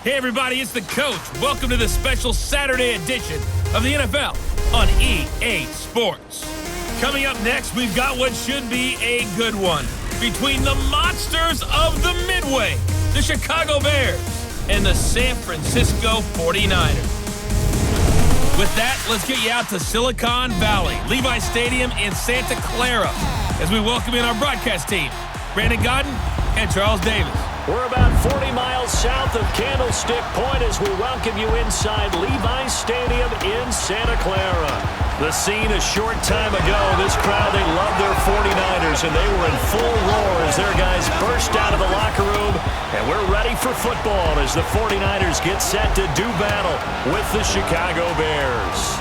Hey everybody, it's the coach. Welcome to this special Saturday edition of the NFL on EA Sports. Coming up next, we've got what should be a good one between the monsters of the Midway, the Chicago Bears, and the San Francisco 49ers. With that, let's get you out to Silicon Valley, Levi Stadium in Santa Clara, as we welcome in our broadcast team, Brandon Godden and Charles Davis. We're about 40 miles south of Candlestick Point as we welcome you inside Levi Stadium in Santa Clara. The scene a short time ago, this crowd, they love their 49ers, and they were in full roar as their guys burst out of the locker room. And we're ready for football as the 49ers get set to do battle with the Chicago Bears.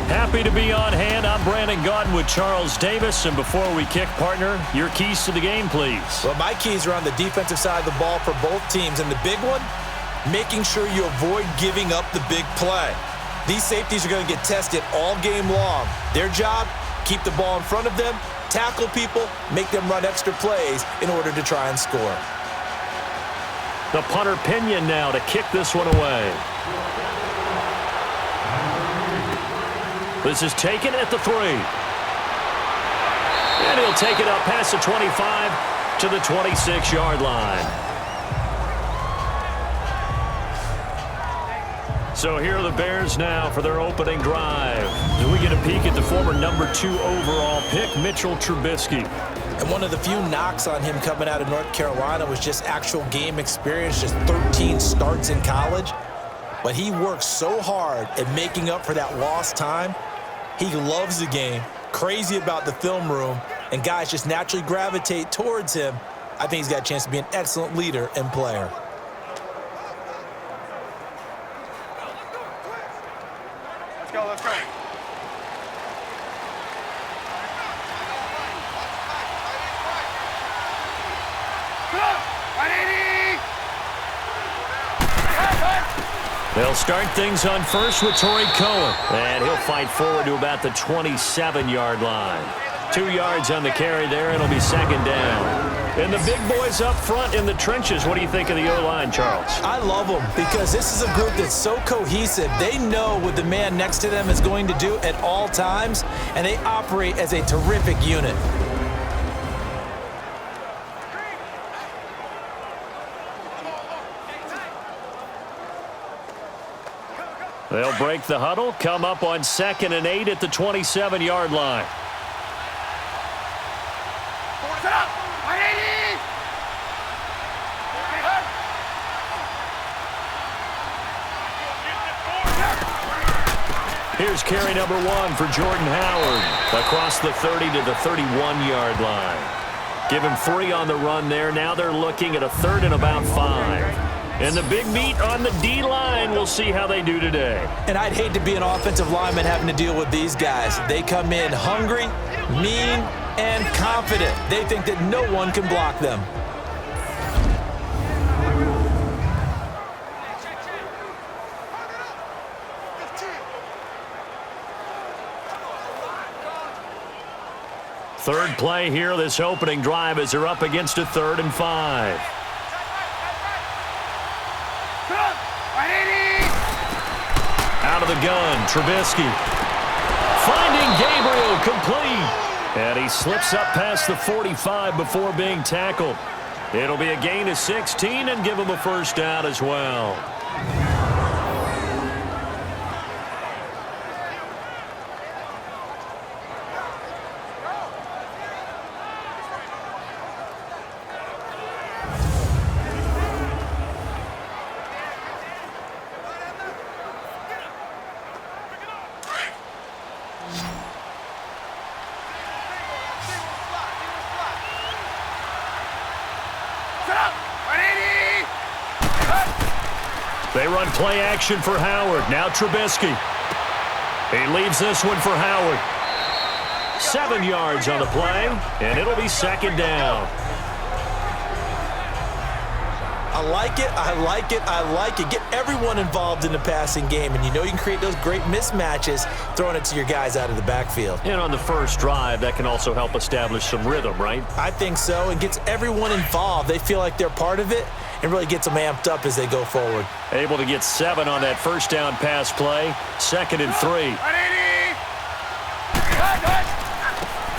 Happy to be on hand. I'm Brandon Godden with Charles Davis. And before we kick, partner, your keys to the game, please. Well, my keys are on the defensive side of the ball for both teams. And the big one, making sure you avoid giving up the big play. These safeties are going to get tested all game long. Their job, keep the ball in front of them, tackle people, make them run extra plays in order to try and score. The punter Pinion now to kick this one away. This is taken at the 3. And he'll take it up past the 25 to the 26-yard line. So here are the Bears now for their opening drive. Do we get a peek at the former number 2 overall pick, Mitchell Trubisky? And one of the few knocks on him coming out of North Carolina was just actual game experience, just 13 starts in college. But he works so hard at making up for that lost time. He loves the game, crazy about the film room, and guys just naturally gravitate towards him. I think he's got a chance to be an excellent leader and player. Let's go, let's go. They'll start things on first with Torrey Cohen. And he'll fight forward to about the 27-yard line. 2 yards on the carry there, and it'll be second down. And the big boys up front in the trenches. What do you think of the O-line, Charles? I love them because this is a group that's so cohesive. They know what the man next to them is going to do at all times, and they operate as a terrific unit. They'll break the huddle, come up on 2nd and 8 at the 27-yard line. Here's carry number 1 for Jordan Howard across the 30 to the 31-yard line. Give him 3 on the run there. Now they're looking at a 3rd and about 5. And the big meat on the D-line, we'll see how they do today. And I'd hate to be an offensive lineman having to deal with these guys. They come in hungry, mean, and confident. They think that no one can block them. Third play here, this opening drive, as they're up against a 3rd and 5. Out of the gun, Trubisky. Finding Gabriel, complete. And he slips up past the 45 before being tackled. It'll be a gain of 16 and give him a first down as well. They run play action for Howard. Now Trubisky. He leaves this one for Howard. 7 yards on the play, and it'll be second down. I like it, I like it, I like it. Get everyone involved in the passing game, and you know you can create those great mismatches throwing it to your guys out of the backfield. And on the first drive, that can also help establish some rhythm, right? I think so. It gets everyone involved. They feel like they're part of it, and really gets them amped up as they go forward. Able to get 7 on that first down pass play. 2nd and 3.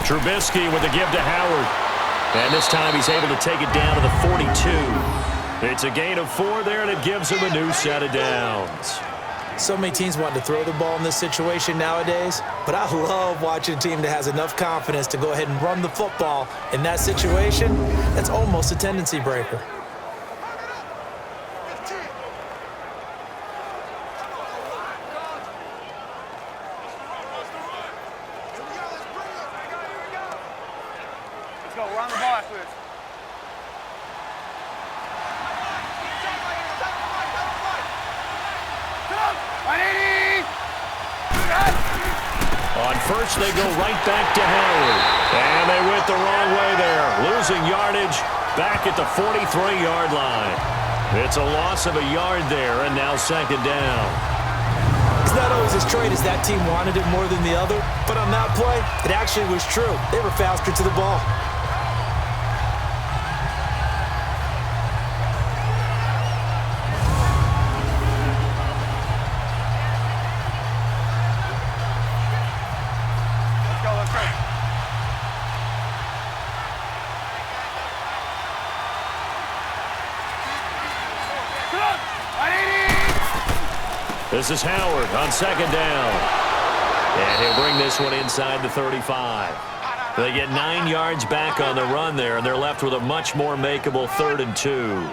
Trubisky with the give to Howard. And this time he's able to take it down to the 42. It's a gain of 4 there, and it gives him a new set of downs. So many teams want to throw the ball in this situation nowadays, but I love watching a team that has enough confidence to go ahead and run the football in that situation. That's almost a tendency breaker. Let's go. We're on the ball after this. On first, they go right back to Howard. And they went the wrong way there. Losing yardage back at the 43-yard line. It's a loss of a yard there, and now 2nd down. It's not always as straight as that team wanted it more than the other, but on that play, it actually was true. They were faster to the ball. This is Howard on 2nd down. And he'll bring this one inside the 35. They get 9 yards back on the run there, and they're left with a much more makeable 3rd and 2.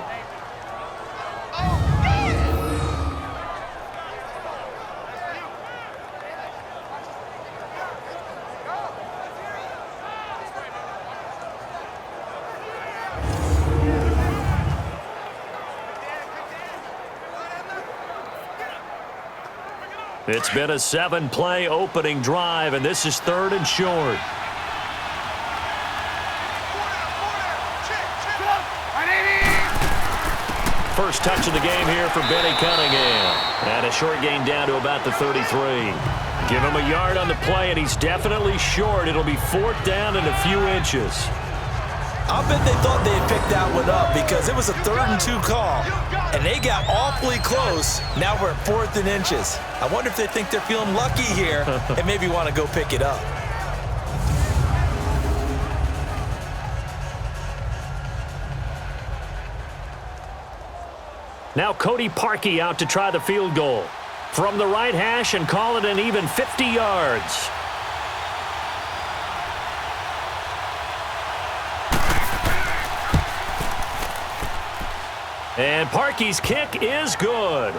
It's been a 7-play opening drive, and this is 3rd and short. First touch of the game here for Benny Cunningham. And a short gain down to about the 33. Give him a yard on the play, and he's definitely short. It'll be 4th down and a few inches. I'll bet they thought they had picked that one up because it was a 3rd and 2 call, and they got awfully close. Now we're at 4th and inches. I wonder if they think they're feeling lucky here and maybe want to go pick it up. Now Cody Parkey out to try the field goal. From the right hash and call it an even 50 yards. And Parkey's kick is good.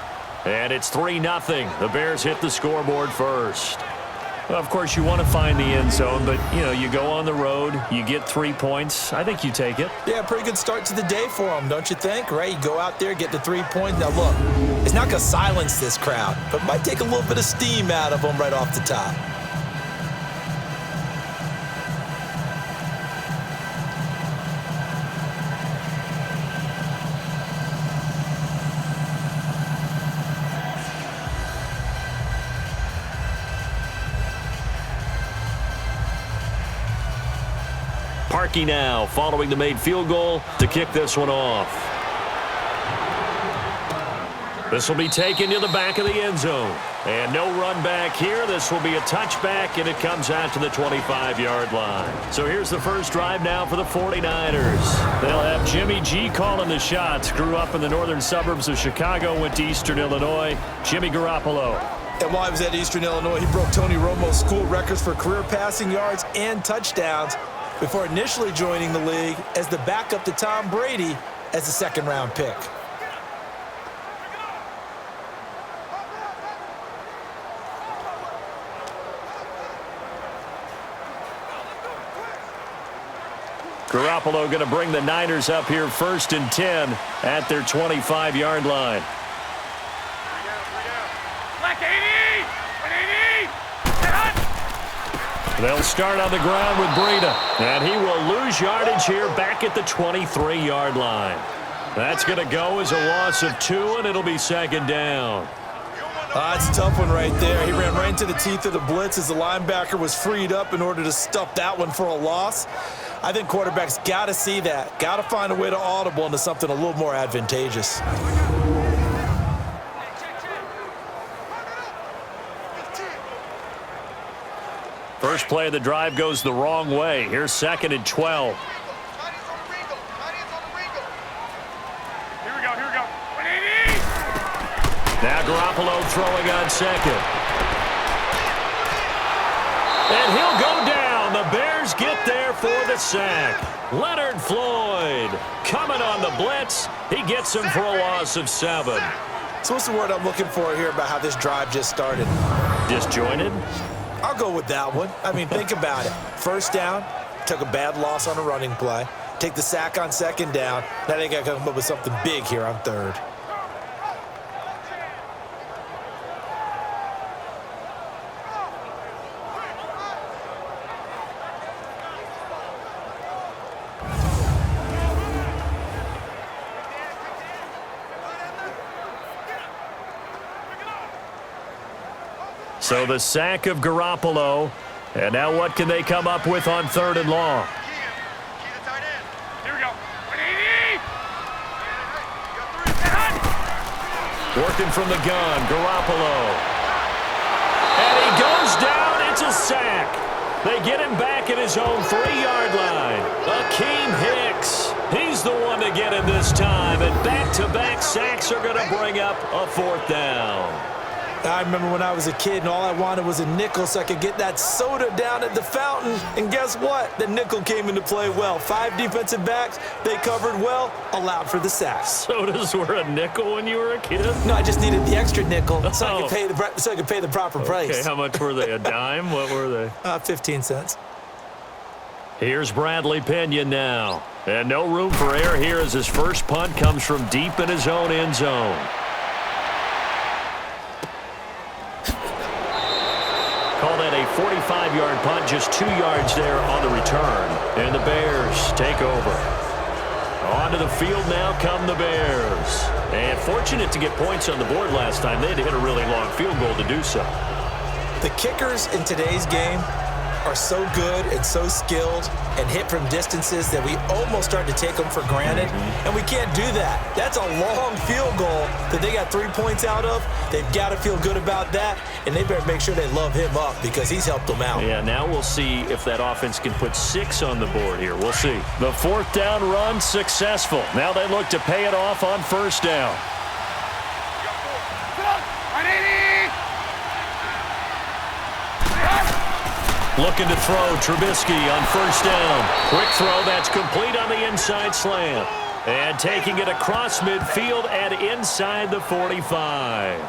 And it's 3-0. The Bears hit the scoreboard first. Well, of course, you want to find the end zone, but, you go on the road, you get 3 points. I think you take it. Yeah, pretty good start to the day for them, don't you think, right? You go out there, get the 3 points. Now, look, it's not going to silence this crowd, but it might take a little bit of steam out of them right off the top. Parkey now following the made field goal to kick this one off. This will be taken to the back of the end zone. And no run back here. This will be a touchback, and it comes out to the 25-yard line. So here's the first drive now for the 49ers. They'll have Jimmy G calling the shots. Grew up in the northern suburbs of Chicago, went to Eastern Illinois. Jimmy Garoppolo. And while he was at Eastern Illinois, he broke Tony Romo's school records for career passing yards and touchdowns before initially joining the league as the backup to Tom Brady as the second-round pick. Garoppolo going to bring the Niners up here 1st and 10 at their 25-yard line. They'll start on the ground with Breida, and he will lose yardage here back at the 23-yard line. That's going to go as a loss of 2, and it'll be 2nd down. That's a tough one right there. He ran right into the teeth of the blitz as the linebacker was freed up in order to stuff that one for a loss. I think quarterbacks got to see that, got to find a way to audible into something a little more advantageous. First play of the drive goes the wrong way. Here's 2nd and 12. Here we go. Now Garoppolo throwing on 2nd. And he'll go down. The Bears get there for the sack. Leonard Floyd coming on the blitz. He gets him for a loss of 7. So what's the word I'm looking for here about how this drive just started? Disjointed? I'll go with that one. I mean, think about it. First down, took a bad loss on a running play. Take the sack on 2nd down. Now they got to come up with something big here on 3rd. So the sack of Garoppolo. And now what can they come up with on 3rd and long? Here we go. Working from the gun, Garoppolo. And he goes down. It's a sack. They get him back at his own 3-yard line. Akeem Hicks. He's the one to get him this time. And back-to-back sacks are going to bring up a 4th down. I remember when I was a kid and all I wanted was a nickel so I could get that soda down at the fountain. And guess what? The nickel came into play well. 5 defensive backs, they covered well, allowed for the sacks. Sodas were a nickel when you were a kid? No, I just needed the extra nickel so I could pay the proper price. Okay, how much were they? A dime? What were they? 15 cents. Here's Bradley Pinion now. And no room for error here as his first punt comes from deep in his own end zone. Call that a 45-yard punt, just 2 yards there on the return. And the Bears take over. Onto the field now come the Bears. And fortunate to get points on the board last time. They had to hit a really long field goal to do so. The kickers in today's game are so good and so skilled and hit from distances that we almost start to take them for granted. And we can't do that. That's a long field goal that they got 3 points out of. They've got to feel good about that, and they better make sure they love him up because he's helped them out. Yeah, now we'll see if that offense can put 6 on the board here. We'll see. The 4th down run successful. Now they look to pay it off on 1st down. Looking to throw, Trubisky on 1st down. Quick throw, that's complete on the inside slant. And taking it across midfield and inside the 45.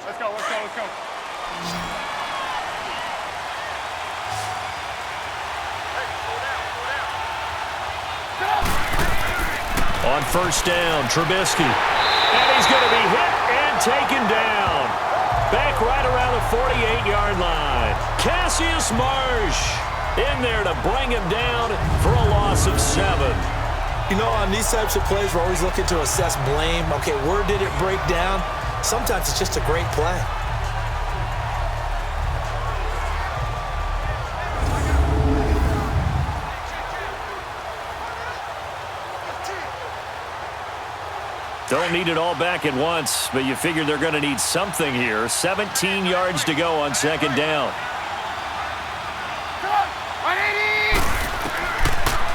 Let's go. On 1st down, Trubisky. And he's going to be hit and taken down. Back right around the 48-yard line. Cassius Marsh in there to bring him down for a loss of 7. You know, on these types of plays, we're always looking to assess blame. Okay, where did it break down? Sometimes it's just a great play. Don't need it all back at once, but you figure they're going to need something here. 17 yards to go on 2nd down.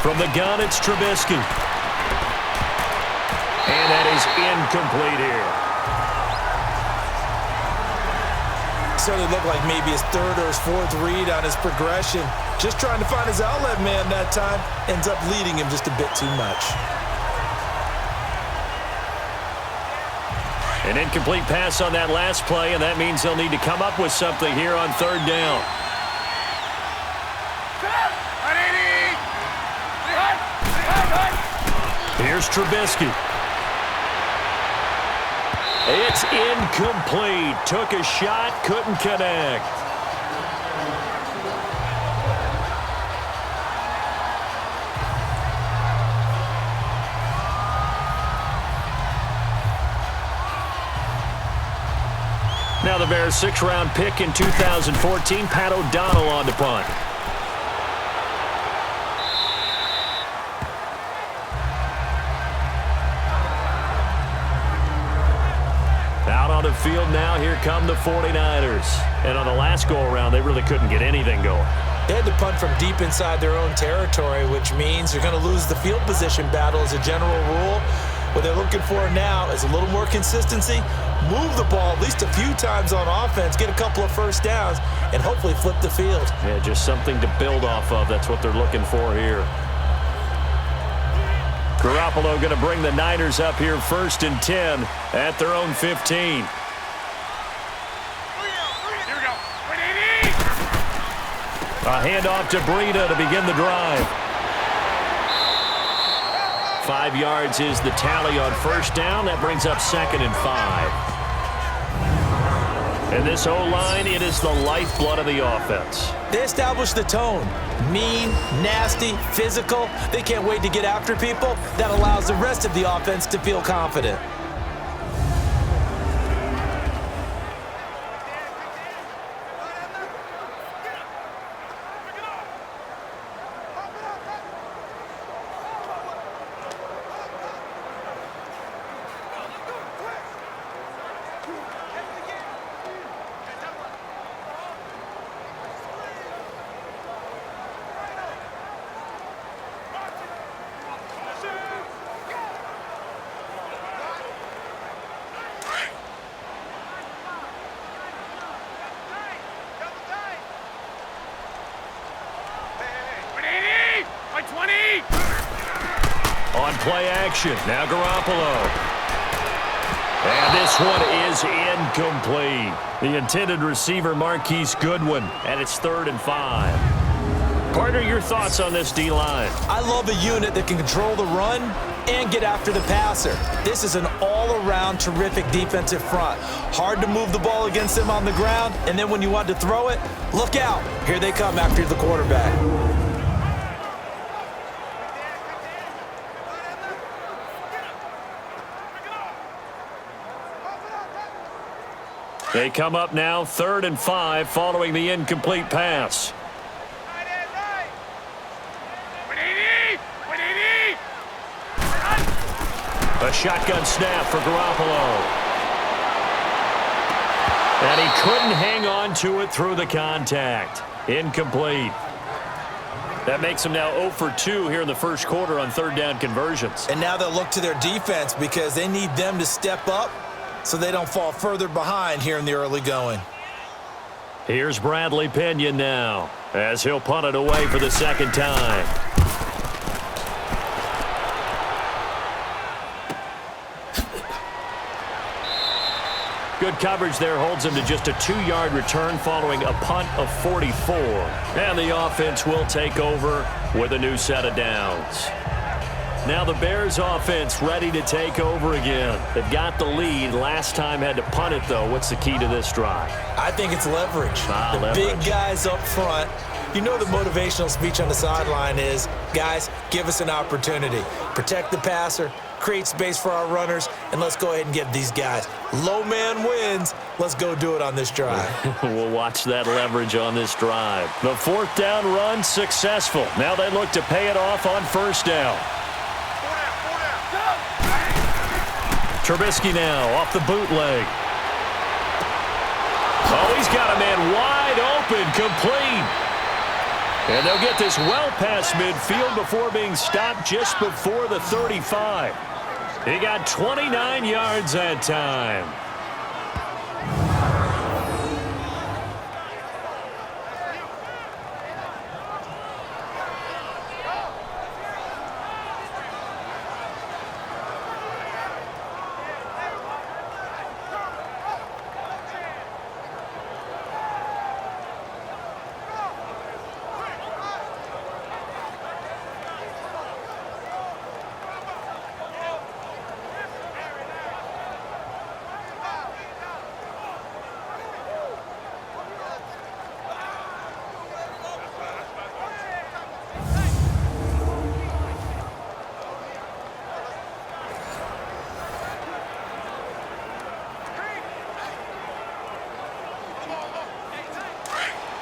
From the gun, it's Trubisky. And that is incomplete here. Certainly looked like maybe his 3rd or his 4th read on his progression. Just trying to find his outlet man that time. Ends up leading him just a bit too much. An incomplete pass on that last play, and that means they'll need to come up with something here on third down. Here's Trubisky. It's incomplete. Took a shot, couldn't connect. Now the Bears' 6th-round pick in 2014, Pat O'Donnell on to punt. Out on the field now, here come the 49ers. And on the last go-around, they really couldn't get anything going. They had to punt from deep inside their own territory, which means you're going to lose the field position battle as a general rule. What they're looking for now is a little more consistency, move the ball at least a few times on offense, get a couple of first downs, and hopefully flip the field. Yeah, just something to build off of. That's what they're looking for here. Garoppolo going to bring the Niners up here 1st and 10 at their own 15. Here we go. A handoff to Breida to begin the drive. 5 yards is the tally on first down. That brings up 2nd and 5. And this O-line, it is the lifeblood of the offense. They established the tone. Mean, nasty, physical. They can't wait to get after people. That allows the rest of the offense to feel confident. On play action, now Garoppolo. And this one is incomplete. The intended receiver, Marquise Goodwin, and it's 3rd and 5. Partner, your thoughts on this D-line? I love a unit that can control the run and get after the passer. This is an all-around terrific defensive front. Hard to move the ball against them on the ground, and then when you want to throw it, look out. Here they come after the quarterback. They come up now 3rd and 5 following the incomplete pass. A shotgun snap for Garoppolo. And he couldn't hang on to it through the contact. Incomplete. That makes him now 0 for 2 here in the first quarter on 3rd down conversions. And now they'll look to their defense because they need them to step up so they don't fall further behind here in the early going. Here's Bradley Pinion now as he'll punt it away for the 2nd time. Good coverage there holds him to just a 2-yard return following a punt of 44. And the offense will take over with a new set of downs. Now the Bears offense ready to take over again. They've got the lead. Last time had to punt it, though. What's the key to this drive? I think it's leverage. The big guys up front. You know the motivational speech on the sideline is, guys, give us an opportunity. Protect the passer, create space for our runners, and let's go ahead and give these guys. Low man wins. Let's go do it on this drive. We'll watch that leverage on this drive. The 4th down run successful. Now they look to pay it off on 1st down. Trubisky now off the bootleg. Oh, he's got a man wide open, complete. And they'll get this well past midfield before being stopped just before the 35. He got 29 yards that time.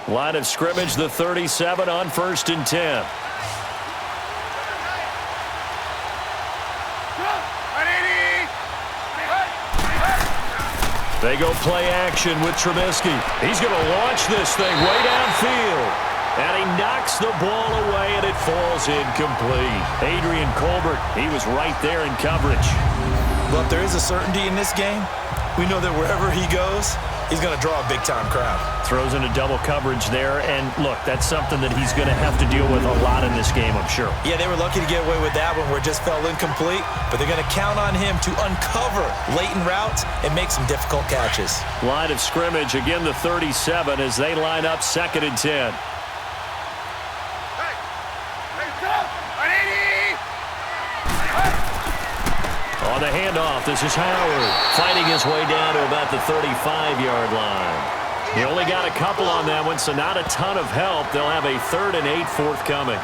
Line of scrimmage, the 37 on 1st and 10. They go play action with Trubisky. He's going to launch this thing way downfield. And he knocks the ball away, and it falls incomplete. Adrian Colbert, he was right there in coverage. Well, if there is a certainty in this game, we know that wherever he goes, he's going to draw a big-time crowd. Throws into double coverage there, and look, that's something that he's going to have to deal with a lot in this game, I'm sure. Yeah, they were lucky to get away with that one where it just fell incomplete, but they're going to count on him to uncover latent routes and make some difficult catches. Line of scrimmage, again the 37 as they line up 2nd and 10. On the handoff, this is Howard fighting his way down to about the 35-yard line. He only got a couple on that one, so not a ton of help. They'll have a 3rd and 8 forthcoming.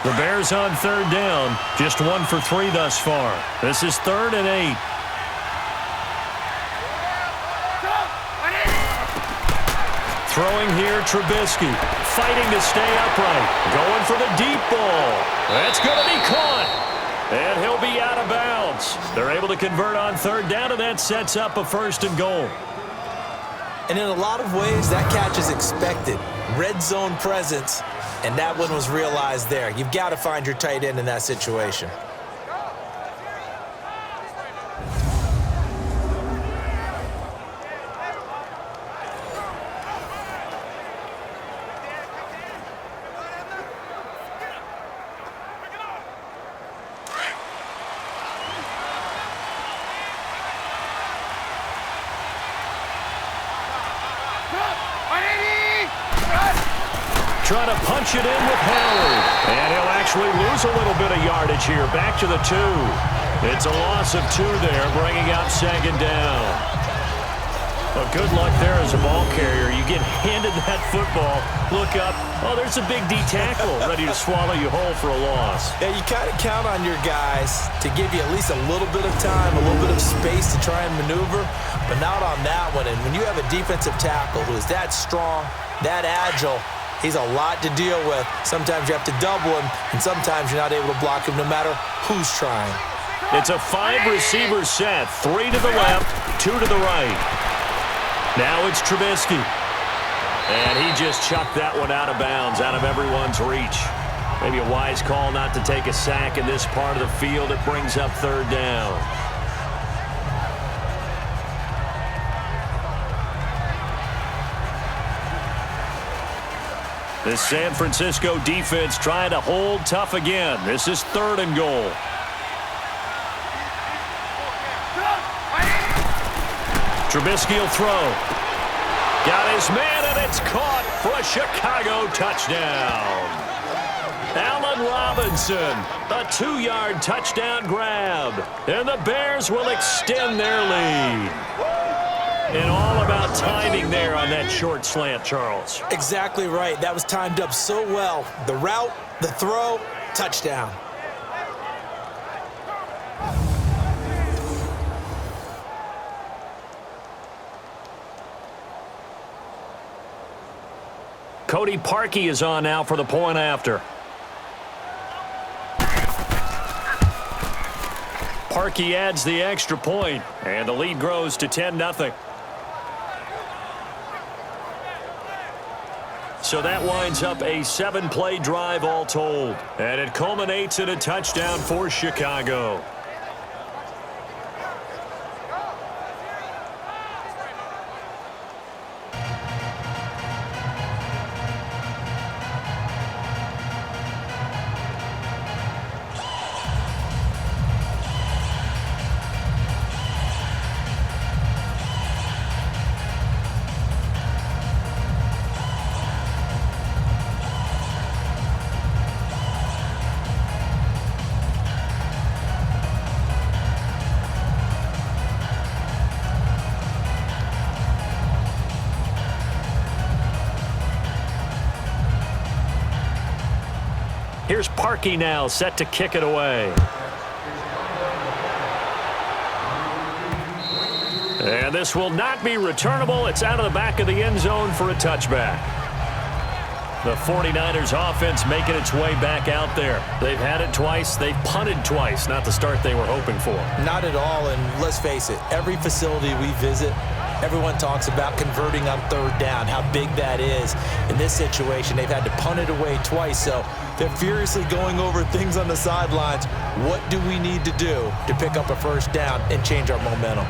The Bears on 3rd down, just 1 for 3 thus far. This is 3rd and 8. Throwing here, Trubisky, fighting to stay upright, going for the deep ball. That's going to be caught, and he'll be out of bounds. They're able to convert on 3rd down, and that sets up a 1st and goal. And in a lot of ways, that catch is expected. Red zone presence, and that one was realized there. You've got to find your tight end in that situation. Trying to punch it in with Howard. And he'll actually lose a little bit of yardage here. Back to the 2. It's a loss of 2 there, bringing up 2nd down. Well, good luck there as a ball carrier. You get handed that football, look up, oh, there's a big D tackle ready to swallow you whole for a loss. Yeah, you kind of count on your guys to give you at least a little bit of time, a little bit of space to try and maneuver, but not on that one. And when you have a defensive tackle who is that strong, that agile, he's a lot to deal with. Sometimes you have to double him, and sometimes you're not able to block him no matter who's trying. It's a 5-receiver set. 3 to the left, 2 to the right. Now it's Trubisky. And he just chucked that one out of bounds, out of everyone's reach. Maybe a wise call not to take a sack in this part of the field. It brings up 3rd down. This San Francisco defense trying to hold tough again. This is 3rd and goal. Trubisky will throw. Got his man, and it's caught for a Chicago touchdown. Allen Robinson, a 2-yard touchdown grab. And the Bears will extend their lead. And all about timing there on that short slant, Charles. Exactly right. That was timed up so well. The route, the throw, touchdown. Cody Parkey is on now for the point after. Parkey adds the extra point, and the lead grows to 10-0. So that winds up a 7-play drive all told, and it culminates in a touchdown for Chicago. Here's Parkey now, set to kick it away. And this will not be returnable. It's out of the back of the end zone for a touchback. The 49ers offense making its way back out there. They've had it twice. They've punted twice. Not the start they were hoping for. Not at all, and let's face it, every facility we visit, everyone talks about converting on third down, how big that is. In this situation, they've had to punt it away twice, so they're furiously going over things on the sidelines. What do we need to do to pick up a first down and change our momentum?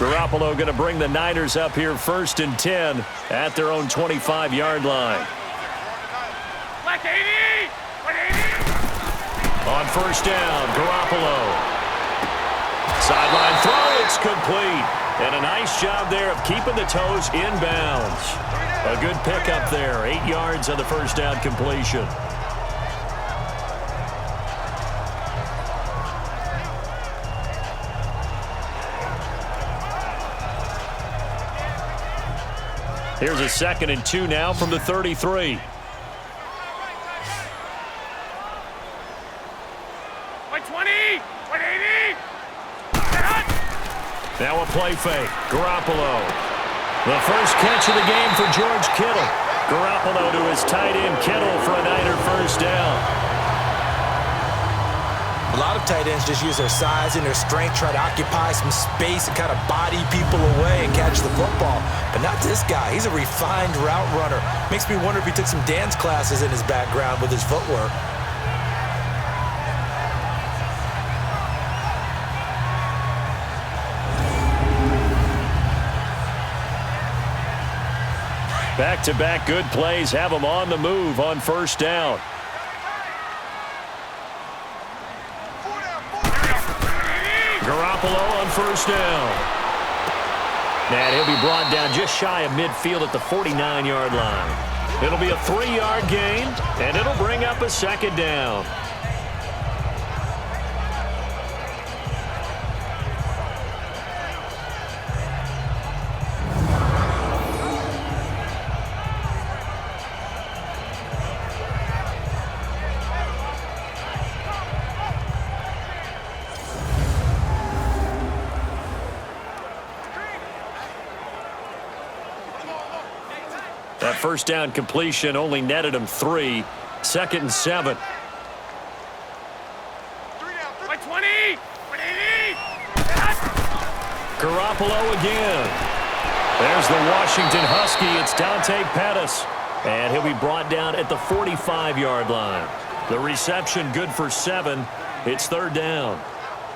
Garoppolo going to bring the Niners up here 1st and 10 at their own 25-yard line. Like 80! 180! On first down, Garoppolo. Sideline throw, it's complete. And a nice job there of keeping the toes inbounds. A good pickup there, 8 yards on the first down completion. Here's a 2nd and 2 now from the 33. Like 20! 180! Now a play fake. Garoppolo. The first catch of the game for George Kittle. Garoppolo to his tight end Kittle for a Niner first down. A lot of tight ends just use their size and their strength, try to occupy some space and kind of body people away and catch the football. But not this guy. He's a refined route runner. Makes me wonder if he took some dance classes in his background with his footwork. Back-to-back good plays have him on the move on first down. Garoppolo on first down. And he'll be brought down just shy of midfield at the 49-yard line. It'll be a 3-yard gain, and it'll bring up a 2nd down. That first down completion only netted him 3. 2nd and 7. Like 20! 180! Garoppolo again. There's the Washington Husky. It's Dante Pettis. And he'll be brought down at the 45-yard line. The reception good for 7. It's 3rd down.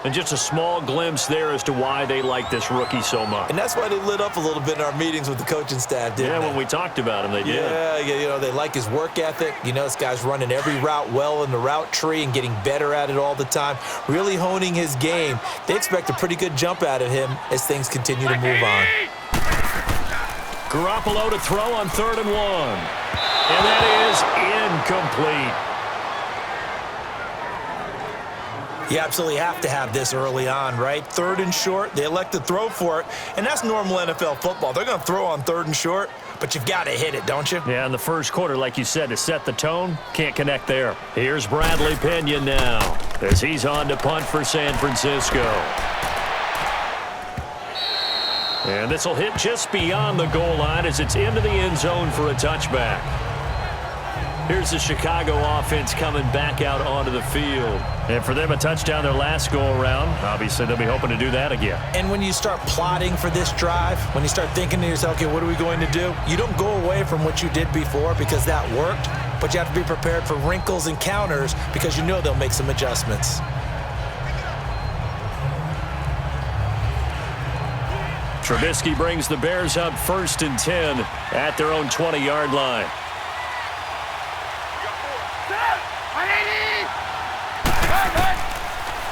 And just a small glimpse there as to why they like this rookie so much. And that's why they lit up a little bit in our meetings with the coaching staff, didn't they? When we talked about him, they did. Yeah, you know, they like his work ethic. You know, this guy's running every route well in the route tree and getting better at it all the time, really honing his game. They expect a pretty good jump out of him as things continue to move on. Garoppolo to throw on 3rd and 1. And that is incomplete. You absolutely have to have this early on, right? 3rd and short, they elect to throw for it, and that's normal NFL football. They're going to throw on 3rd and short, but you've got to hit it, don't you? Yeah, in the first quarter, like you said, to set the tone, can't connect there. Here's Bradley Pinion now as he's on to punt for San Francisco. And this will hit just beyond the goal line as it's into the end zone for a touchback. Here's the Chicago offense coming back out onto the field. And for them, a touchdown their last go-around. Obviously, they'll be hoping to do that again. And when you start plotting for this drive, when you start thinking to yourself, okay, what are we going to do? You don't go away from what you did before because that worked, but you have to be prepared for wrinkles and counters because you know they'll make some adjustments. Trubisky brings the Bears up 1st and 10 at their own 20-yard line.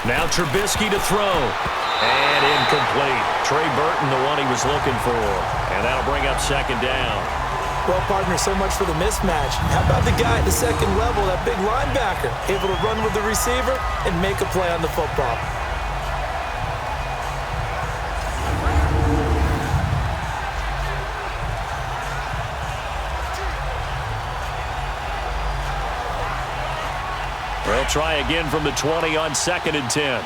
Now Trubisky to throw. And incomplete. Trey Burton, the one he was looking for. And that'll bring up 2nd down. Well, partner, so much for the mismatch. How about the guy at the 2nd level, that big linebacker, able to run with the receiver and make a play on the football? They'll try again from the 20 on 2nd and 10.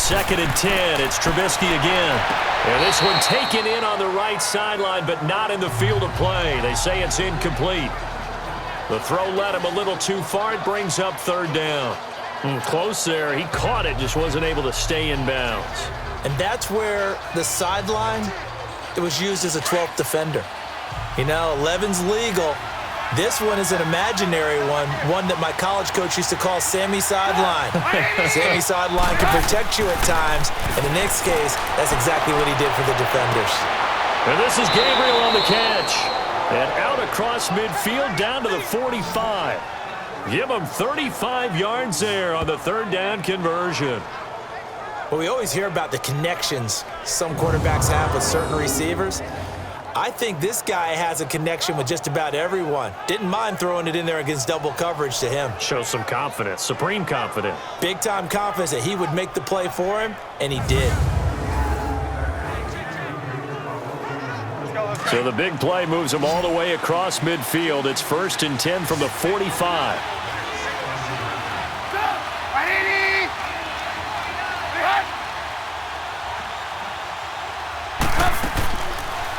2nd and 10. It's Trubisky again. And this one taken in on the right sideline, but not in the field of play. They say it's incomplete. The throw led him a little too far. It brings up 3rd down. Close there. He caught it, just wasn't able to stay in bounds. And that's where the sideline, it was used as a 12th defender. You know, 11's legal. This one is an imaginary one that my college coach used to call Sammy Sideline. Sammy Sideline can protect you at times. And in this case, that's exactly what he did for the defenders. And this is Gabriel on the catch. And out across midfield down to the 45. Give him 35 yards there on the 3rd down conversion. Well, we always hear about the connections some quarterbacks have with certain receivers. I think this guy has a connection with just about everyone. Didn't mind throwing it in there against double coverage to him. Shows some confidence, supreme confidence. Big-time confidence that he would make the play for him, and he did. So the big play moves him all the way across midfield. It's 1st and 10 from the 45.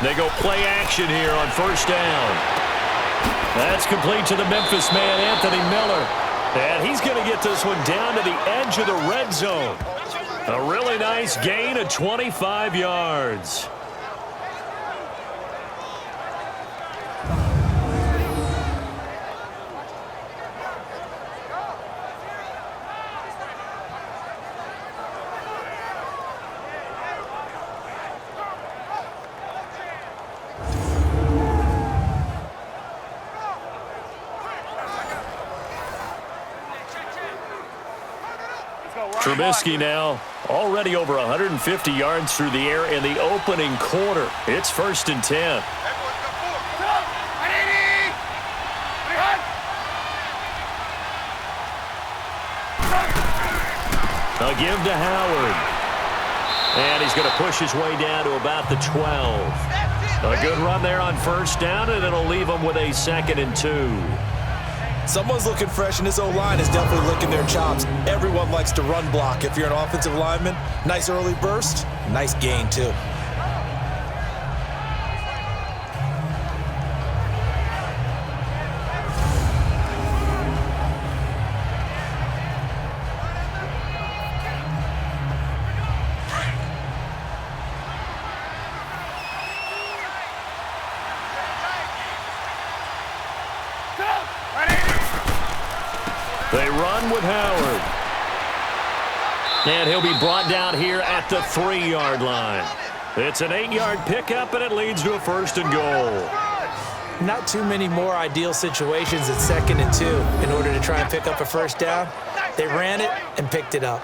They go play action here on 1st down. That's complete to the Memphis man, Anthony Miller. And he's going to get this one down to the edge of the red zone. A really nice gain of 25 yards. Trubisky now already over 150 yards through the air in the opening quarter. It's 1st and 10. A give to Howard. And he's going to push his way down to about the 12. A good run there on 1st down, and it'll leave him with a 2nd and 2. Someone's looking fresh, and this O-line is definitely licking their chops. Everyone likes to run block. If you're an offensive lineman, nice early burst, nice gain, too. They run with Howard. And he'll be brought down here at the 3-yard line. It's an 8-yard pickup, and it leads to a 1st and goal. Not too many more ideal situations at 2nd and 2 in order to try and pick up a 1st down. They ran it and picked it up.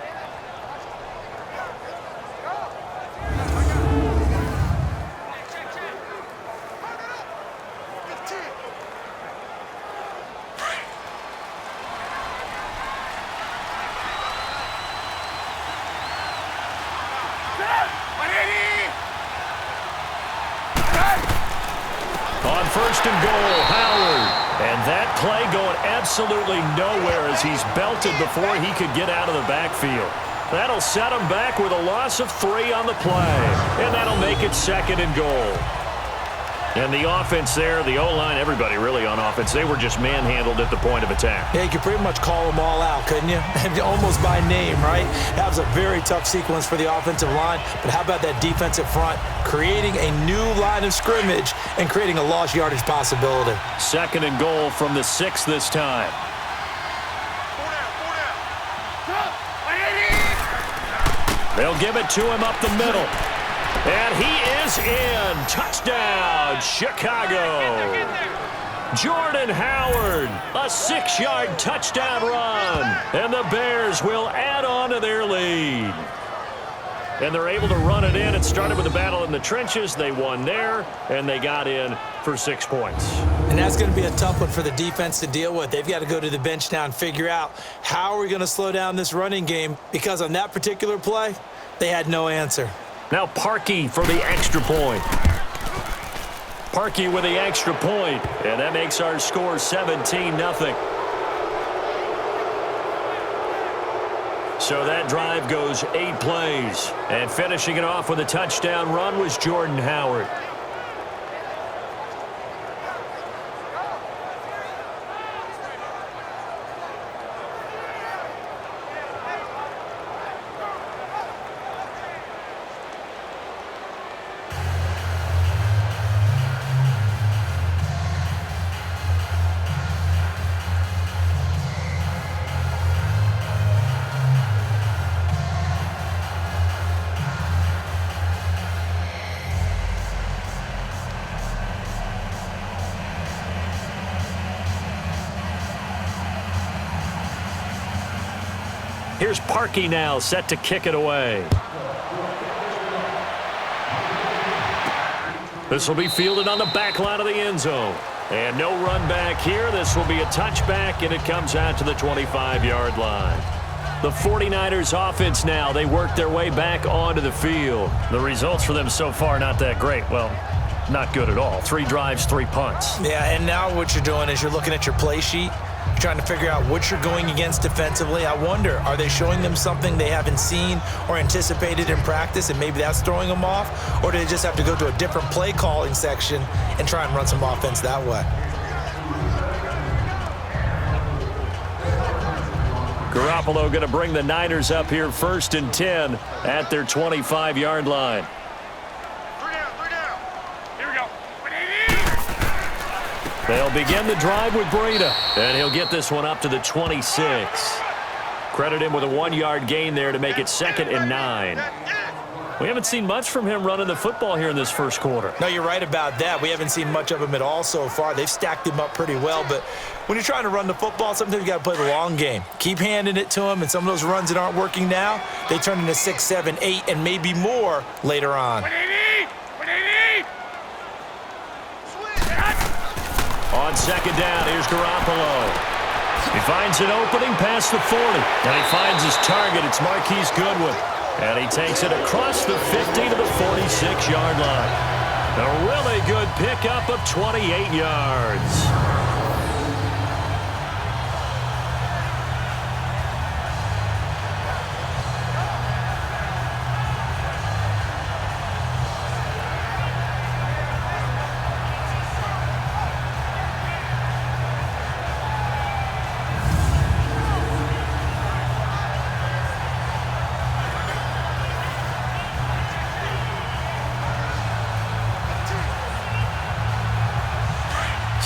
On 1st and goal, Howard. And that play going absolutely nowhere as he's belted before he could get out of the backfield. That'll set him back with a loss of 3 on the play. And that'll make it 2nd and goal. And the offense there, the O-line, everybody really on offense, they were just manhandled at the point of attack. Yeah, you could pretty much call them all out, couldn't you? Almost by name, right? That was a very tough sequence for the offensive line. But how about that defensive front creating a new line of scrimmage and creating a lost yardage possibility? 2nd and goal from the 6 this time. They'll give it to him up the middle. And he is in. Touchdown, Chicago. Jordan Howard, a 6-yard touchdown run. And the Bears will add on to their lead. And they're able to run it in. It started with a battle in the trenches. They won there, and they got in for 6 points. And that's going to be a tough one for the defense to deal with. They've got to go to the bench now and figure out how are we going to slow down this running game, because on that particular play, they had no answer. Now Parkey for the extra point. Parkey with the extra point, and that makes our score 17-0. So that drive goes 8 plays. And finishing it off with a touchdown run was Jordan Howard. Here's Parkey now, set to kick it away. This will be fielded on the back line of the end zone. And no run back here. This will be a touchback, and it comes out to the 25-yard line. The 49ers offense now, they work their way back onto the field. The results for them so far, not that great. Well, not good at all. 3 drives, 3 punts. Yeah, and now what you're doing is you're looking at your play sheet. You're trying to figure out what you're going against defensively. I wonder, are they showing them something they haven't seen or anticipated in practice, and maybe that's throwing them off? Or do they just have to go to a different play calling section and try and run some offense that way? Garoppolo going to bring the Niners up here 1st and 10 at their 25-yard line. They'll begin the drive with Breida, and he'll get this one up to the 26. Credit him with a 1-yard gain there to make it 2nd and 9. We haven't seen much from him running the football here in this first quarter. No, you're right about that. We haven't seen much of him at all so far. They've stacked him up pretty well, but when you're trying to run the football, sometimes you got to play the long game. Keep handing it to him, and some of those runs that aren't working now, they turn into 6, 7, 8, and maybe more later on. On 2nd down, here's Garoppolo. He finds an opening past the 40, and he finds his target. It's Marquise Goodwin, and he takes it across the 50 to the 46-yard line. A really good pickup of 28 yards.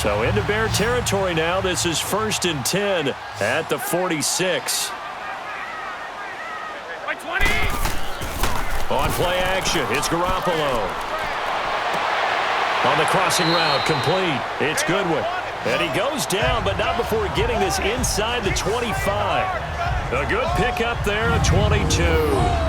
So into Bear territory now. This is 1st and 10 at the 46. On play action, it's Garoppolo. On the crossing route, complete. It's Goodwin. And he goes down, but not before getting this inside the 25. A good pickup there at 22.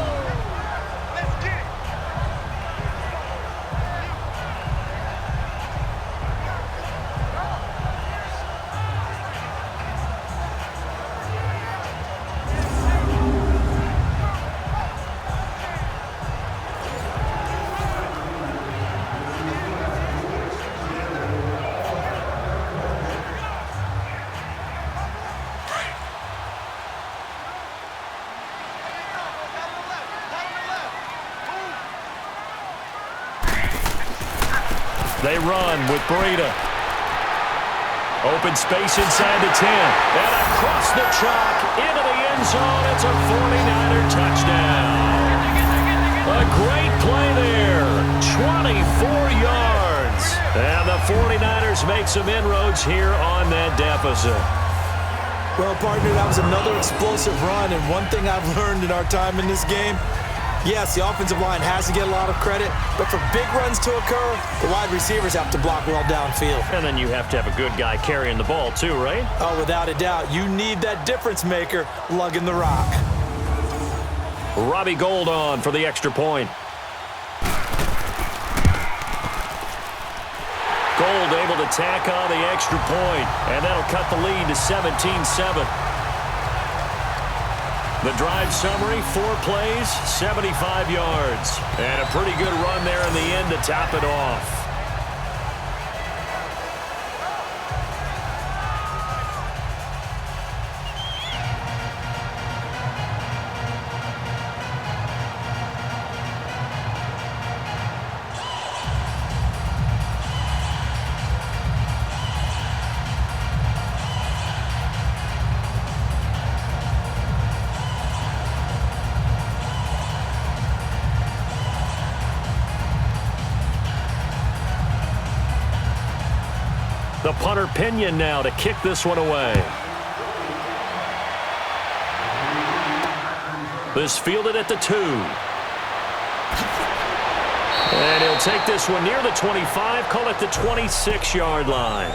They run with Breida. Open space inside the 10. And across the chalk into the end zone. It's a 49er touchdown. A great play there. 24 yards. And the 49ers make some inroads here on that deficit. Well, partner, that was another explosive run. And one thing I've learned in our time in this game, yes, the offensive line has to get a lot of credit, but for big runs to occur, the wide receivers have to block well downfield. And then you have to have a good guy carrying the ball too, right? Oh, without a doubt. You need that difference maker lugging the rock. Robbie Gould on for the extra point. Gould able to tack on the extra point, and that'll cut the lead to 17-7. The drive summary, 4 plays, 75 yards. And a pretty good run there in the end to top it off. The punter Pinion now to kick this one away. This fielded at the 2. And he'll take this one near the 25, call it the 26-yard line.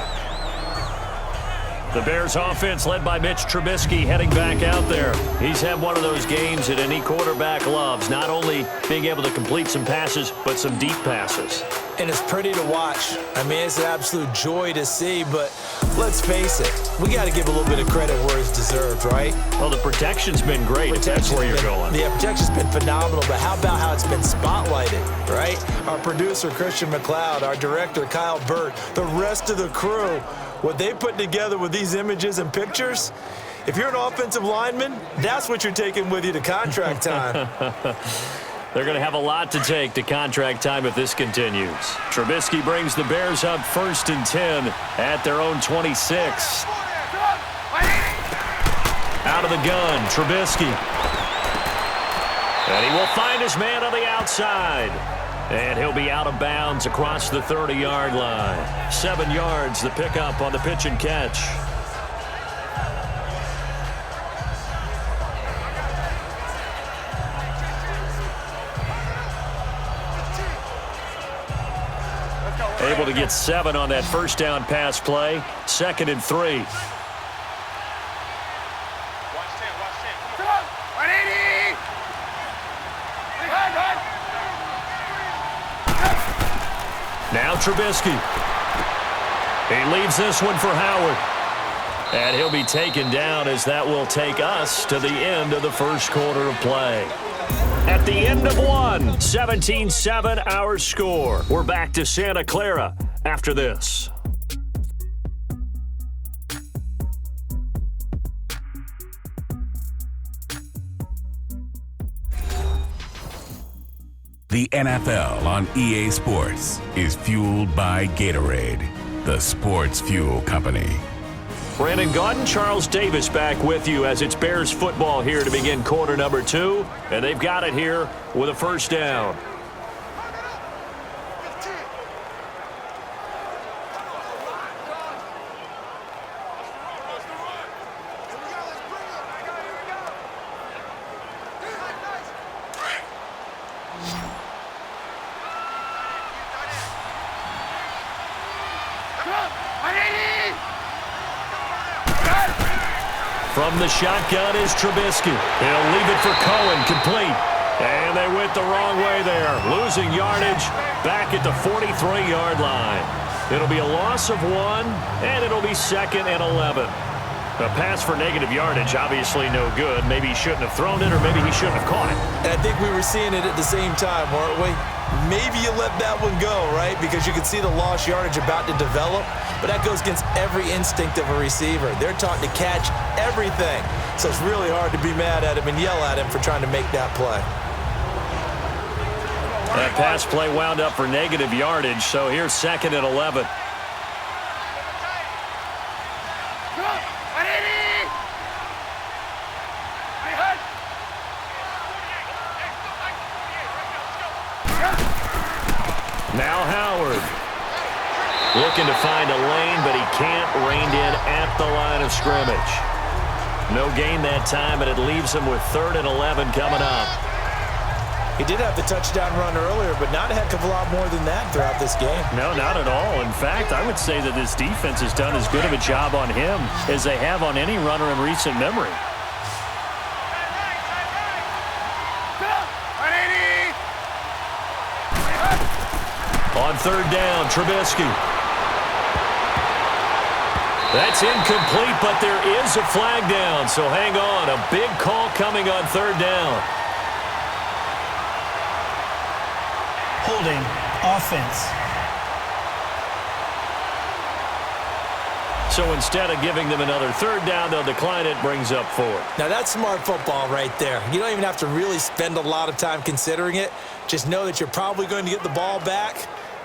The Bears offense led by Mitch Trubisky heading back out there. He's had one of those games that any quarterback loves, not only being able to complete some passes, but some deep passes. And it's pretty to watch. I mean, it's an absolute joy to see, but let's face it, we got to give a little bit of credit where it's deserved, right? Well, the protection's been great, if that's where you're going. Yeah, protection's been phenomenal, but how about how it's been spotlighted, right? Our producer, Christian McLeod, our director, Kyle Burt, the rest of the crew, what they put together with these images and pictures, if you're an offensive lineman, that's what you're taking with you to contract time. They're going to have a lot to take to contract time if this continues. Trubisky brings the Bears up 1st and 10 at their own 26. Out of the gun, Trubisky. And he will find his man on the outside. And he'll be out of bounds across the 30-yard line. 7 yards, the pickup on the pitch and catch. Able to get 7 on that first down pass play. 2nd and 3. Watch 10. Come on. 180. Now Trubisky. He leaves this one for Howard. And he'll be taken down as that will take us to the end of the first quarter of play. At the end of one, 17-7 our score. We're back to Santa Clara after this. The NFL on EA Sports is fueled by Gatorade, the sports fuel company. Brandon Gaudin, Charles Davis back with you as it's Bears football here to begin quarter number 2. And they've got it here with a first down. From the shotgun is Trubisky. He'll leave it for Cohen, complete. And they went the wrong way there. Losing yardage back at the 43-yard line. It'll be a loss of 1, and it'll be 2nd and 11. A pass for negative yardage, obviously no good. Maybe he shouldn't have thrown it, or maybe he shouldn't have caught it. And I think we were seeing it at the same time, weren't we? Maybe you let that one go, right? Because you can see the lost yardage about to develop, but that goes against every instinct of a receiver. They're taught to catch everything. So it's really hard to be mad at him and yell at him for trying to make that play. That pass play wound up for negative yardage, so here's 2nd and 11. Now Howard. Looking to find a lane, but he can't rein in at the line of scrimmage. No gain that time, and it leaves him with 3rd and 11 coming up. He did have the touchdown run earlier, but not a heck of a lot more than that throughout this game. No, not at all. In fact, I would say that this defense has done as good of a job on him as they have on any runner in recent memory. On 3rd down, Trubisky. That's incomplete, but there is a flag down, so hang on. A big call coming on 3rd down. Holding offense. So instead of giving them another 3rd down, they'll decline it, brings up 4th. Now that's smart football right there. You don't even have to really spend a lot of time considering it. Just know that you're probably going to get the ball back.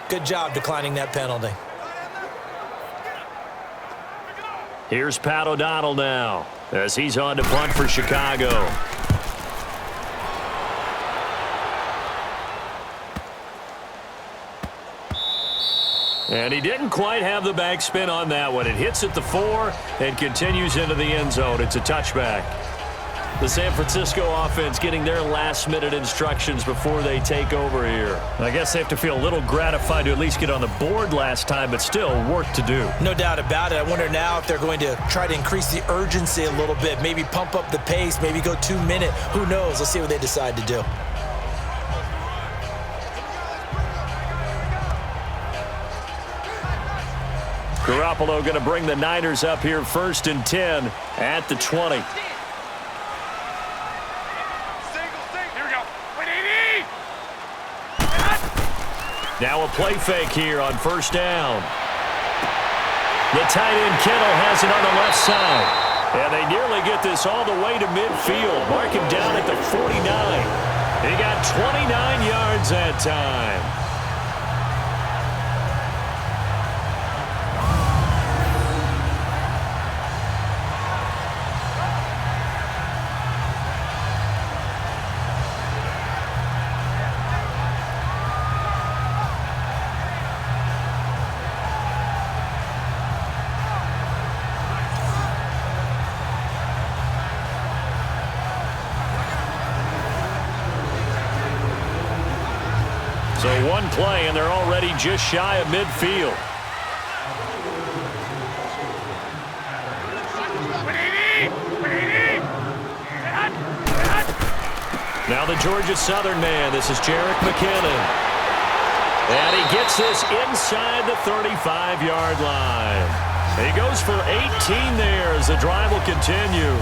Good job declining that penalty. Here's Pat O'Donnell now as he's on to punt for Chicago. And he didn't quite have the backspin on that one. It hits at the 4 and continues into the end zone. It's a touchback. The San Francisco offense getting their last-minute instructions before they take over here. I guess they have to feel a little gratified to at least get on the board last time, but still work to do. No doubt about it. I wonder now if they're going to try to increase the urgency a little bit, maybe pump up the pace, maybe go 2-minute. Who knows? Let's see what they decide to do. Garoppolo going to bring the Niners up here 1st and 10 at the 20. Here we go. 180. Now a play fake here on 1st down. The tight end Kittle has it on the left side. And they nearly get this all the way to midfield. Mark him down at the 49. He got 29 yards that time. So one play, and they're already just shy of midfield. Now the Georgia Southern man. This is Jerick McKinnon. And he gets this inside the 35-yard line. He goes for 18 there as the drive will continue.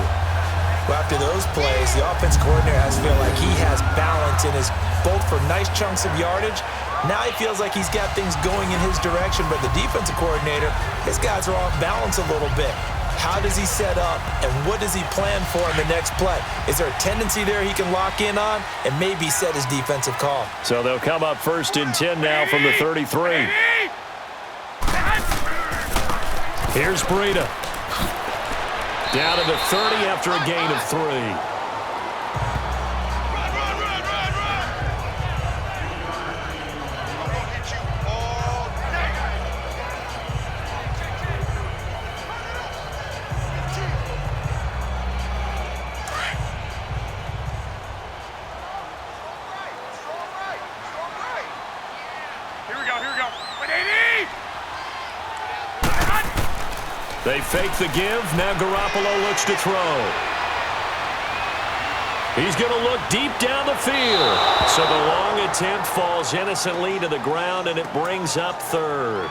Well, after those plays, the offense coordinator has to feel like he has balance in his both for nice chunks of yardage. Now he feels like he's got things going in his direction, but the defensive coordinator, his guys are off balance a little bit. How does he set up, and what does he plan for in the next play? Is there a tendency there he can lock in on and maybe set his defensive call? So they'll come up 1st and 10 now from the 33. Here's Breida. Down to the 30 after a gain of 3. They fake the give. Now Garoppolo looks to throw. He's going to look deep down the field. So the long attempt falls innocently to the ground, and it brings up 3rd.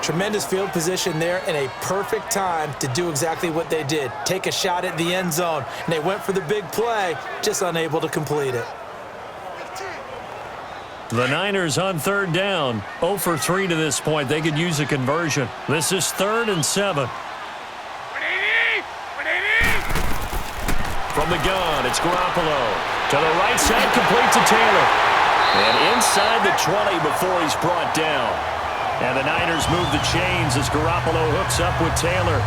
Tremendous field position there and a perfect time to do exactly what they did. Take a shot at the end zone. And they went for the big play, just unable to complete it. The Niners on 3rd down. 0 for 3 to this point. They could use a conversion. This is 3rd and 7. 180. From the gun, it's Garoppolo. To the right side, complete to Taylor. And inside the 20 before he's brought down. And the Niners move the chains as Garoppolo hooks up with Taylor.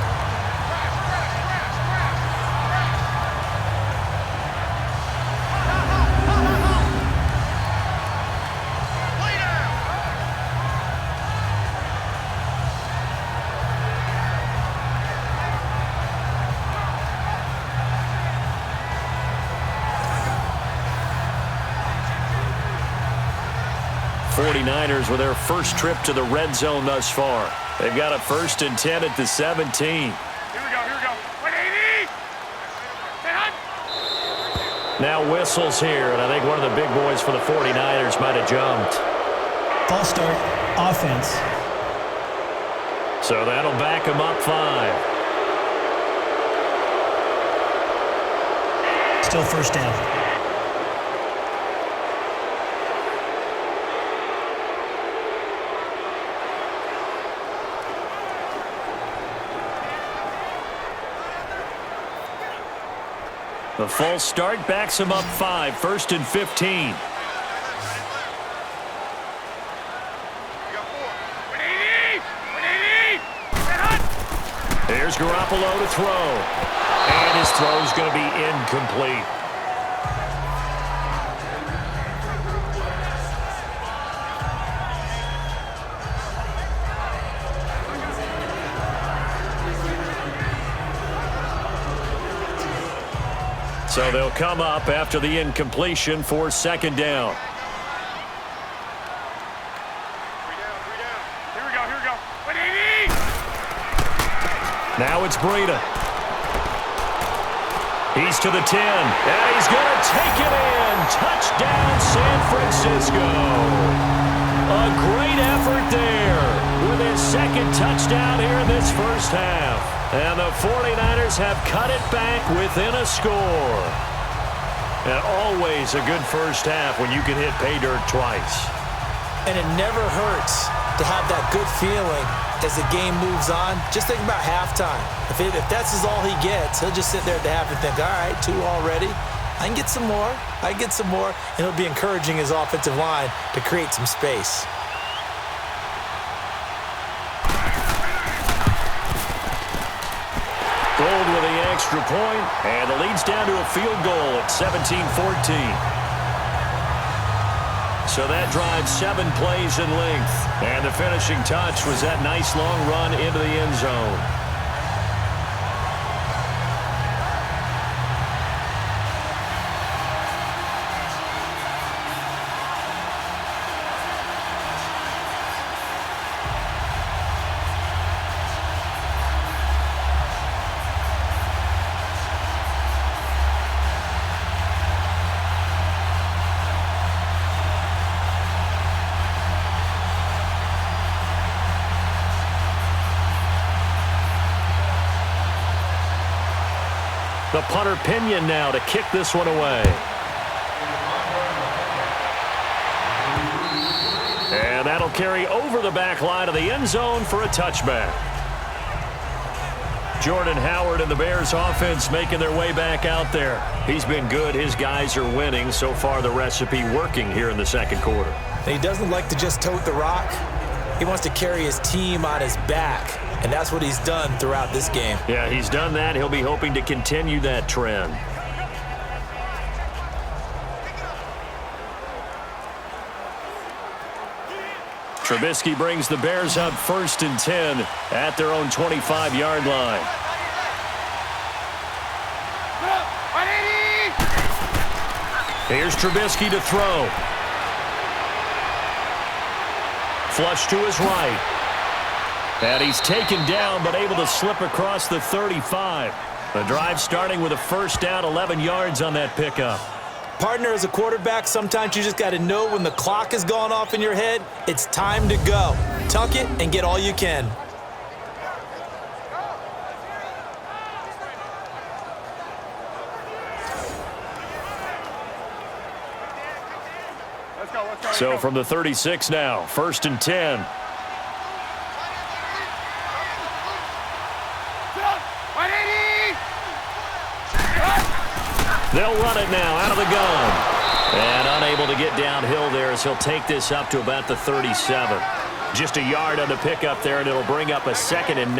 Niners with their first trip to the red zone thus far. They've got a 1st and 10 at the 17. Here we go. 180. Now whistles here, and I think one of the big boys for the 49ers might have jumped. False start, offense. So that'll back him up 5. Still 1st down. The false start backs him up 5, 1st and 15. Here's Garoppolo to throw. And his throw's going to be incomplete. So they'll come up after the incompletion for second down. Here we go. Wait, 80! Now it's Breida. He's to the 10, and he's going to take it in. Touchdown, San Francisco. A great effort there with his second touchdown here in this first half. And the 49ers have cut it back within a score. And always a good first half when you can hit pay dirt twice. And it never hurts to have that good feeling as the game moves on. Just think about halftime. If that's all he gets, he'll just sit there at the half and think, all right, 2 already. I can get some more. And he'll be encouraging his offensive line to create some space. Gold with the extra point, and the lead's down to a field goal at 17-14. So that drives 7 plays in length. And the finishing touch was that nice long run into the end zone. The punter Pinion now to kick this one away. And that'll carry over the back line of the end zone for a touchback. Jordan Howard and the Bears offense making their way back out there. He's been good. His guys are winning. So far the recipe working here in the second quarter. He doesn't like to just tote the rock. He wants to carry his team on his back. And that's what he's done throughout this game. Yeah, he's done that. He'll be hoping to continue that trend. Trubisky brings the Bears up 1st and 10 at their own 25-yard line. Here's Trubisky to throw. Flush to his right. And he's taken down, but able to slip across the 35. The drive starting with a first down, 11 yards on that pickup. Partner, as a quarterback, sometimes you just got to know when the clock has gone off in your head, it's time to go. Tuck it and get all you can. Let's go. So from the 36 now, 1st and 10. They'll run it now out of the gun. And unable to get downhill there as he'll take this up to about the 37. Just a yard on the pickup there, and it'll bring up a 2nd and 9.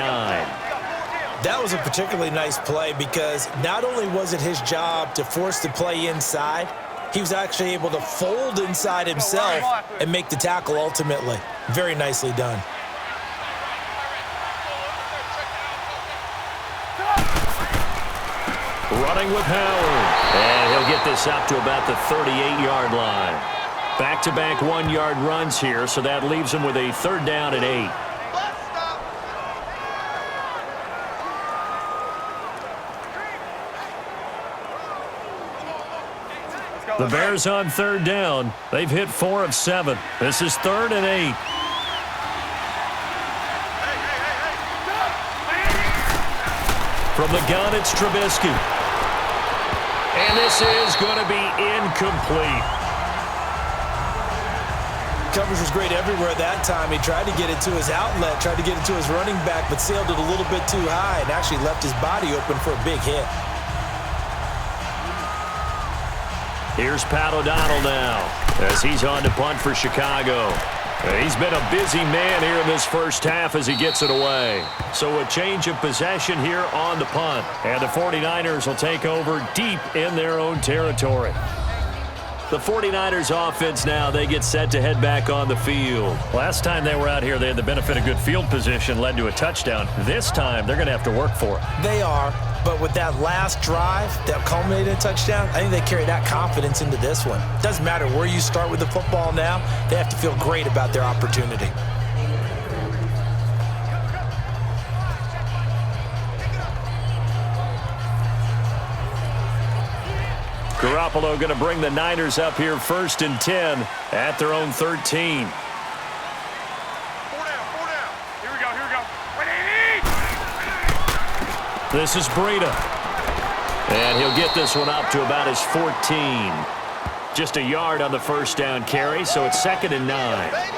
That was a particularly nice play because not only was it his job to force the play inside, he was actually able to fold inside himself and make the tackle ultimately. Very nicely done. Running with Howard. And he'll get this up to about the 38-yard line. Back-to-back 1-yard runs here, so that leaves him with a 3rd down and 8. The Bears on 3rd down. They've hit 4 of 7. This is 3rd and 8. From the gun, it's Trubisky. And this is going to be incomplete. Coverage was great everywhere that time. He tried to get it to his outlet, tried to get it to his running back, but sailed it a little bit too high and actually left his body open for a big hit. Here's Pat O'Donnell now as he's on to punt for Chicago. He's been a busy man here in this first half as he gets it away. So a change of possession here on the punt. And the 49ers will take over deep in their own territory. The 49ers offense now, they get set to head back on the field. Last time they were out here, they had the benefit of good field position, led to a touchdown. This time, they're going to have to work for it. They are, But with that last drive that culminated in a touchdown, I think they carry that confidence into this one. Doesn't matter where you start with the football now, they have to feel great about their opportunity. Garoppolo going to bring the Niners up here 1st and 10 at their own 13. 4 down. Here we go. This is Breida. And he'll get this one up to about his 14. Just a yard on the first down carry, so it's 2nd and 9.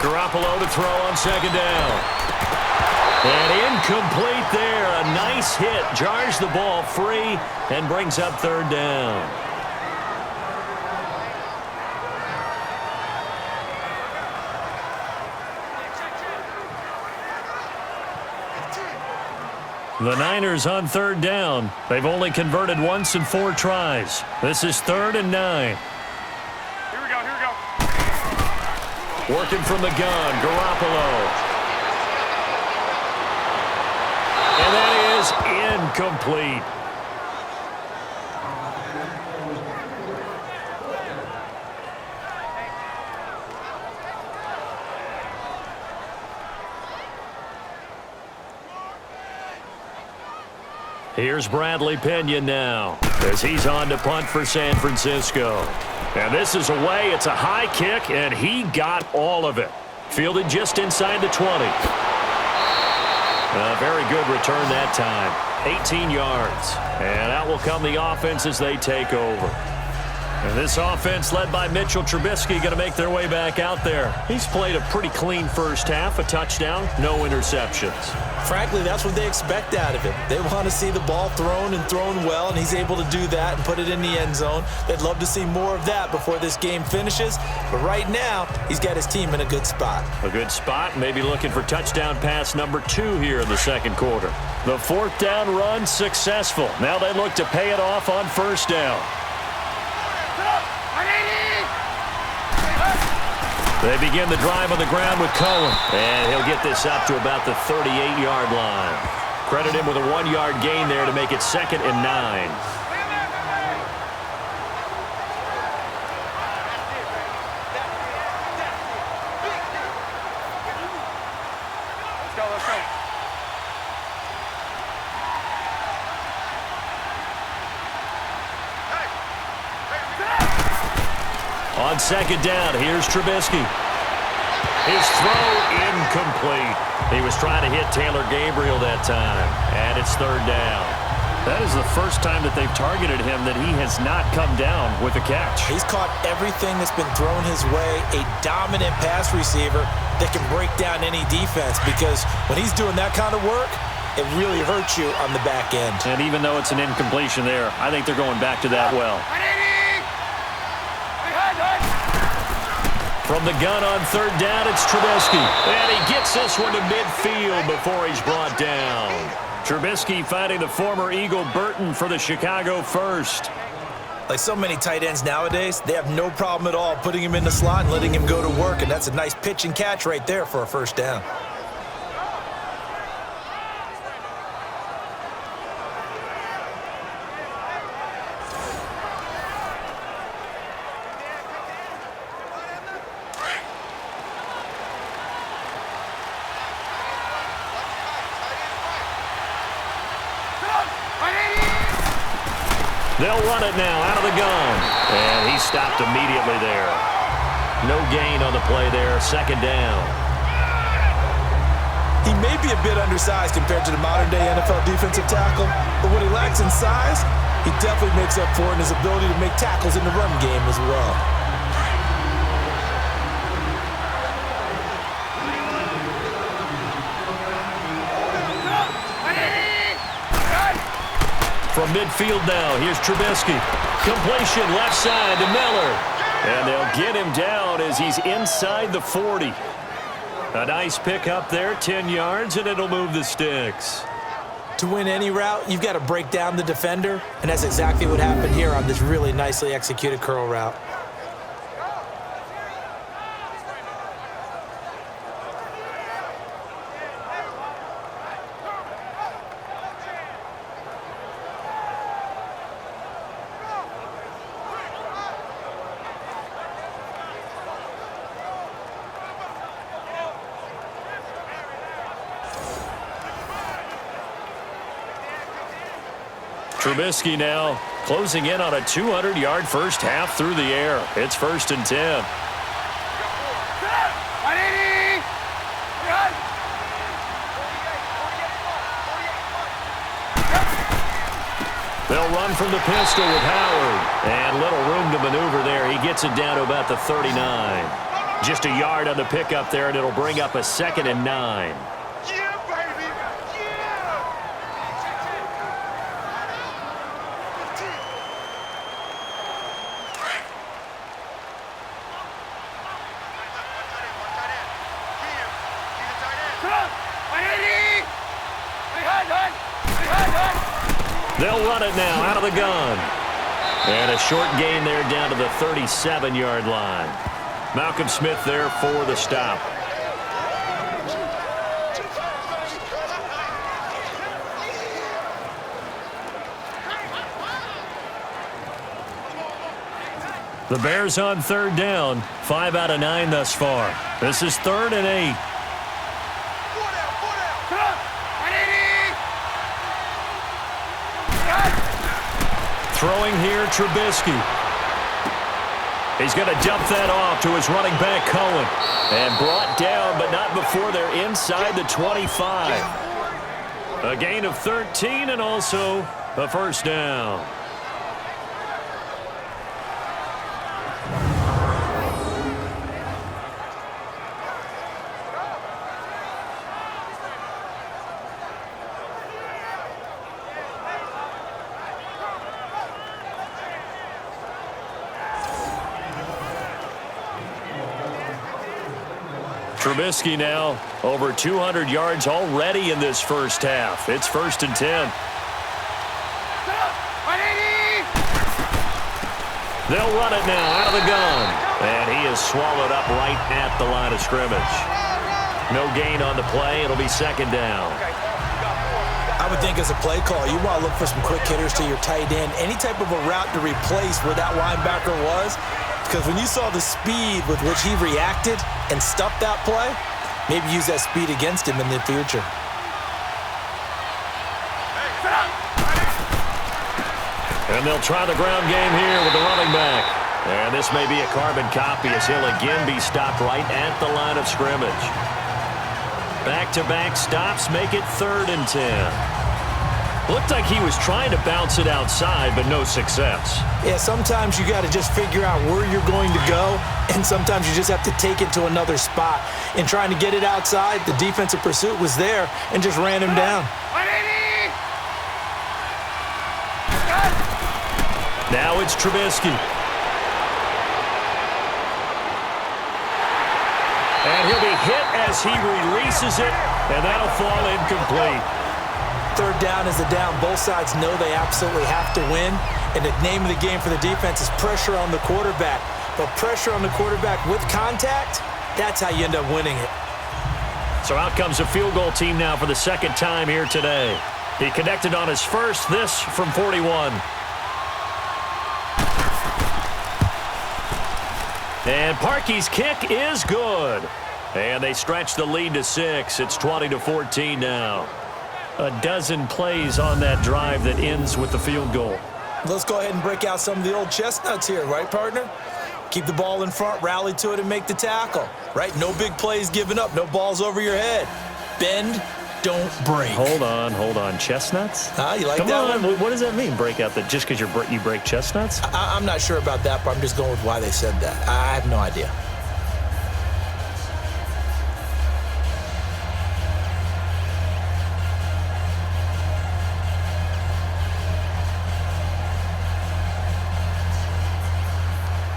Garoppolo to throw on 2nd down. And incomplete there. A nice hit. Jars the ball free and brings up 3rd down. The Niners on 3rd down. They've only converted once in 4 tries. This is 3rd and 9. Working from the gun, Garoppolo. And that is incomplete. Here's Bradley Pena now as he's on to punt for San Francisco. And this is away. It's a high kick, and he got all of it. Fielded just inside the 20. A very good return that time. 18 yards. And out will come the offense as they take over. And this offense led by Mitchell Trubisky going to make their way back out there. He's played a pretty clean first half, a touchdown, no interceptions. Frankly, that's what they expect out of him. They want to see the ball thrown and thrown well, and he's able to do that and put it in the end zone. They'd love to see more of that before this game finishes. But right now, he's got his team in a good spot. A good spot, maybe looking for touchdown pass number 2 here in the 2nd quarter. The 4th down run successful. Now they look to pay it off on 1st down. They begin the drive on the ground with Cohen. And he'll get this up to about the 38-yard line. Credit him with a 1-yard gain there to make it 2nd and 9. Let's go. On 2nd down, here's Trubisky. His throw incomplete. He was trying to hit Taylor Gabriel that time, and it's 3rd down. That is the first time that they've targeted him that he has not come down with a catch. He's caught everything that's been thrown his way, a dominant pass receiver that can break down any defense, because when he's doing that kind of work, it really hurts you on the back end. And even though it's an incompletion there, I think they're going back to that well. From the gun on 3rd down, it's Trubisky. And he gets this one to midfield before he's brought down. Trubisky finding the former Eagle Burton for the Chicago first. Like so many tight ends nowadays, they have no problem at all putting him in the slot and letting him go to work, and that's a nice pitch and catch right there for a 1st down. They'll run it now out of the gun. And he stopped immediately there. No gain on the play there. 2nd down. He may be a bit undersized compared to the modern-day NFL defensive tackle, but what he lacks in size, he definitely makes up for in his ability to make tackles in the run game as well. From midfield now, here's Trubisky. Completion left side to Miller. And they'll get him down as he's inside the 40. A nice pick up there, 10 yards, and it'll move the sticks. To win any route, you've got to break down the defender, and that's exactly what happened here on this really nicely executed curl route. Trubisky now closing in on a 200-yard first half through the air. It's 1st and 10. They'll run from the pistol with Howard. And little room to maneuver there. He gets it down to about the 39. Just a yard on the pickup there, and it'll bring up a 2nd and 9. They'll run it now out of the gun. And a short gain there down to the 37-yard line. Malcolm Smith there for the stop. The Bears on 3rd down. 5 out of 9 thus far. This is 3rd and 8. Throwing here, Trubisky. He's going to dump that off to his running back, Cohen. And brought down, but not before they're inside the 25. A gain of 13 and also a first down. Trubisky now over 200 yards already in this first half. It's 1st and 10. They'll run it now out of the gun. And he is swallowed up right at the line of scrimmage. No gain on the play. It'll be 2nd down. I would think as a play call, you want to look for some quick hitters to your tight end. Any type of a route to replace where that linebacker was. Because when you saw the speed with which he reacted and stuffed that play, maybe use that speed against him in the future. And they'll try the ground game here with the running back. And this may be a carbon copy as he'll again be stopped right at the line of scrimmage. Back-to-back stops make it 3rd and 10. Looked like he was trying to bounce it outside, but no success. Yeah, sometimes you got to just figure out where you're going to go, and sometimes you just have to take it to another spot. In trying to get it outside, the defensive pursuit was there and just ran him down. Now it's Trubisky. And he'll be hit as he releases it, and that'll fall incomplete. 3rd down is the down. Both sides know they absolutely have to win. And the name of the game for the defense is pressure on the quarterback. But pressure on the quarterback with contact, that's how you end up winning it. So out comes a field goal team now for the 2nd time here today. He connected on his first, this from 41. And Parkey's kick is good. And they stretch the lead to 6. It's 20-14 now. A dozen plays on that drive that ends with the field goal. Let's go ahead and break out some of the old chestnuts here, right, partner? Keep the ball in front, rally to it, and make the tackle, right? No big plays given up, no balls over your head. Bend, don't break. Hold on. Chestnuts? You like Come that on. one? What does that mean, break out? That just because you break chestnuts? I'm not sure about that, but I'm just going with why they said that. I have no idea.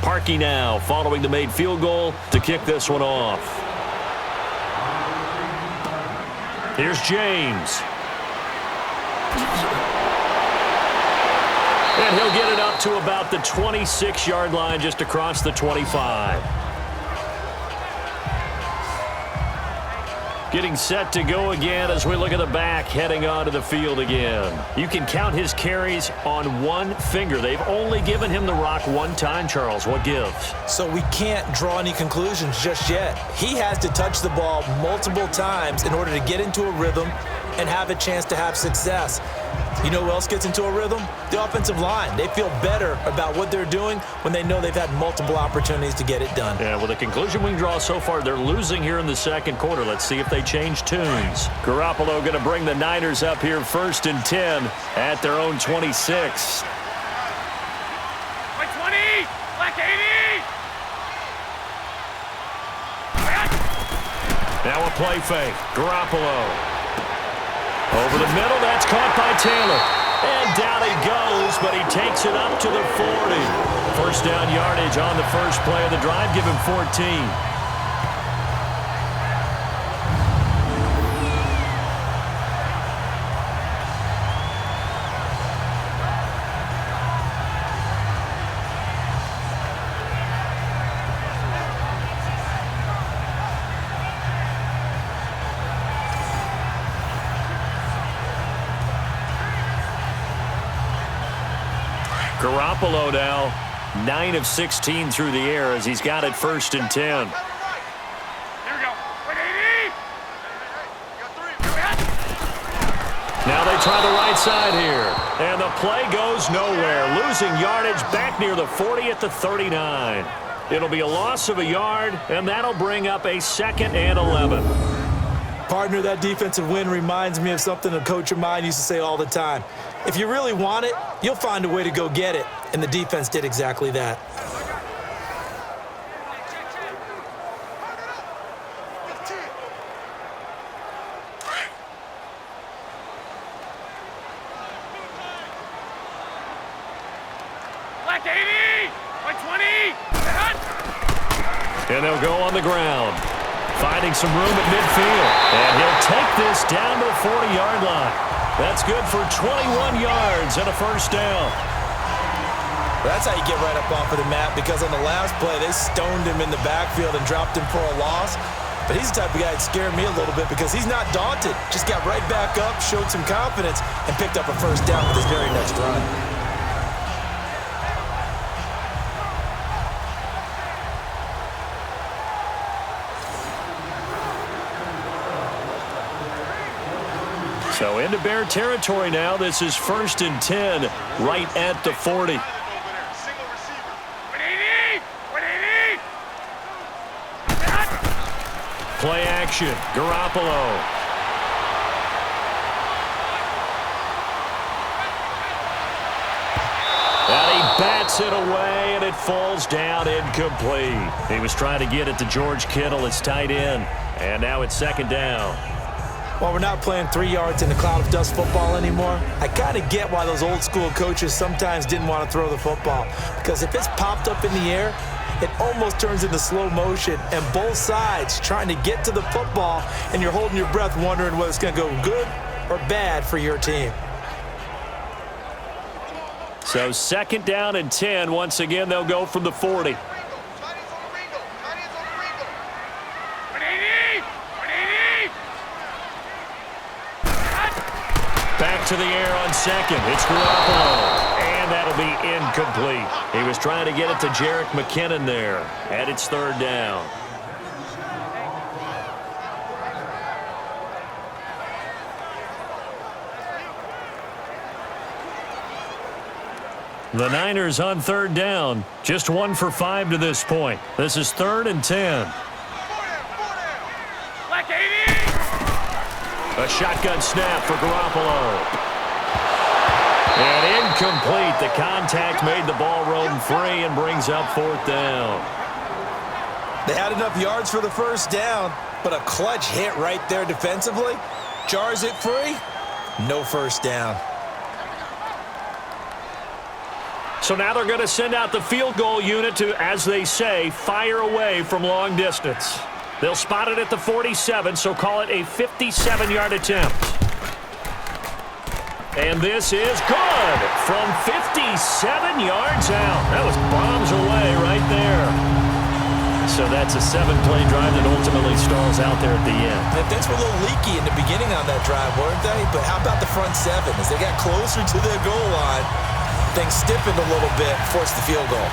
Parkey now following the made field goal to kick this one off. Here's James. And he'll get it up to about the 26-yard line, just across the 25. Getting set to go again as we look at the back heading onto the field again. You can count his carries on one finger. They've only given him the rock one time, Charles. What gives? So we can't draw any conclusions just yet. He has to touch the ball multiple times in order to get into a rhythm and have a chance to have success. You know who else gets into a rhythm? The offensive line. They feel better about what they're doing when they know they've had multiple opportunities to get it done. Yeah, well, the conclusion we can draw so far, they're losing here in the second quarter. Let's see if they change tunes. Garoppolo going to bring the Niners up here 1st and 10 at their own 26. Like 20! Like 80! Now a play fake. Garoppolo. Over the middle, that's caught by Taylor. And down he goes, but he takes it up to the 40. First down yardage on the first play of the drive. Give him 14. Garoppolo now 9 of 16 through the air as he's got it 1st and 10. Here we go. 180! Now they try the right side here. And the play goes nowhere. Losing yardage back near the 40 at the 39. It'll be a loss of a yard, and that'll bring up a 2nd and 11. Partner, that defensive win reminds me of something a coach of mine used to say all the time. If you really want it, you'll find a way to go get it. And the defense did exactly that. Like 80! Like 20! And they'll go on the ground, finding some room at midfield. And he'll take this down to the 40-yard line. That's good for 21 yards and a first down. That's how you get right up off of the mat, because on the last play, they stoned him in the backfield and dropped him for a loss. But he's the type of guy that scared me a little bit because he's not daunted. Just got right back up, showed some confidence, and picked up a first down with his very next run. So into Bear territory now. This is 1st and 10 right at the 40. 180! 180! Play action. Garoppolo. And he bats it away, and it falls down incomplete. He was trying to get it to George Kittle, his tight end. And now it's 2nd down. While we're not playing 3 yards in the cloud of dust football anymore, I kind of get why those old school coaches sometimes didn't want to throw the football. Because if it's popped up in the air, it almost turns into slow motion, and both sides trying to get to the football, and you're holding your breath wondering whether it's going to go good or bad for your team. So 2nd down and 10. Once again, they'll go from the 40. Back to the air on 2nd. It's Garoppolo. And that'll be incomplete. He was trying to get it to Jerick McKinnon there. And it's 3rd down. The Niners on 3rd down. Just 1 for 5 to this point. This is 3rd and 10. Like 80! A shotgun snap for Garoppolo. And incomplete. The contact made the ball roam free and brings up 4th down. They had enough yards for the first down, but a clutch hit right there defensively jars it free. No first down. So now they're going to send out the field goal unit to, as they say, fire away from long distance. They'll spot it at the 47, so call it a 57-yard attempt. And this is good from 57 yards out. That was bombs away right there. So that's a 7-play drive that ultimately stalls out there at the end. The things were a little leaky in the beginning on that drive, weren't they? But how about the front seven? As they got closer to their goal line, things stiffened a little bit, forced the field goal.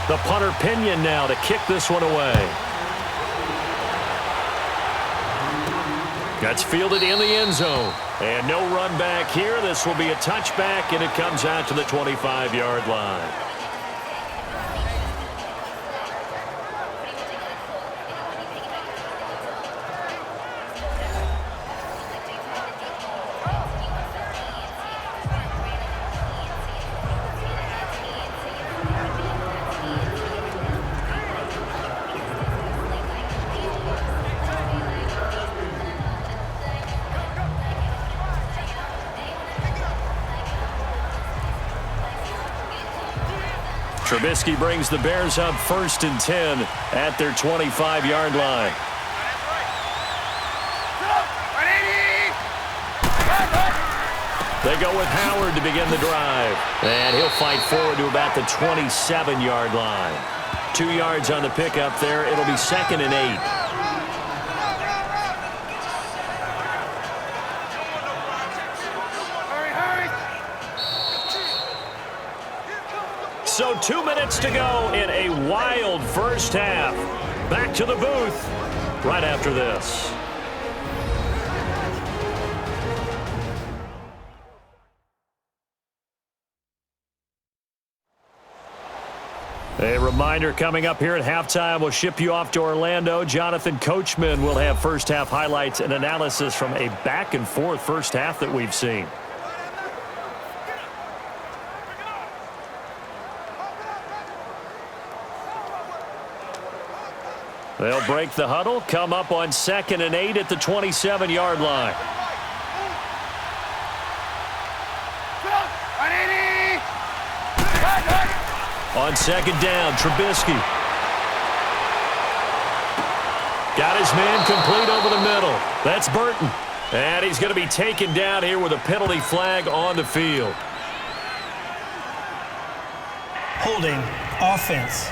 The punter Pinion now to kick this one away. That's fielded in the end zone. And no run back here. This will be a touchback, and it comes out to the 25-yard line. Trubisky brings the Bears up 1st and 10 at their 25-yard line. They go with Howard to begin the drive. And he'll fight forward to about the 27-yard line. 2 yards on the pickup there. It'll be 2nd and 8. So 2 minutes to go in a wild first half. Back to the booth right after this. A reminder coming up here at halftime. We'll ship you off to Orlando. Jonathan Coachman will have first half highlights and analysis from a back and forth first half that we've seen. They'll break the huddle, come up on 2nd and 8 at the 27-yard line. On 2nd down, Trubisky. Got his man complete over the middle. That's Burton. And he's going to be taken down here with a penalty flag on the field. Holding, offense.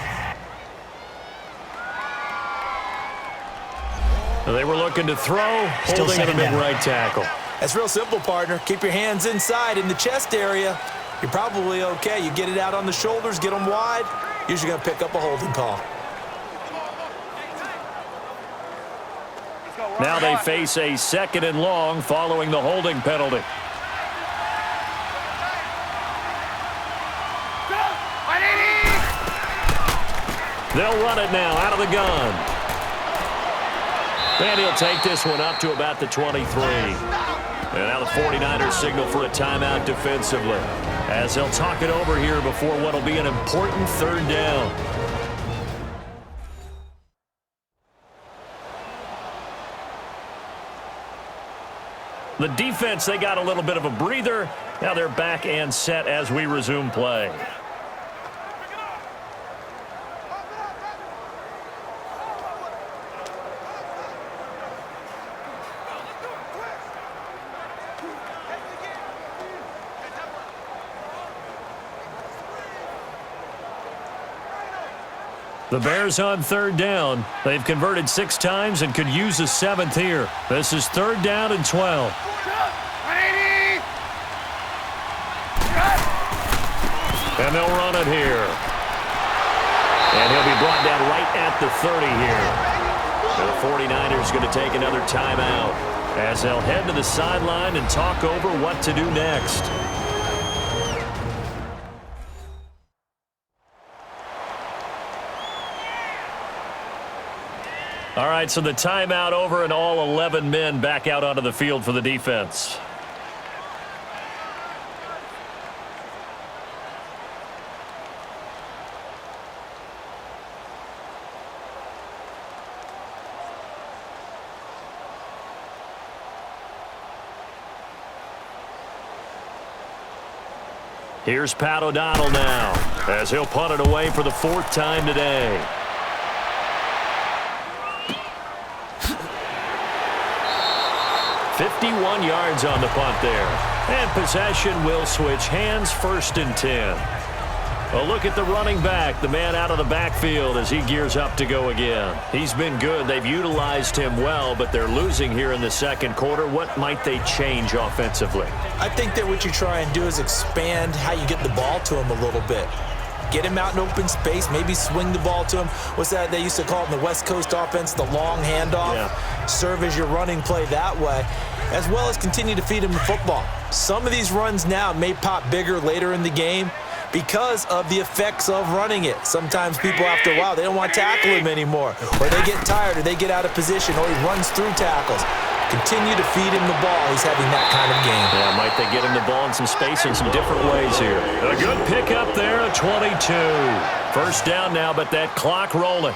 They were looking to throw, holding in the mid-right tackle. That's real simple, partner. Keep your hands inside in the chest area. You're probably okay. You get it out on the shoulders, get them wide. Usually going to pick up a holding call. Now they face a 2nd and long following the holding penalty. They'll run it now out of the gun. And he'll take this one up to about the 23. And now the 49ers signal for a timeout defensively, as they'll talk it over here before what will be an important 3rd down. The defense, they got a little bit of a breather. Now they're back and set as we resume play. The Bears on 3rd down. They've converted 6 times and could use a 7th here. This is 3rd down and 12. And they'll run it here. And he'll be brought down right at the 30 here. And the 49ers going to take another timeout as they'll head to the sideline and talk over what to do next. All right, so the timeout over and all 11 men back out onto the field for the defense. Here's Pat O'Donnell now, as he'll punt it away for the 4th time today. "51 yards on the punt there. And possession will switch hands, 1st and 10. A look at the running back, the man out of the backfield as he gears up to go again. He's been good. They've utilized him well, but they're losing here in the 2nd quarter. What might they change offensively? I think that what you try and do is expand how you get the ball to him a little bit. Get him out in open space, maybe swing the ball to him. What's that they used to call it in the West Coast offense, the long handoff? Yeah. Serve as your running play that way, as well as continue to feed him the football. Some of these runs now may pop bigger later in the game because of the effects of running it. Sometimes people, after a while, they don't want to tackle him anymore, or they get tired, or they get out of position, or he runs through tackles. Continue to feed him the ball. He's having that kind of game. Yeah, might they get him the ball in some space in some different ways here. A good pickup there, a 22. 1st down now, but that clock rolling.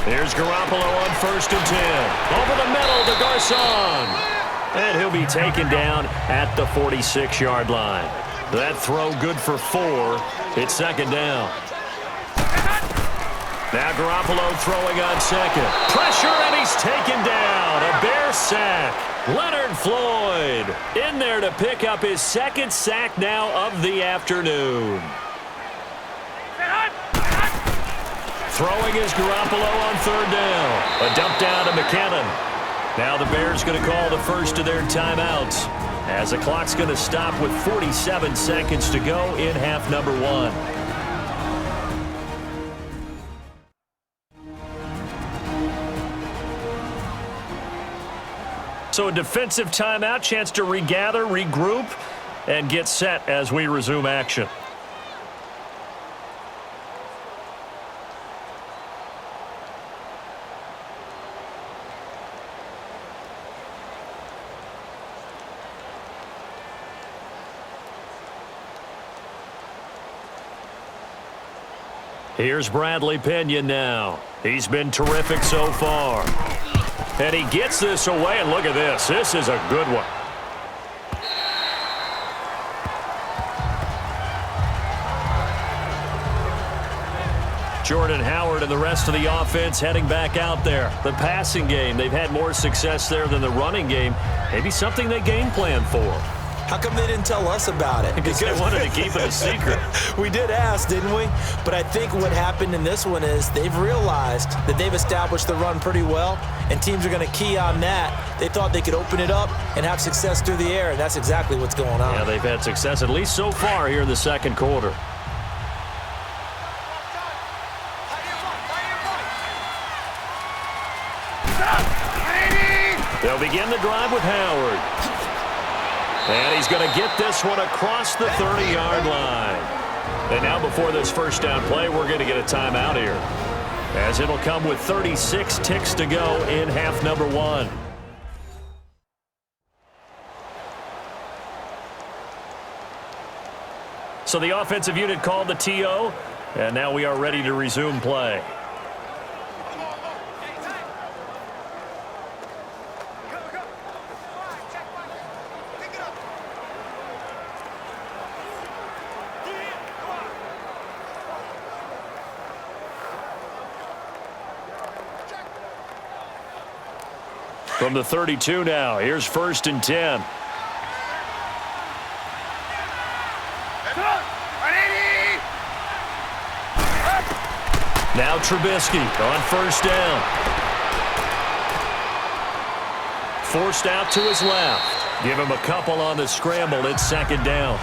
Here's Garoppolo on 1st and 10. Over the middle to Garcon. And he'll be taken down at the 46-yard line. That throw good for 4. It's 2nd down. Now Garoppolo throwing on 2nd. Pressure, and he's taken down. A Bear sack. Leonard Floyd in there to pick up his 2nd sack now of the afternoon. Throwing is Garoppolo on 3rd down. A dump down to McKinnon. Now the Bears going to call the first of their timeouts, as the clock's going to stop with 47 seconds to go in half number 1. So a defensive timeout, chance to regather, regroup, and get set as we resume action. Here's Bradley Pinion now. He's been terrific so far. And he gets this away, and look at this. This is a good one. Jordan Howard and the rest of the offense heading back out there. The passing game, they've had more success there than the running game. Maybe something they game plan for. How come they didn't tell us about it? Because they wanted to keep it a secret. We did ask, didn't we? But I think what happened in this one is they've realized that they've established the run pretty well, and teams are going to key on that. They thought they could open it up and have success through the air, and that's exactly what's going on. Yeah, they've had success, at least so far here in the 2nd quarter. They'll begin the drive with Howard. And he's going to get this one across the 30-yard line. And now before this 1st down play, we're going to get a timeout here, as it'll come with 36 ticks to go in half number 1. So the offensive unit called the TO, and now we are ready to resume play. From the 32 now, here's 1st and 10. Now Trubisky on 1st down. Forced out to his left. Give him a couple on the scramble. It's 2nd down.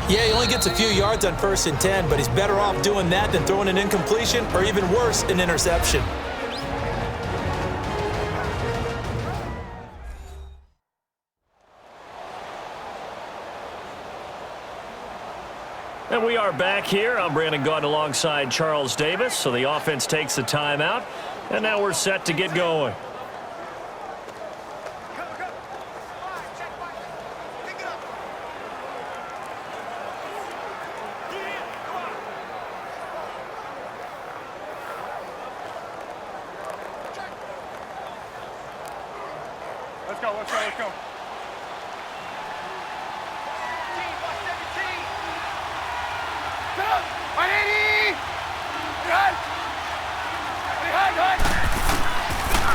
Yeah, he only gets a few yards on 1st and 10, but he's better off doing that than throwing an incompletion, or even worse, an interception. And we are back here. I'm Brandon Gaudin alongside Charles Davis. So the offense takes the timeout. And now we're set to get going. Let's go, let's go, let's go.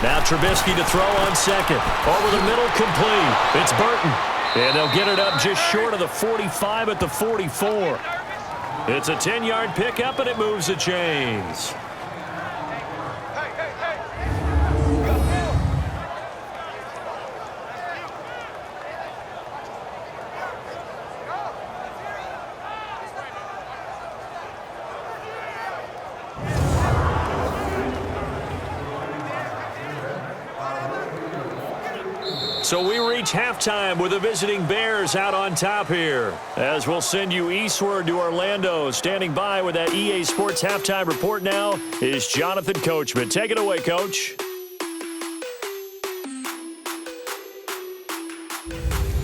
Now Trubisky to throw on second. Over the middle, complete. It's Burton. And they'll get it up just short of the 45 at the 44. It's a 10-yard pickup, and it moves the chains. So we reach halftime with the visiting Bears out on top here. As we'll send you eastward to Orlando. Standing by with that EA Sports halftime report now is Jonathan Coachman. Take it away, Coach.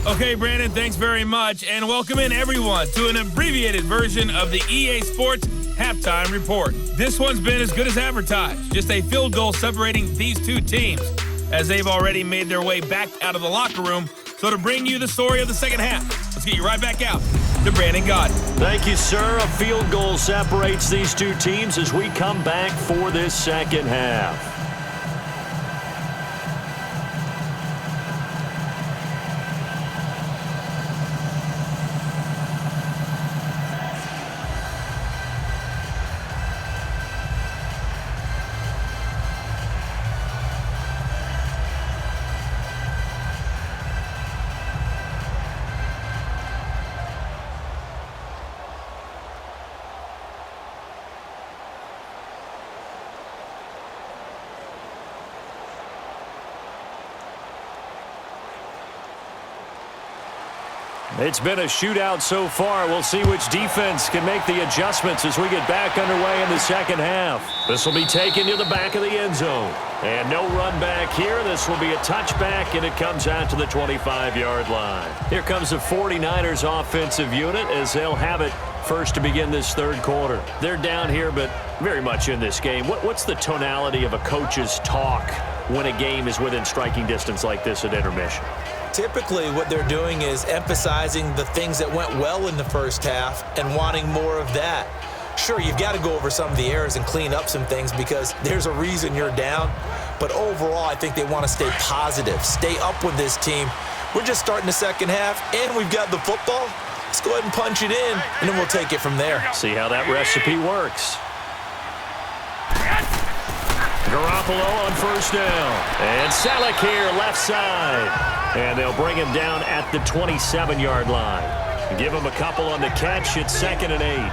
Okay, Brandon, thanks very much. And welcome in, everyone, to an abbreviated version of the EA Sports halftime report. This one's been as good as advertised. Just a field goal separating these two teams, as they've already made their way back out of the locker room. So to bring you the story of the second half, let's get you right back out to Brandon Gaudin. Thank you, sir. A field goal separates these two teams as we come back for this second half. It's been a shootout so far. We'll see which defense can make the adjustments as we get back underway in the second half. This will be taken to the back of the end zone. And no run back here. This will be a touchback, and it comes out to the 25-yard line. Here comes the 49ers offensive unit as they'll have it first to begin this third quarter. They're down here, but very much in this game. What's the tonality of a coach's talk when a game is within striking distance like this at intermission? Typically, what they're doing is emphasizing the things that went well in the first half and wanting more of that. Sure, you've got to go over some of the errors and clean up some things because there's a reason you're down. But overall, I think they want to stay positive, stay up with this team. We're just starting the second half, and we've got the football. Let's go ahead and punch it in, and then we'll take it from there. See how that recipe works. Garoppolo on first down. And Salek here, left side. And they'll bring him down at the 27-yard line. Give him a couple on the catch. It's 2nd and 8.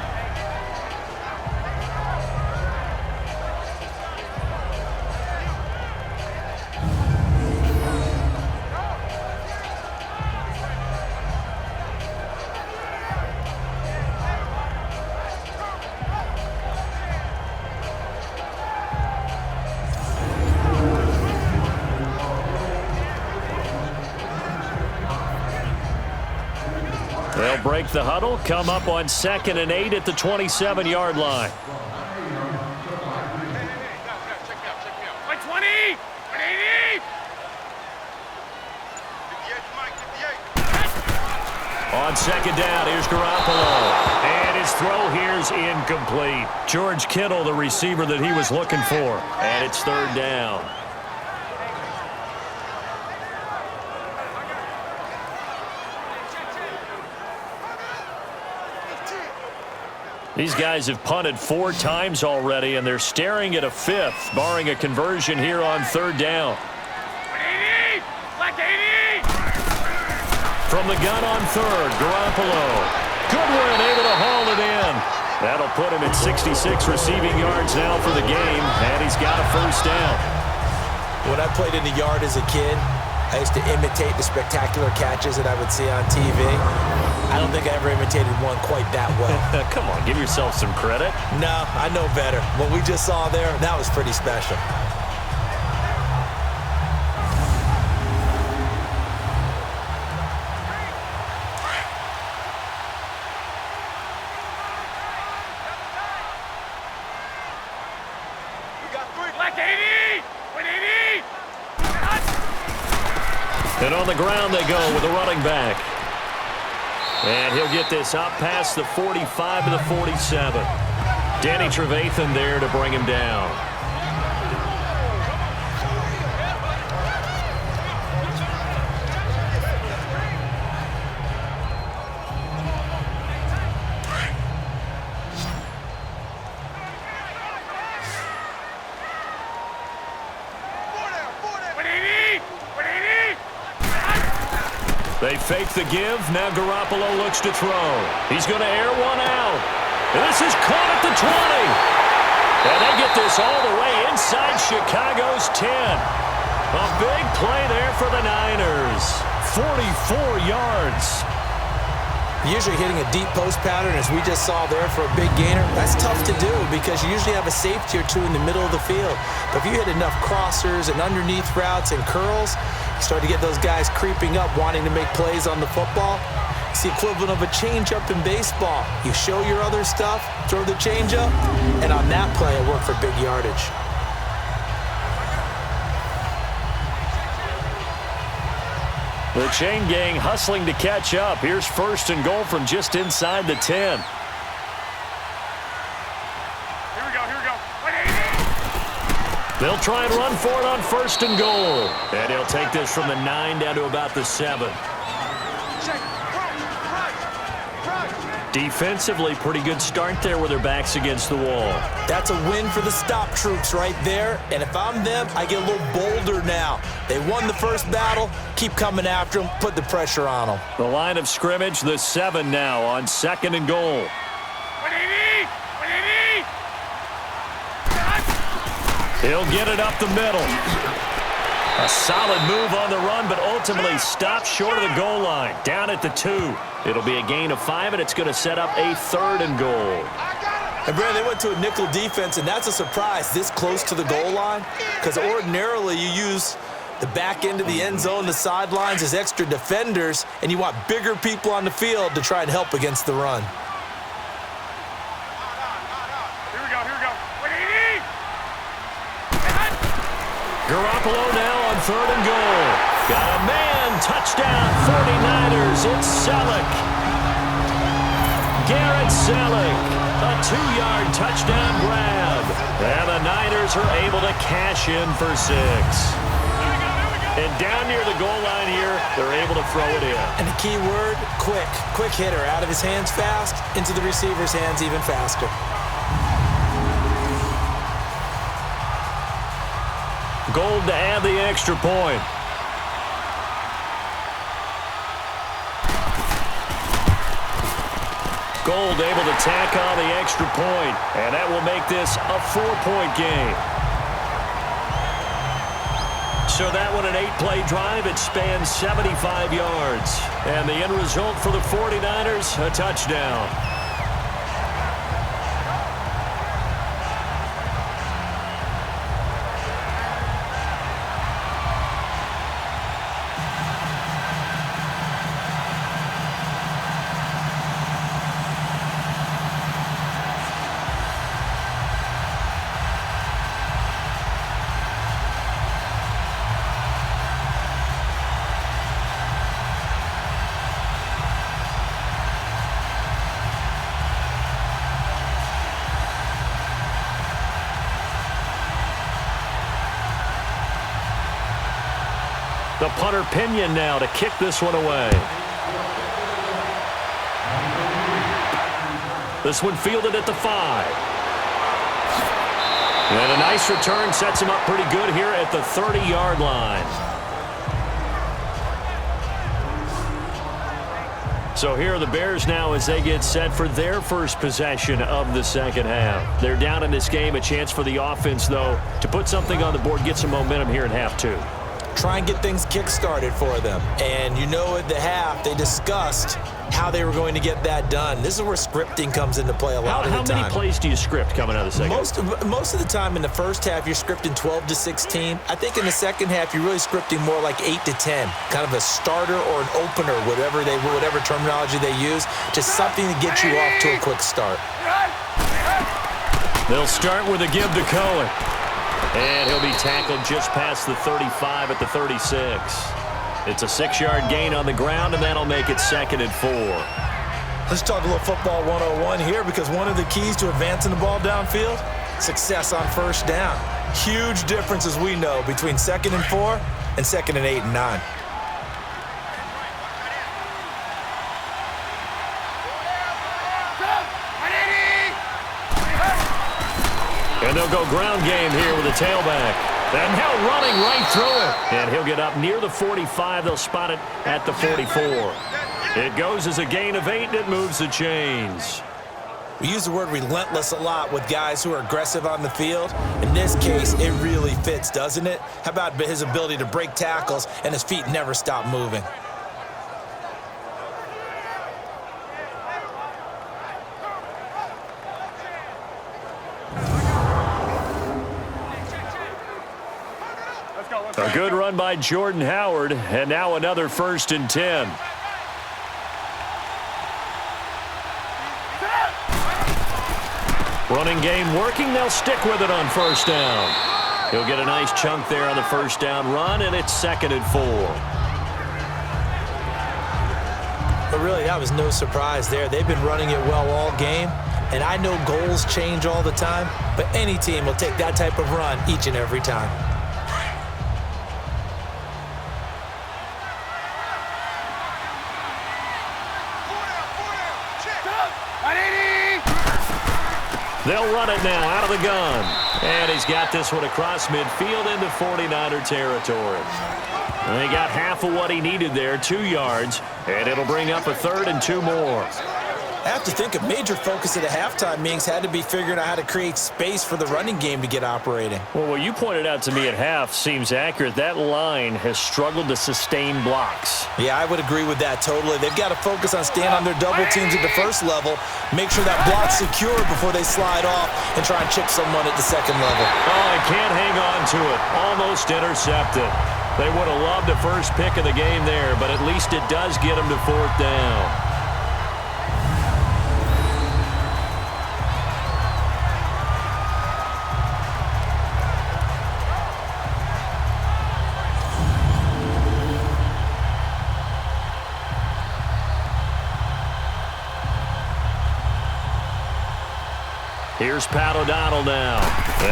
They'll break the huddle, come up on 2nd and 8 at the 27-yard line. Check me out. 20! 180! 58. On second down, here's Garoppolo. And his throw here's incomplete. George Kittle, the receiver that he was looking for. And it's 3rd down. These guys have punted 4 times already, and they're staring at a 5th, barring a conversion here on 3rd down. 80! Black 80! From the gun on 3rd, Garoppolo. Goodwin able to haul it in. That'll put him at 66 receiving yards now for the game, and he's got a 1st down. When I played in the yard as a kid, I used to imitate the spectacular catches that I would see on TV. I don't think I ever imitated one quite that well. Come on, give yourself some credit. No, I know better. What we just saw there, that was pretty special. Like 80! With 80! And on the ground they go with the running back. And he'll get this up past the 45 to the 47. Danny Trevathan there to bring him down. They fake the give. Now Garoppolo looks to throw. He's going to air one out. And this is caught at the 20. And they get this all the way inside Chicago's 10. A big play there for the Niners. 44 yards. Usually hitting a deep post pattern, as we just saw there, for a big gainer, that's tough to do because you usually have a safety or two in the middle of the field. But if you hit enough crossers and underneath routes and curls, you start to get those guys creeping up, wanting to make plays on the football. It's the equivalent of a changeup in baseball. You show your other stuff, throw the changeup, and on that play, it worked for big yardage. The chain gang hustling to catch up. Here's 1st and goal from just inside the 10. Here we go, here we go. They'll try and run for it on 1st and goal. And he'll take this from the 9 down to about the 7. Defensively, pretty good start there with their backs against the wall. That's a win for the stop troops right there. And if I'm them, I get a little bolder now. They won the first battle. Keep coming after them. Put the pressure on them. The line of scrimmage, the 7 now on 2nd and goal. He'll get it up the middle. A solid move on the run, but ultimately stopped short of the goal line. Down at the 2. It'll be a gain of 5, and it's going to set up a 3rd and goal. And, Brad, they went to a nickel defense, and that's a surprise this close to the goal line, because ordinarily you use the back end of the end zone, the sidelines as extra defenders, and you want bigger people on the field to try and help against the run. Here we go, here we go. Garoppolo now on 3rd and goal. Got a man, touchdown, 49ers, it's Selleck. Garrett Selleck, a 2-yard touchdown grab. And the Niners are able to cash in for 6. And down near the goal line here, they're able to throw it in. And the key word, quick. Quick hitter, out of his hands fast, into the receiver's hands even faster. Gold to add the extra point. Gold able to tack on the extra point, and that will make this a 4-point game. So that one, an 8-play drive. It spans 75 yards. And the end result for the 49ers, a touchdown. The punter Pinion now to kick this one away. This one fielded at the 5. And a nice return sets him up pretty good here at the 30-yard line. So here are the Bears now as they get set for their first possession of the second half. They're down in this game. A chance for the offense, though, to put something on the board, get some momentum here in half 2. try and get things kick-started for them. And you know at the half, they discussed how they were going to get that done. This is where scripting comes into play a lot of the time. How many plays do you script coming out of the second? Most of the time in the first half, you're scripting 12 to 16. I think in the second half, you're really scripting more like 8 to 10. Kind of a starter or an opener, whatever terminology they use. Just something to get you off to a quick start. They'll start with a give to Cohen. And he'll be tackled just past the 35 at the 36. It's a 6-yard gain on the ground, and that'll make it 2nd and 4. Let's talk a little football 101 here, because one of the keys to advancing the ball downfield, success on first down. Huge difference, as we know, between 2nd and 4 and 2nd and 8 and 9. And they'll go ground game here with a tailback. And now running right through it. And he'll get up near the 45. They'll spot it at the 44. It goes as a gain of 8, and it moves the chains. We use the word relentless a lot with guys who are aggressive on the field. In this case, it really fits, doesn't it? How about his ability to break tackles and his feet never stop moving? A good run by Jordan Howard, and now another 1st and 10. Running game working. They'll stick with it on first down. He'll get a nice chunk there on the first down run, and it's 2nd and 4. But really, that was no surprise there. They've been running it well all game, and I know goals change all the time, but any team will take that type of run each and every time. They'll run it now out of the gun. And he's got this one across midfield into 49er territory. And he got half of what he needed there, 2 yards. And it'll bring up a 3rd and 2 more. I have to think a major focus of the halftime meetings had to be figuring out how to create space for the running game to get operating. Well, what you pointed out to me at half seems accurate. That line has struggled to sustain blocks. Yeah, I would agree with that totally. They've got to focus on staying on their double teams at the first level, make sure that block's secure before they slide off and try and chip someone at the second level. Oh, he can't hang on to it. Almost intercepted. They would have loved the first pick of the game there, but at least it does get them to 4th down. Here's Pat O'Donnell now,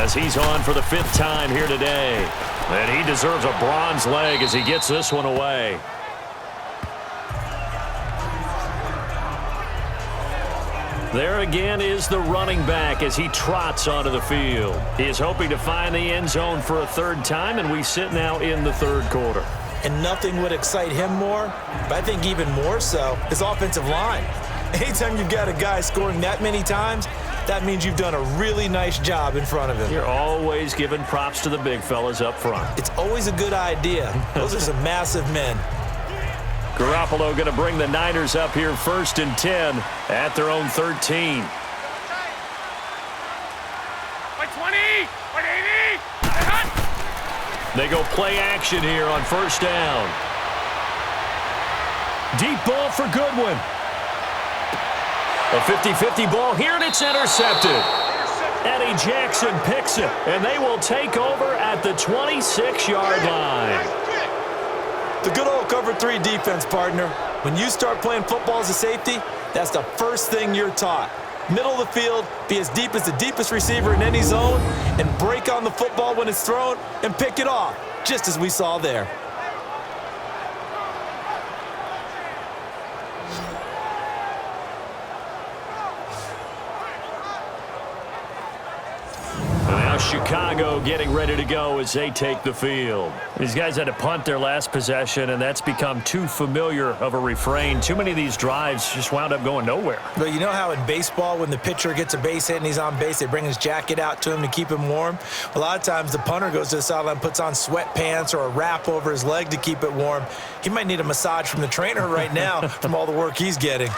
as he's on for the 5th time here today. And he deserves a bronze leg as he gets this one away. There again is the running back as he trots onto the field. He is hoping to find the end zone for a 3rd time, and we sit now in the 3rd quarter. And nothing would excite him more, but I think even more so, his offensive line. Anytime you've got a guy scoring that many times, that means you've done a really nice job in front of him. You're always giving props to the big fellas up front. It's always a good idea. Those are some massive men. Garoppolo going to bring the Niners up here 1st and 10 at their own 13. By 20, by 80, by 100. They go play action here on first down. Deep ball for Goodwin. A 50-50 ball here, and it's intercepted. Eddie Jackson picks it, and they will take over at the 26-yard line. The good old cover 3 defense, partner. When you start playing football as a safety, that's the first thing you're taught. Middle of the field, be as deep as the deepest receiver in any zone, and break on the football when it's thrown and pick it off, just as we saw there. Chicago getting ready to go as they take the field. These guys had to punt their last possession, and that's become too familiar of a refrain. Too many of these drives just wound up going nowhere. But you know how in baseball, when the pitcher gets a base hit and he's on base, they bring his jacket out to him to keep him warm? A lot of times the punter goes to the sideline, puts on sweatpants or a wrap over his leg to keep it warm. He might need a massage from the trainer right now from all the work he's getting.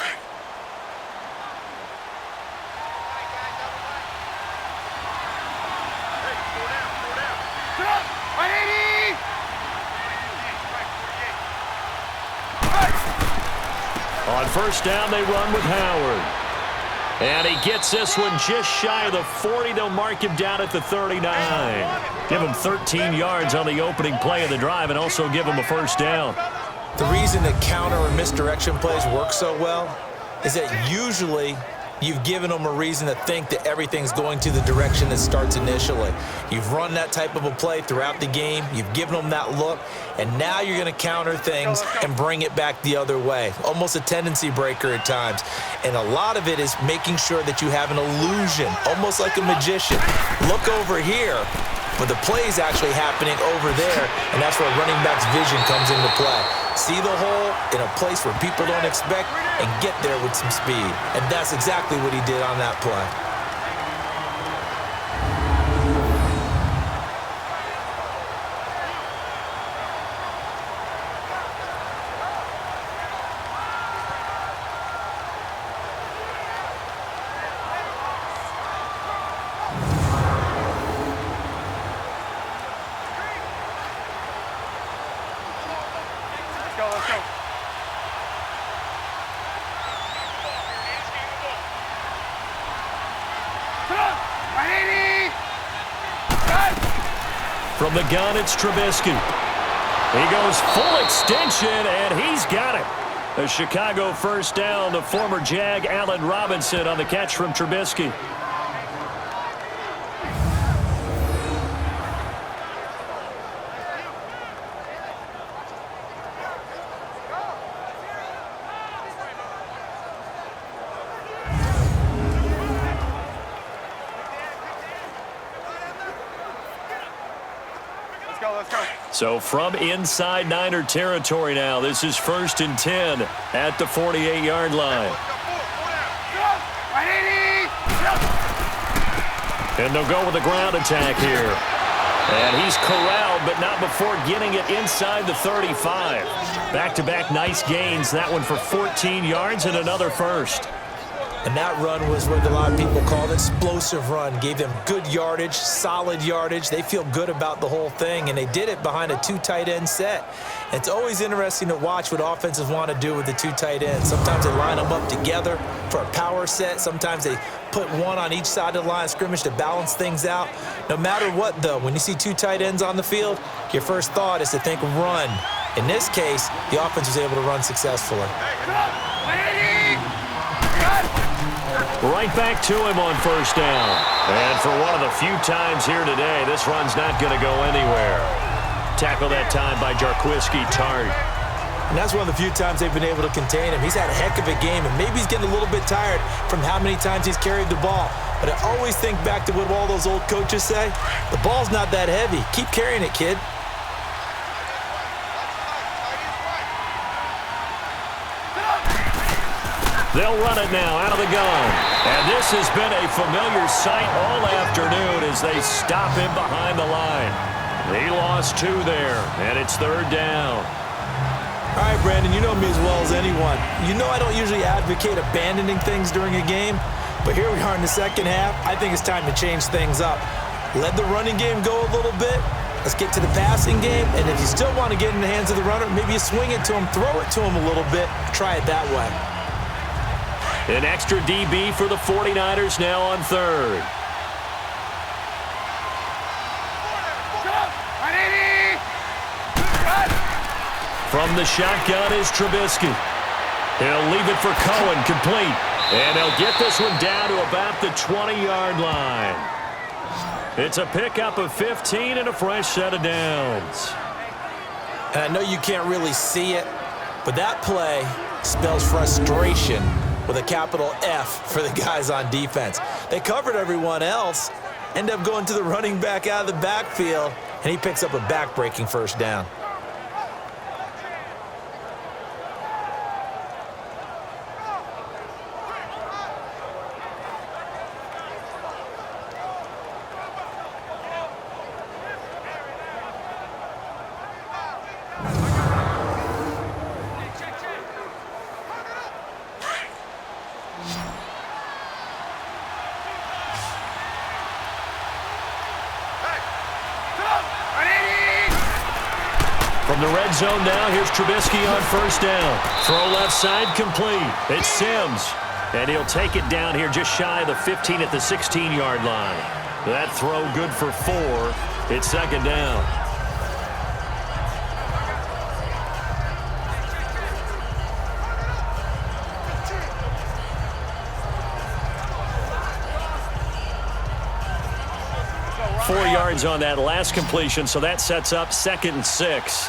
On first down, they run with Howard. And he gets this one just shy of the 40. They'll mark him down at the 39. Give him 13 yards on the opening play of the drive and also give him a first down. The reason that counter or misdirection plays work so well is that usually you've given them a reason to think that everything's going to the direction that starts initially. You've run that type of a play throughout the game. You've given them that look, and now you're going to counter things and bring it back the other way. Almost a tendency breaker at times. And a lot of it is making sure that you have an illusion, almost like a magician. Look over here, but the play is actually happening over there, and that's where running back's vision comes into play. See the hole in a place where people don't expect and get there with some speed. And that's exactly what he did on that play. Let's go. From the gun, it's Trubisky. He goes full extension, and he's got it. A Chicago first down. The former Jag, Allen Robinson, on the catch from Trubisky. Let's go. So from inside Niner territory now, this is 1st and 10 at the 48-yard line. And they'll go with a ground attack here. And he's corralled, but not before getting it inside the 35. Back-to-back nice gains. That one for 14 yards and another first. And that run was what a lot of people called an explosive run. Gave them good yardage, solid yardage. They feel good about the whole thing, and they did it behind a 2 tight end set. It's always interesting to watch what offenses want to do with the 2 tight ends. Sometimes they line them up together for a power set. Sometimes they put one on each side of the line of scrimmage to balance things out. No matter what, though, when you see 2 tight ends on the field, your first thought is to think run. In this case, the offense was able to run successfully. Right back to him on first down. And for one of the few times here today, this run's not going to go anywhere. Tackle that time by Jarquiski Tart. And that's one of the few times they've been able to contain him. He's had a heck of a game, and maybe he's getting a little bit tired from how many times he's carried the ball. But I always think back to what all those old coaches say. The ball's not that heavy. Keep carrying it, kid. They'll run it now out of the gun. And this has been a familiar sight all afternoon as they stop him behind the line. He lost 2 there, and it's 3rd down. All right, Brandon, you know me as well as anyone. You know I don't usually advocate abandoning things during a game, but here we are in the second half. I think it's time to change things up. Let the running game go a little bit. Let's get to the passing game, and if you still want to get in the hands of the runner, maybe you swing it to him, throw it to him a little bit, try it that way. An extra DB for the 49ers now on 3rd. From the shotgun is Trubisky. He'll leave it for Cohen, complete. And they'll get this one down to about the 20-yard line. It's a pickup of 15 and a fresh set of downs. And I know you can't really see it, but that play spells frustration with a capital F for the guys on defense. They covered everyone else, end up going to the running back out of the backfield, and he picks up a back-breaking first down. From the red zone now, here's Trubisky on first down. Throw left side, complete. It's Sims. And he'll take it down here just shy of the 15 at the 16-yard line. That throw good for 4. It's second down. Four yards on that last completion, so that sets up 2nd and 6.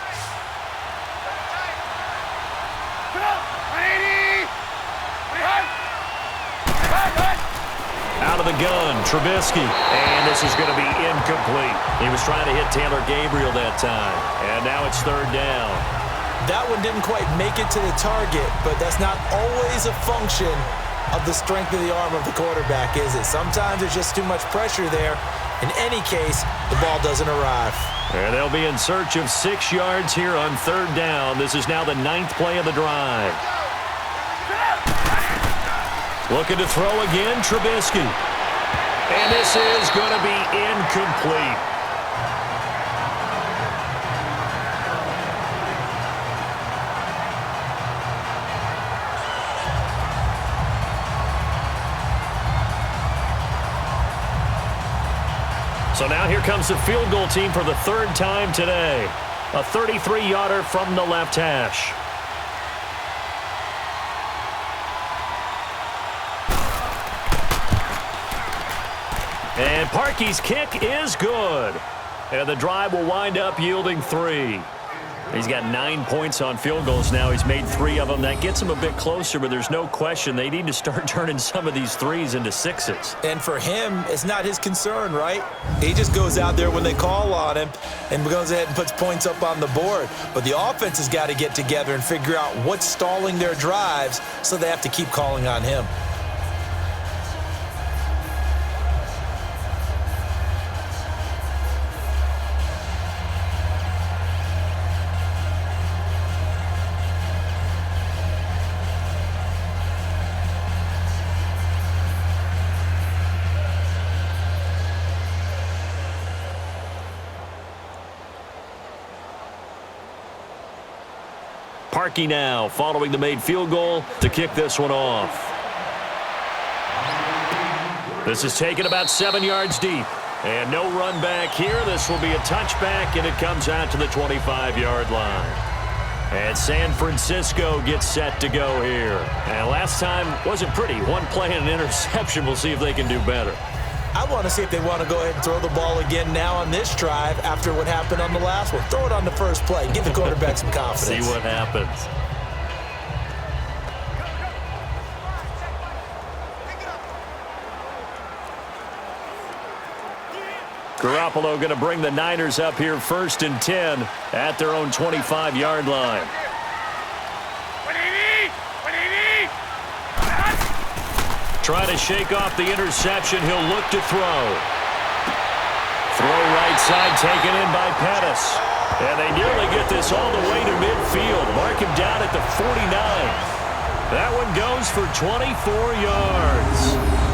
Out of the gun, Trubisky, and this is going to be incomplete. He was trying to hit Taylor Gabriel that time, and now it's 3rd down. That one didn't quite make it to the target, but that's not always a function of the strength of the arm of the quarterback, is it? Sometimes there's just too much pressure there. In any case, the ball doesn't arrive. And they'll be in search of 6 yards here on 3rd down. This is now the 9th play of the drive. Looking to throw again, Trubisky. And this is going to be incomplete. So now here comes the field goal team for the 3rd time today. A 33-yarder from the left hash. And Parkey's kick is good. And the drive will wind up yielding 3. He's got 9 points on field goals now. He's made 3 of them. That gets him a bit closer, but there's no question they need to start turning some of these 3s into 6s. And for him, it's not his concern, right? He just goes out there when they call on him and goes ahead and puts points up on the board. But the offense has got to get together and figure out what's stalling their drives, so they have to keep calling on him. Parkey now following the made field goal to kick this one off. This is taken about 7 yards deep. And no run back here. This will be a touchback, and it comes out to the 25-yard line. And San Francisco gets set to go here. And last time wasn't pretty. One play and an interception. We'll see if they can do better. I want to see if they want to go ahead and throw the ball again now on this drive after what happened on the last one. Throw it on the first play. Give the quarterback some confidence. See what happens. Garoppolo going to bring the Niners up here 1st and 10 at their own 25-yard line. Trying to shake off the interception. He'll look to throw. Throw right side taken in by Pettis. And they nearly get this all the way to midfield. Mark him down at the 49. That one goes for 24 yards.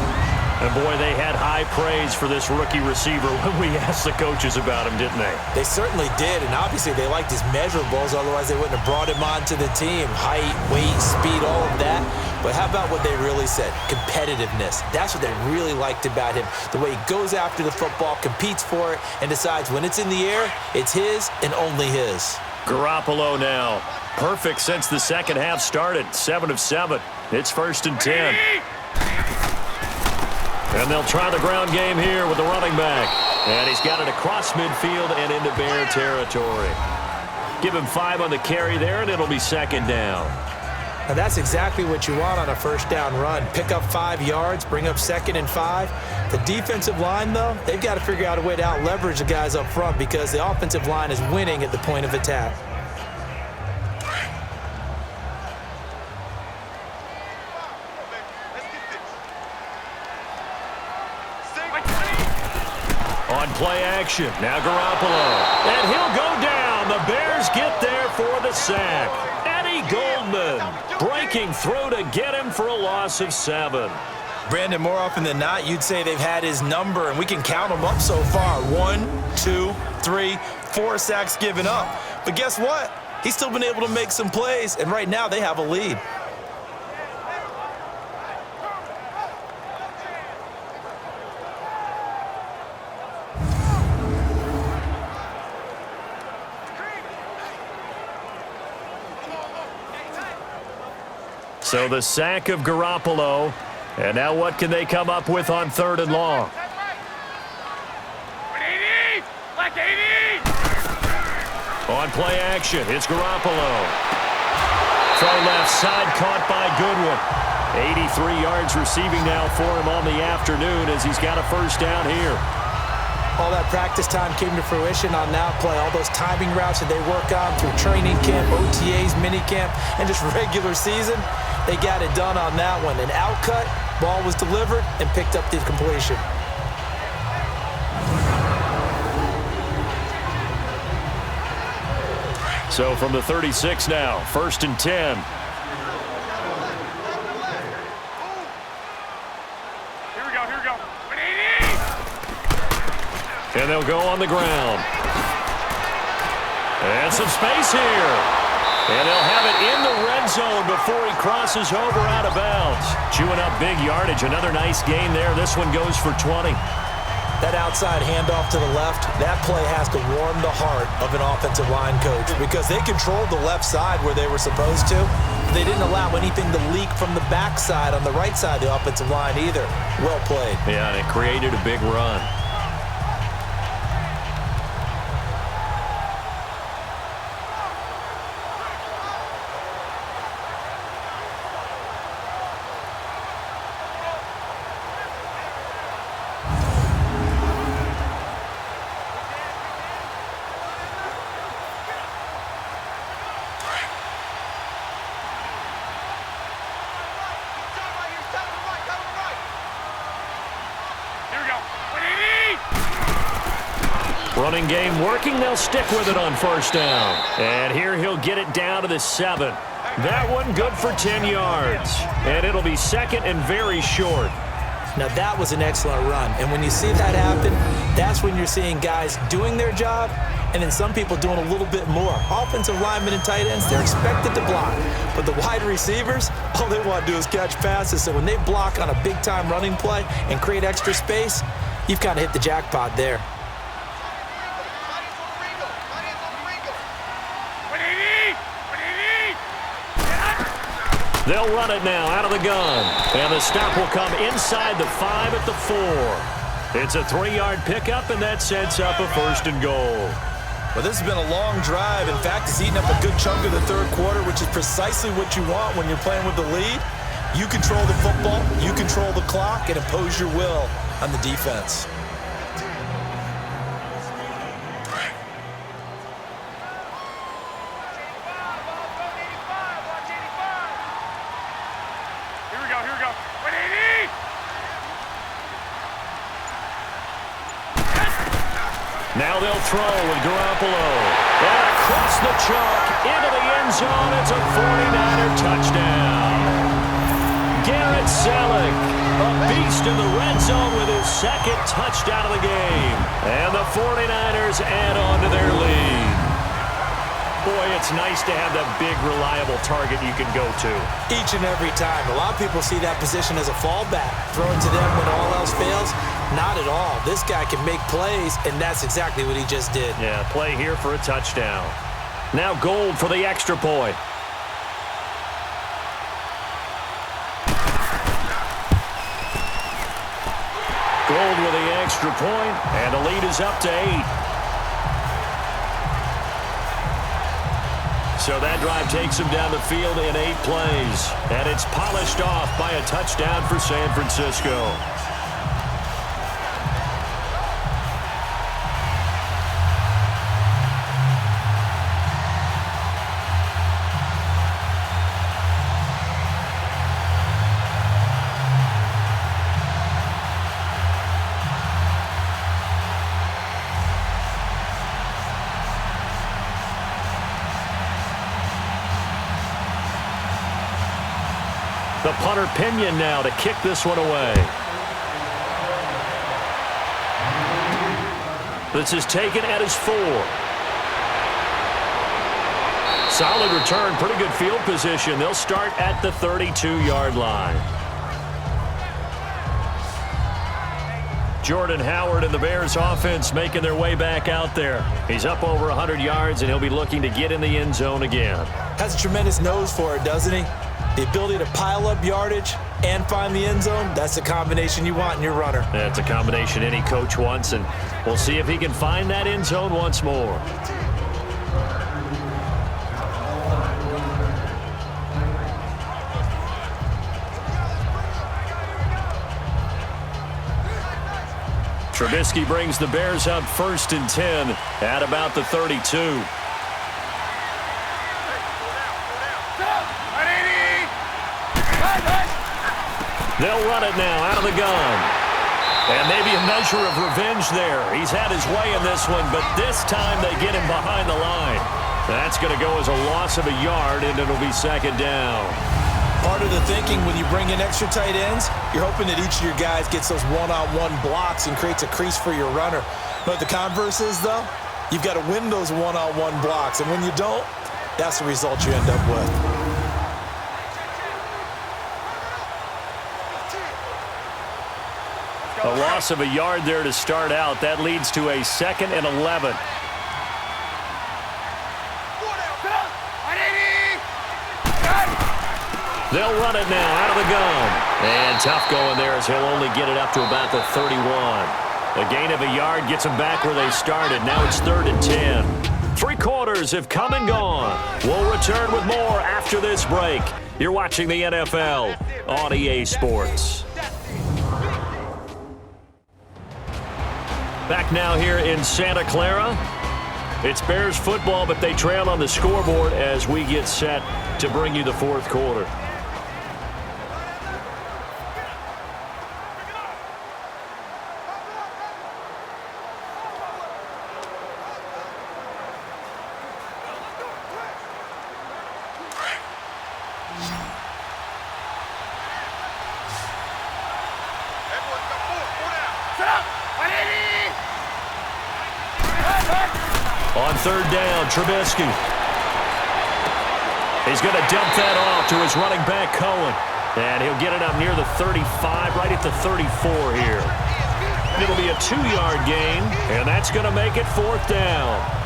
And, boy, they had high praise for this rookie receiver when we asked the coaches about him, didn't they? They certainly did, and obviously they liked his measurables, otherwise they wouldn't have brought him onto the team. Height, weight, speed, all of that. But how about what they really said? Competitiveness. That's what they really liked about him. The way he goes after the football, competes for it, and decides when it's in the air, it's his and only his. Garoppolo now. Perfect since the second half started. 7 of 7. It's 1st and 10. And they'll try the ground game here with the running back. And he's got it across midfield and into Bear territory. Give him 5 on the carry there, and it'll be 2nd down. Now that's exactly what you want on a first down run. Pick up 5 yards, bring up 2nd and 5. The defensive line, though, they've got to figure out a way to out-leverage the guys up front because the offensive line is winning at the point of attack. On play action, now Garoppolo. And he'll go down. The Bears get there for the sack. Eddie Goldman breaking through to get him for a loss of 7. Brandon, more often than not, you'd say they've had his number, and we can count them up so far. 1, 2, 3, 4 sacks given up. But guess what? He's still been able to make some plays, and right now they have a lead. So the sack of Garoppolo. And now what can they come up with on 3rd and long? On play action, it's Garoppolo. Throw left side, caught by Goodwin. 83 yards receiving now for him on the afternoon as he's got a first down here. All that practice time came to fruition on that play. All those timing routes that they work on through training camp, OTAs, minicamp, and just regular season, they got it done on that one. An outcut, ball was delivered, and picked up the completion. So from the 36 now, 1st and 10. Here we go. And they'll go on the ground. And some space here. And they'll have it in the red zone before he crosses over out of bounds. Chewing up big yardage. Another nice gain there. This one goes for 20. That outside handoff to the left, that play has to warm the heart of an offensive line coach because they controlled the left side where they were supposed to. They didn't allow anything to leak from the backside on the right side of the offensive line either. Well played. Yeah, and it created a big run. Running game working. They'll stick with it on 1st down. And here he'll get it down to the 7. That one good for 10 yards. And it'll be 2nd and very short. Now that was an excellent run. And when you see that happen, that's when you're seeing guys doing their job and then some people doing a little bit more. Offensive linemen and tight ends, they're expected to block. But the wide receivers, all they want to do is catch passes. So when they block on a big-time running play and create extra space, you've kind of hit the jackpot there. They'll run it now out of the gun. And the stop will come inside the 5 at the 4. It's a 3-yard pickup, and that sets up a 1st and goal. Well, this has been a long drive. In fact, it's eaten up a good chunk of the 3rd quarter, which is precisely what you want when you're playing with the lead. You control the football, you control the clock, and impose your will on the defense. Now they'll throw with Garoppolo. And across the chalk into the end zone. It's a 49er touchdown. Garrett Selleck, a beast in the red zone with his 2nd touchdown of the game. And the 49ers add on to their lead. Boy, it's nice to have that big, reliable target you can go to. Each and every time. A lot of people see that position as a fallback. Throw it to them when all else fails. Not at all. This guy can make plays, and that's exactly what he just did. Yeah, play here for a touchdown. Now Gold for the extra point. Gold with the extra point, and the lead is up to 8. So that drive takes him down the field in 8 plays. And it's polished off by a touchdown for San Francisco. The punter Pinion now to kick this one away. This is taken at his 4. Solid return, pretty good field position. They'll start at the 32-yard line. Jordan Howard and the Bears offense making their way back out there. He's up over 100 yards, and he'll be looking to get in the end zone again. Has a tremendous nose for it, doesn't he? The ability to pile up yardage and find the end zone, that's the combination you want in your runner. That's a combination any coach wants, and we'll see if he can find that end zone once more. Trubisky brings the Bears up 1st and 10 at about the 32. They'll run it now out of the gun. And maybe a measure of revenge there. He's had his way in this one, but this time they get him behind the line. That's going to go as a loss of a yard, and it'll be 2nd down. Part of the thinking when you bring in extra tight ends, you're hoping that each of your guys gets those one-on-one blocks and creates a crease for your runner. But the converse is, though, you've got to win those one-on-one blocks. And when you don't, that's the result you end up with. A loss of a yard there to start out. That leads to a 2nd and 11. They'll run it now out of the gun. And tough going there as he'll only get it up to about the 31. A gain of a yard gets them back where they started. Now it's 3rd and 10. 3 quarters have come and gone. We'll return with more after this break. You're watching the NFL on EA Sports. Back now here in Santa Clara. It's Bears football, but they trail on the scoreboard as we get set to bring you the 4th quarter. On 3rd down, Trubisky. He's going to dump that off to his running back, Cohen. And he'll get it up near the 35, right at the 34 here. It'll be a 2-yard gain, and that's going to make it 4th down.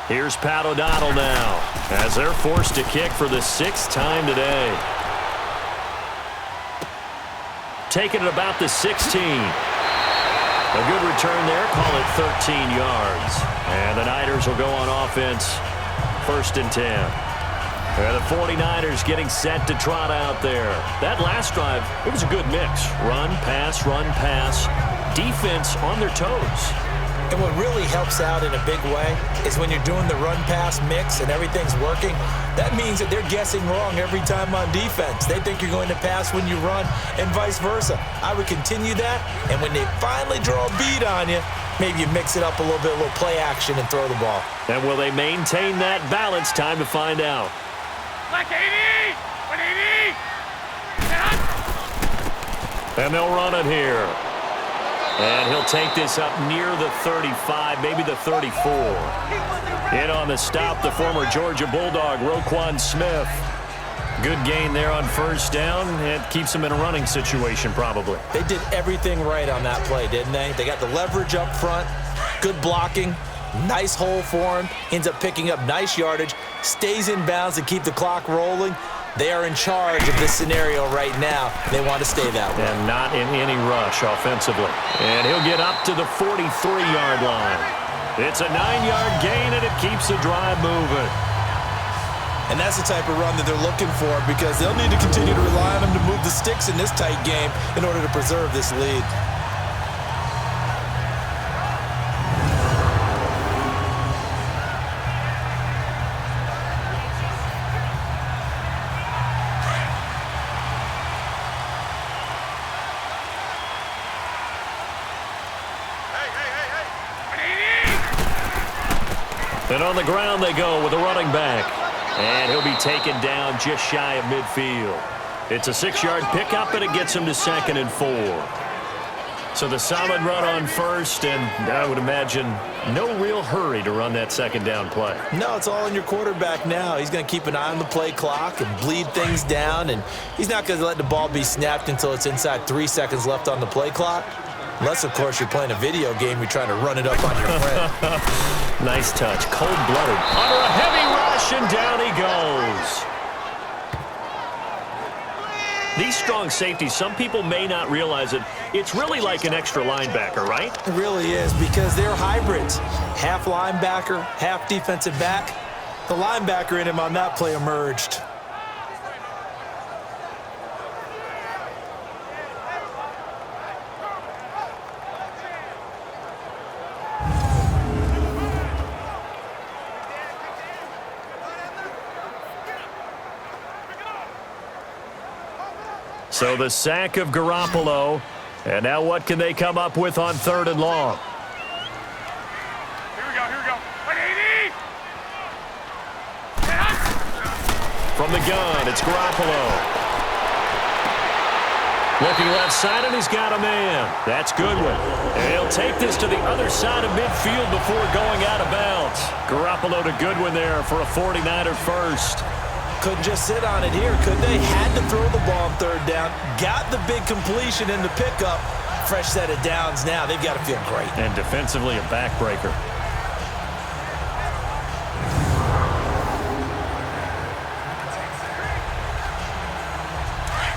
Here's Pat O'Donnell now as they're forced to kick for the 6th time today. Taking it about the 16. A good return there, call it 13 yards. And the Niners will go on offense, 1st and 10. And the 49ers getting set to trot out there. That last drive, it was a good mix. Run, pass, defense on their toes. And what really helps out in a big way is when you're doing the run-pass mix and everything's working, that means that they're guessing wrong every time on defense. They think you're going to pass when you run and vice versa. I would continue that, and when they finally draw a bead on you, maybe you mix it up a little bit, a little play action, and throw the ball. And will they maintain that balance? Time to find out. And they'll run it here. And he'll take this up near the 35, maybe the 34. In on the stop, the former Georgia Bulldog, Roquan Smith. Good gain there on first down. It keeps them in a running situation probably. They did everything right on that play, didn't they? They got the leverage up front, good blocking, nice hole for him, ends up picking up nice yardage, stays in bounds to keep the clock rolling. They are in charge of this scenario right now. They want to stay that way. And not in any rush offensively. And he'll get up to the 43-yard line. It's a 9-yard gain, and it keeps the drive moving. And that's the type of run that they're looking for because they'll need to continue to rely on them to move the sticks in this tight game in order to preserve this lead. And on the ground they go with a running back. And he'll be taken down just shy of midfield. It's a 6-yard pickup, and it gets him to 2nd and 4. So the solid run on first, and I would imagine no real hurry to run that 2nd down play. No, it's all on your quarterback now. He's going to keep an eye on the play clock and bleed things down, and he's not going to let the ball be snapped until it's inside 3 seconds left on the play clock. Unless, of course, you're playing a video game, you're trying to run it up on your friend. Nice touch. Cold-blooded. Under a heavy rush, and down he goes. These strong safeties, some people may not realize it. It's really like an extra linebacker, right? It really is because they're hybrids. Half linebacker, half defensive back. The linebacker in him on that play emerged. So the sack of Garoppolo. And now what can they come up with on 3rd and long? Here we go. 180! From the gun, it's Garoppolo. Looking left side, and he's got a man. That's Goodwin. And he'll take this to the other side of midfield before going out of bounds. Garoppolo to Goodwin there for a 49er first. Couldn't just sit on it here, could they? Had to throw the ball on 3rd down. Got the big completion in the pickup. Fresh set of downs now. They've got to feel great. And defensively, a backbreaker.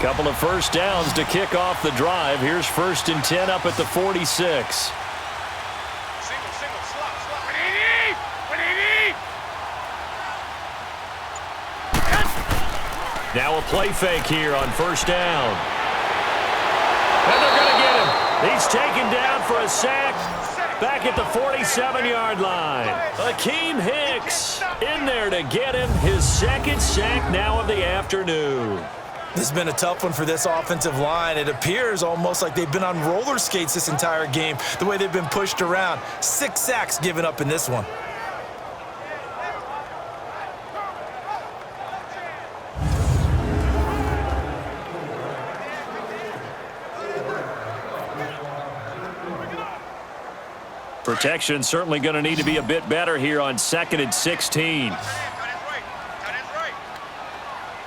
Couple of first downs to kick off the drive. Here's 1st and 10 up at the 46. Single, slot. 180! Now a play fake here on 1st down. And they're going to get him. He's taken down for a sack back at the 47-yard line. Akeem Hicks in there to get him his 2nd sack now of the afternoon. This has been a tough one for this offensive line. It appears almost like they've been on roller skates this entire game, the way they've been pushed around. 6 sacks given up in this one. Protection certainly going to need to be a bit better here on 2nd and 16.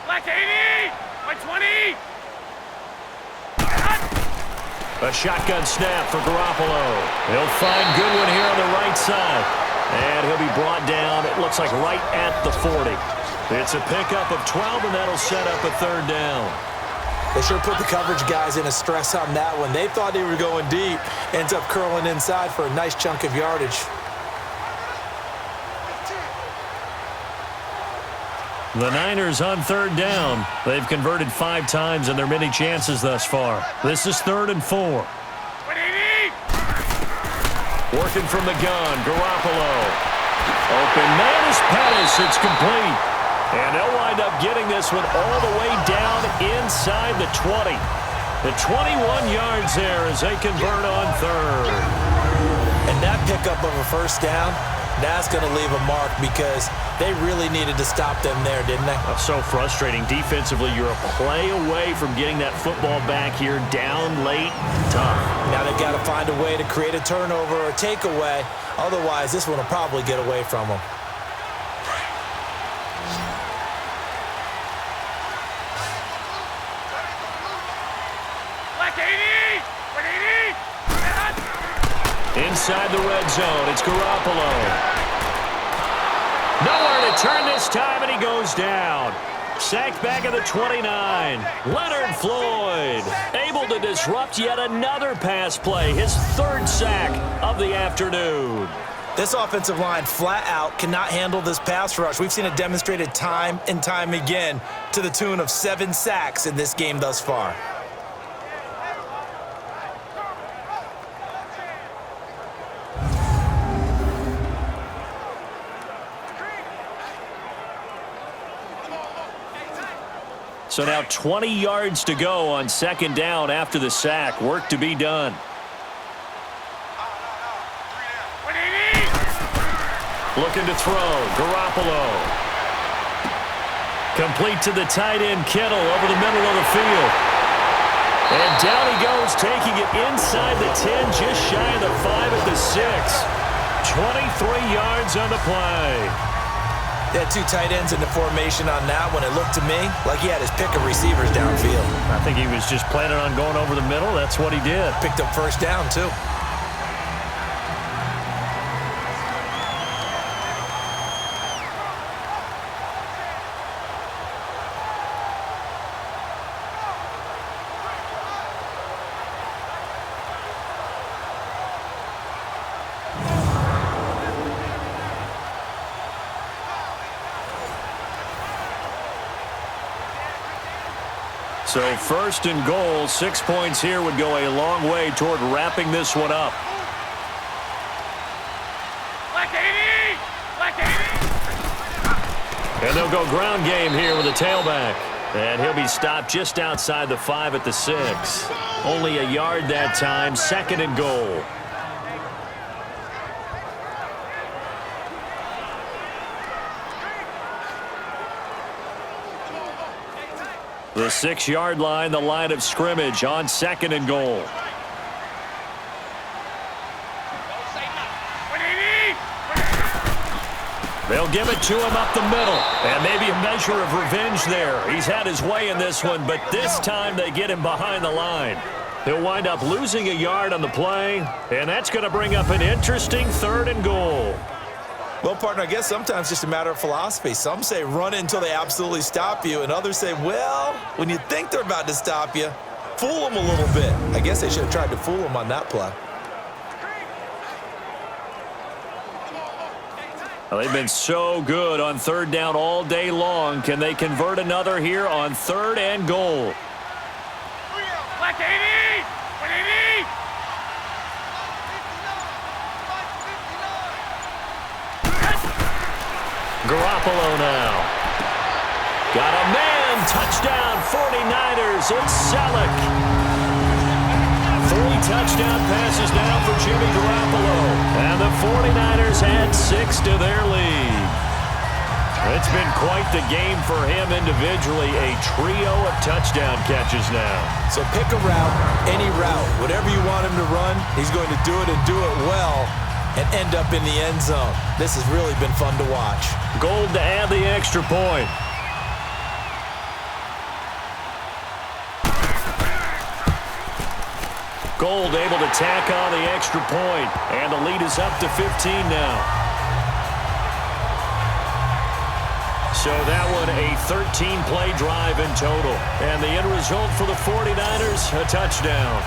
Black 80! 120! A shotgun snap for Garoppolo. He'll find Goodwin here on the right side. And he'll be brought down, it looks like right at the 40. It's a pickup of 12, and that'll set up a 3rd down. They sure put the coverage guys in a stress on that one. They thought they were going deep. Ends up curling inside for a nice chunk of yardage. The Niners on 3rd down. They've converted 5 times in their many chances thus far. This is 3rd and 4. 180! Working from the gun, Garoppolo. Open man is Pettis. It's complete. And they'll wind up getting this one all the way down inside the 20. The 21 yards there as they convert on 3rd. And that pickup of a 1st down, that's going to leave a mark because they really needed to stop them there, didn't they? That's so frustrating. Defensively, you're a play away from getting that football back here down late. Tough. Now they've got to find a way to create a turnover or a takeaway. Otherwise, this one will probably get away from them. inside the red zone. It's Garoppolo. Nowhere to turn this time, and he goes down. Sacked back at the 29. Leonard Floyd able to disrupt yet another pass play. His third sack of the afternoon. This offensive line flat out cannot handle this pass rush. We've seen it demonstrated time and time again to the tune of 7 sacks in this game thus far. So now 20 yards to go on second down after the sack. Work to be done. Looking to throw. Garoppolo. Complete to the tight end, Kittle, over the middle of the field. And down he goes, taking it inside the 10, just shy of the 5 at the 6. 23 yards on the play. They had 2 tight ends in the formation on that one. It looked to me like he had his pick of receivers downfield. I think he was just planning on going over the middle. That's what he did. Picked up first down, too. So first and goal, 6 points here would go a long way toward wrapping this one up. And they'll go ground game here with a tailback. And he'll be stopped just outside the 5 at the 6. Only a yard that time, second and goal. The 6-yard line, the line of scrimmage on second and goal. They'll give it to him up the middle. And maybe a measure of revenge there. He's had his way in this one, but this time they get him behind the line. He'll wind up losing a yard on the play, and that's going to bring up an interesting third and goal. Well, partner, I guess sometimes it's just a matter of philosophy. Some say run it until they absolutely stop you, and others say, well, when you think they're about to stop you, fool them a little bit. I guess they should have tried to fool them on that play. Well, they've been so good on third down all day long. Can they convert another here on third and goal? Black 80! 180! Garoppolo now. Got a man. Touchdown 49ers. It's Selleck. 3 touchdown passes now for Jimmy Garoppolo. And the 49ers add 6 to their lead. It's been quite the game for him individually. A trio of touchdown catches now. So pick a route, any route. Whatever you want him to run, he's going to do it and do it well and end up in the end zone. This has really been fun to watch. Gold to add the extra point. Gold able to tack on the extra point, and the lead is up to 15 now. So that one a 13-play drive in total, and the end result for the 49ers, a touchdown.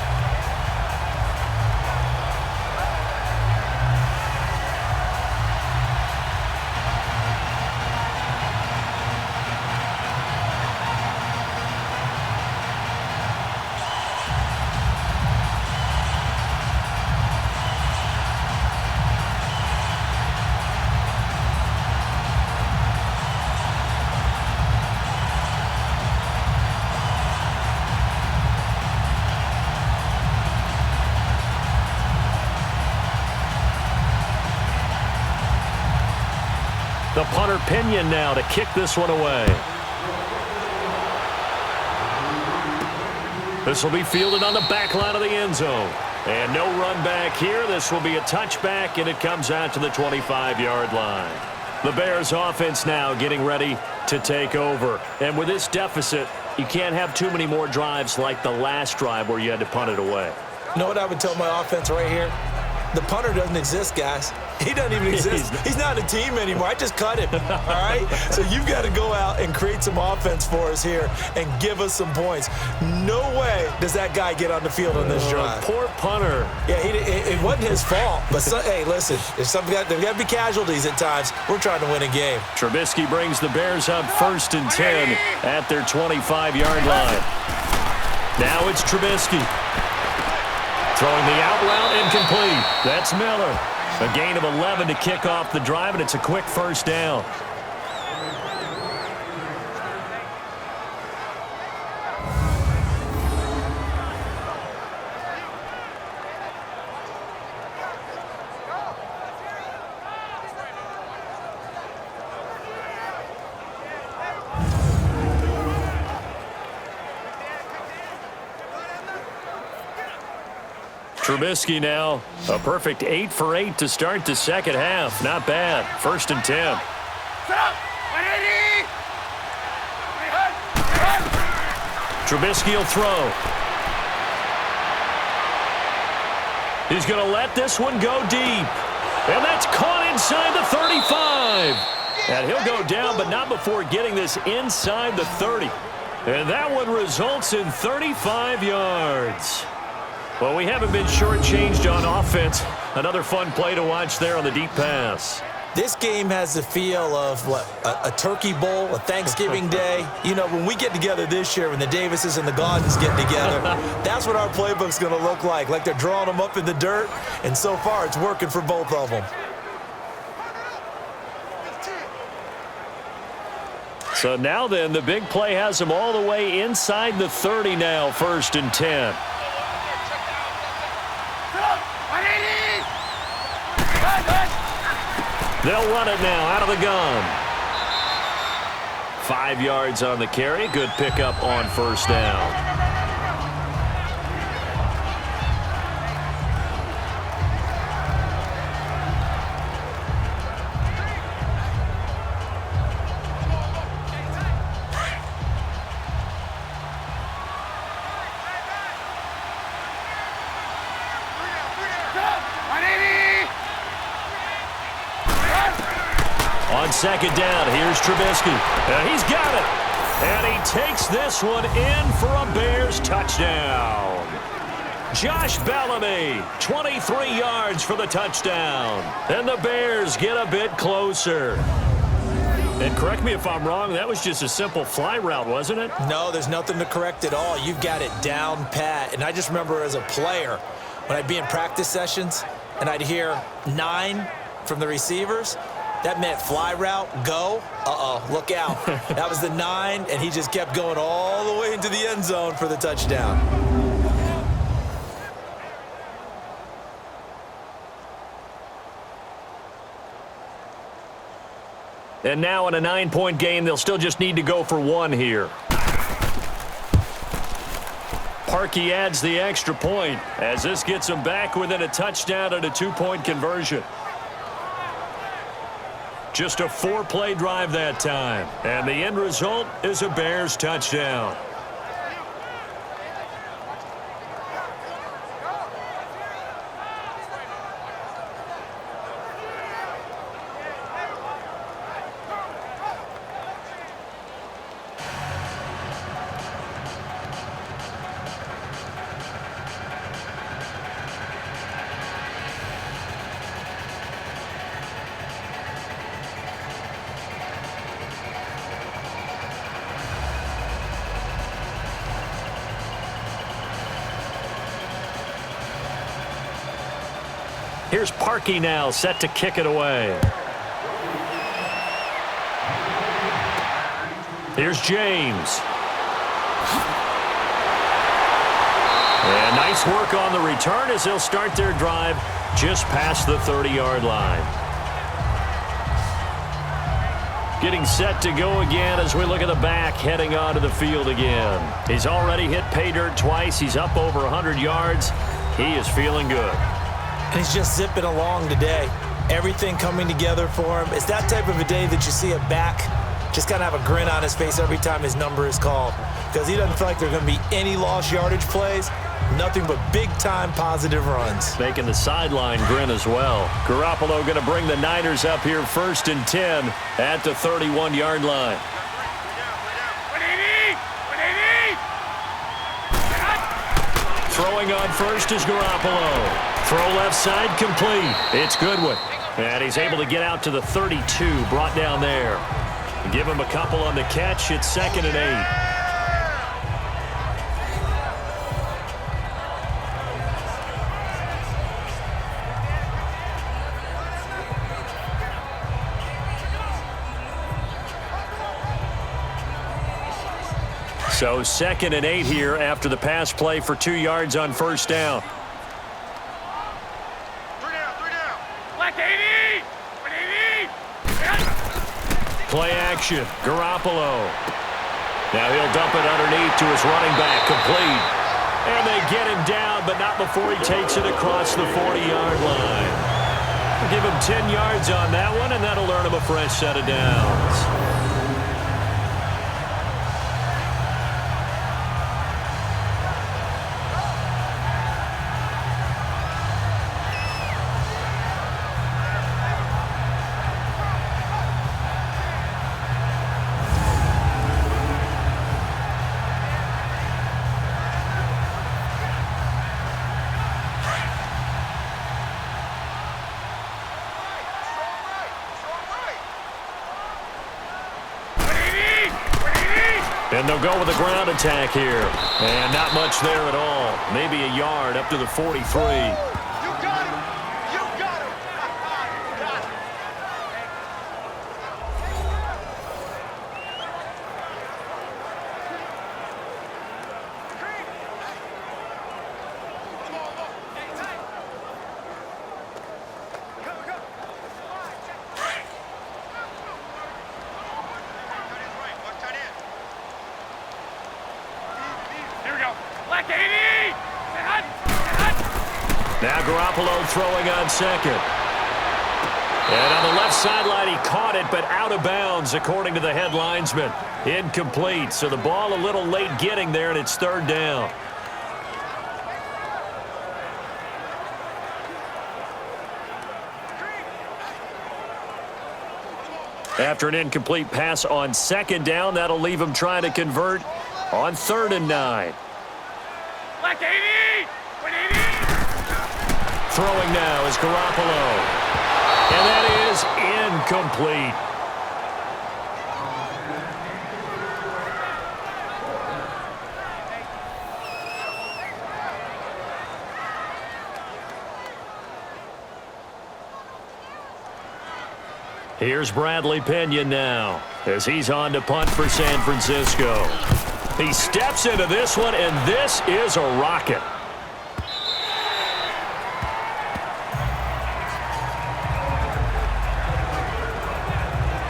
The punter Pinion now to kick this one away. This will be fielded on the back line of the end zone. And no run back here. This will be a touchback, and it comes out to the 25-yard line. The Bears offense now getting ready to take over. And with this deficit, you can't have too many more drives like the last drive where you had to punt it away. You know what I would tell my offense right here? The punter doesn't exist, guys. He doesn't even exist. He's not a team anymore. I just cut him, all right? So you've got to go out and create some offense for us here and give us some points. No way does that guy get on the field on this drive. Poor punter. Yeah, it wasn't his fault. But, hey, listen, there's got to be casualties at times. We're trying to win a game. Trubisky brings the Bears up 1st and 10 at their 25-yard line. Now it's Trubisky. Throwing the out route incomplete. That's Miller. A gain of 11 to kick off the drive, and it's a quick first down. Trubisky now, a perfect 8 for 8 to start the second half. Not bad. 1st and 10. Trubisky will throw. He's going to let this one go deep. And that's caught inside the 35. And he'll go down, but not before getting this inside the 30. And that one results in 35 yards. Well, we haven't been shortchanged on offense. Another fun play to watch there on the deep pass. This game has the feel of, a turkey bowl, a Thanksgiving day. You know, when we get together this year, when the Davises and the Gaudens get together, that's what our playbook's going to look like they're drawing them up in the dirt, and so far it's working for both of them. So now then, the big play has them all the way inside the 30 now, 1st and 10. They'll run it now out of the gun. 5 yards on the carry. Good pickup on 1st down. On 2nd down, here's Trubisky. He's got it. And he takes this one in for a Bears touchdown. Josh Bellamy, 23 yards for the touchdown. And the Bears get a bit closer. And correct me if I'm wrong, that was just a simple fly route, wasn't it? No, there's nothing to correct at all. You've got it down pat. And I just remember as a player, when I'd be in practice sessions and I'd hear 9 from the receivers, that meant fly route, go. Look out. That was the 9, and he just kept going all the way into the end zone for the touchdown. And now in a 9-point game, they'll still just need to go for 1 here. Parkey adds the extra point as this gets them back within a touchdown and a 2-point conversion. Just a 4-play drive that time. And the end result is a Bears touchdown. Here's Parkey now, set to kick it away. Here's James. And nice work on the return as they'll start their drive just past the 30-yard line. Getting set to go again as we look at the back heading onto the field again. He's already hit pay dirt twice. He's up over 100 yards. He is feeling good. And he's just zipping along today. Everything coming together for him. It's that type of a day that you see a back just kind of have a grin on his face every time his number is called. Because he doesn't feel like there are going to be any lost yardage plays. Nothing but big-time positive runs. Making the sideline grin as well. Garoppolo going to bring the Niners up here 1st and 10 at the 31-yard line. Throwing on first is Garoppolo. Throw left side complete. It's Goodwin. And he's able to get out to the 32, brought down there. Give him a couple on the catch. It's 2nd and 8. So 2nd and 8 here after the pass play for 2 yards on 1st down. Play action. Garoppolo. Now he'll dump it underneath to his running back. Complete. And they get him down, but not before he takes it across the 40-yard line. Give him 10 yards on that one, and that'll earn him a fresh set of downs. And they'll go with a ground attack here. And not much there at all. Maybe a yard up to the 43. Now Garoppolo throwing on 2nd. And on the left sideline, he caught it, but out of bounds, according to the head linesman. Incomplete. So the ball a little late getting there, and it's 3rd down. After an incomplete pass on 2nd down, that'll leave him trying to convert on 3rd and 9. Throwing now is Garoppolo. And that is incomplete. Here's Bradley Pinion now as he's on to punt for San Francisco. He steps into this one, and this is a rocket.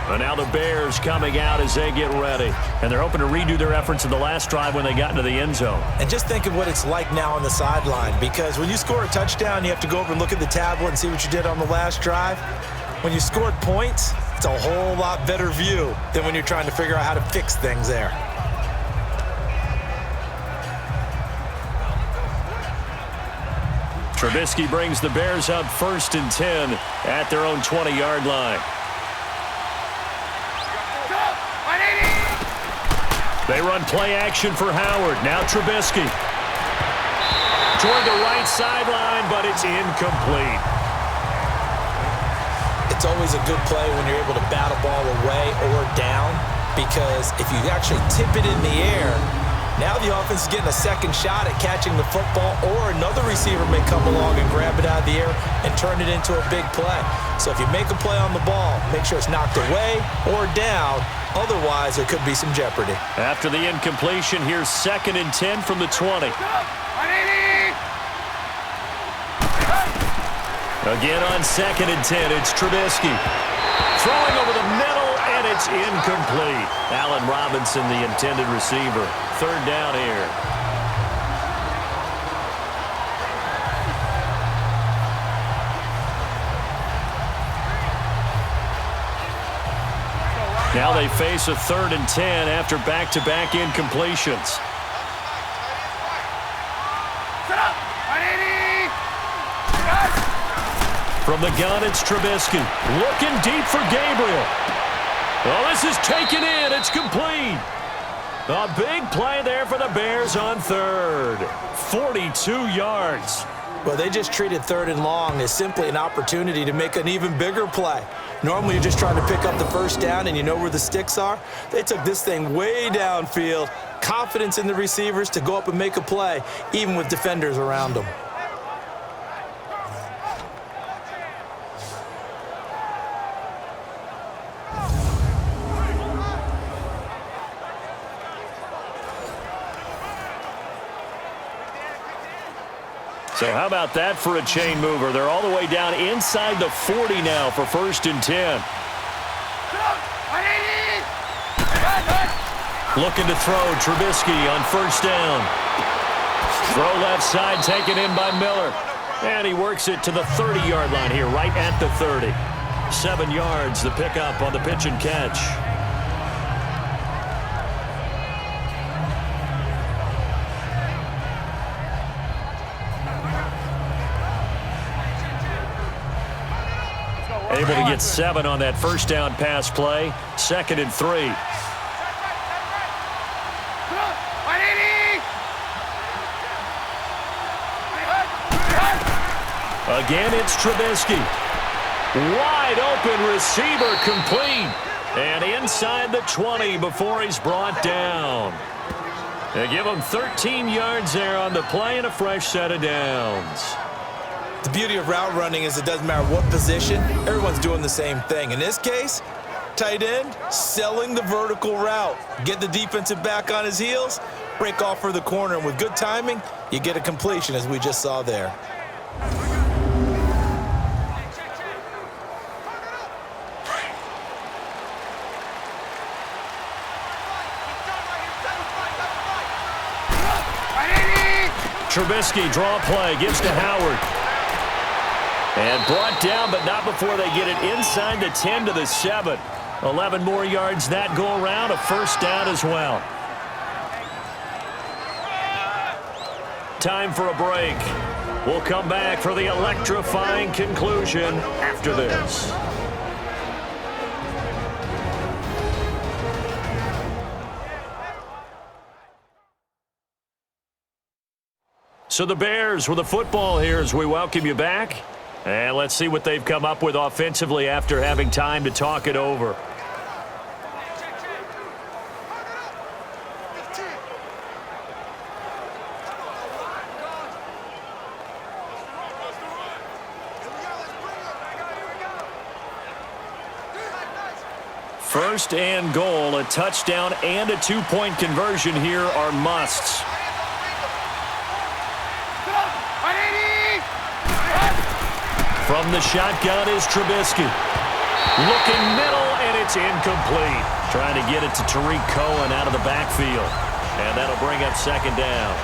And now the Bears coming out as they get ready. And they're hoping to redo their efforts in the last drive when they got into the end zone. And just think of what it's like now on the sideline, because when you score a touchdown, you have to go over and look at the tablet and see what you did on the last drive. When you scored points, it's a whole lot better view than when you're trying to figure out how to fix things there. Trubisky brings the Bears up 1st and 10 at their own 20-yard line. They run play action for Howard. Now Trubisky. Toward the right sideline, but it's incomplete. It's always a good play when you're able to bat a ball away or down, because if you actually tip it in the air, now the offense is getting a second shot at catching the football, or another receiver may come along and grab it out of the air and turn it into a big play. So if you make a play on the ball, make sure it's knocked away or down. Otherwise, there could be some jeopardy. After the incompletion, here's 2nd and 10 from the 20. Again on 2nd and 10, it's Trubisky. Throwing over the middle, and it's incomplete. Allen Robinson, the intended receiver. 3rd down here. Now they face a 3rd and 10 after back-to-back incompletions. From the gun, it's Trubisky. Looking deep for Gabriel. Oh, this is taken in. It's complete. A big play there for the Bears on third. 42 yards. Well, they just treated third and long as simply an opportunity to make an even bigger play. Normally, you're just trying to pick up the first down and you know where the sticks are. They took this thing way downfield. Confidence in the receivers to go up and make a play, even with defenders around them. So how about that for a chain mover? They're all the way down inside the 40 now for 1st and 10. Looking to throw, Trubisky on 1st down. Throw left side, taken in by Miller. And he works it to the 30-yard line here, right at the 30. 7 yards, the pickup on the pitch and catch. Able to get 7 on that 1st down pass play. 2nd and 3. Again, it's Trubisky. Wide open receiver complete. And inside the 20 before he's brought down. They give him 13 yards there on the play and a fresh set of downs. The beauty of route running is it doesn't matter what position, everyone's doing the same thing. In this case, tight end, selling the vertical route. Get the defensive back on his heels, break off for the corner, and with good timing, you get a completion as we just saw there. Trubisky, draw play, gives to Howard. And brought down, but not before they get it inside the 10 to the 7. 11 more yards that go around, a 1st down as well. Time for a break. We'll come back for the electrifying conclusion after this. So the Bears with the football here as we welcome you back. And let's see what they've come up with offensively after having time to talk it over. First and goal, a touchdown and a 2-point conversion here are musts. From the shotgun is Trubisky. Looking middle, and it's incomplete. Trying to get it to Tariq Cohen out of the backfield. And that'll bring up 2nd down.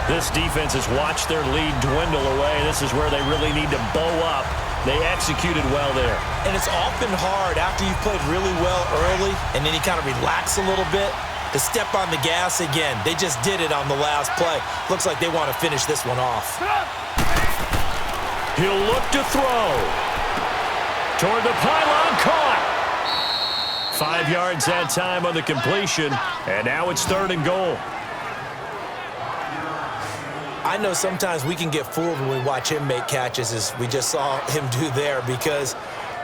This defense has watched their lead dwindle away. This is where they really need to bow up. They executed well there. And it's often hard after you've played really well early and then you kind of relax a little bit to step on the gas again. They just did it on the last play. Looks like they want to finish this one off. He'll look to throw. Toward the pylon, caught. 5 yards that time on the completion, and now it's 3rd and goal. I know sometimes we can get fooled when we watch him make catches as we just saw him do there because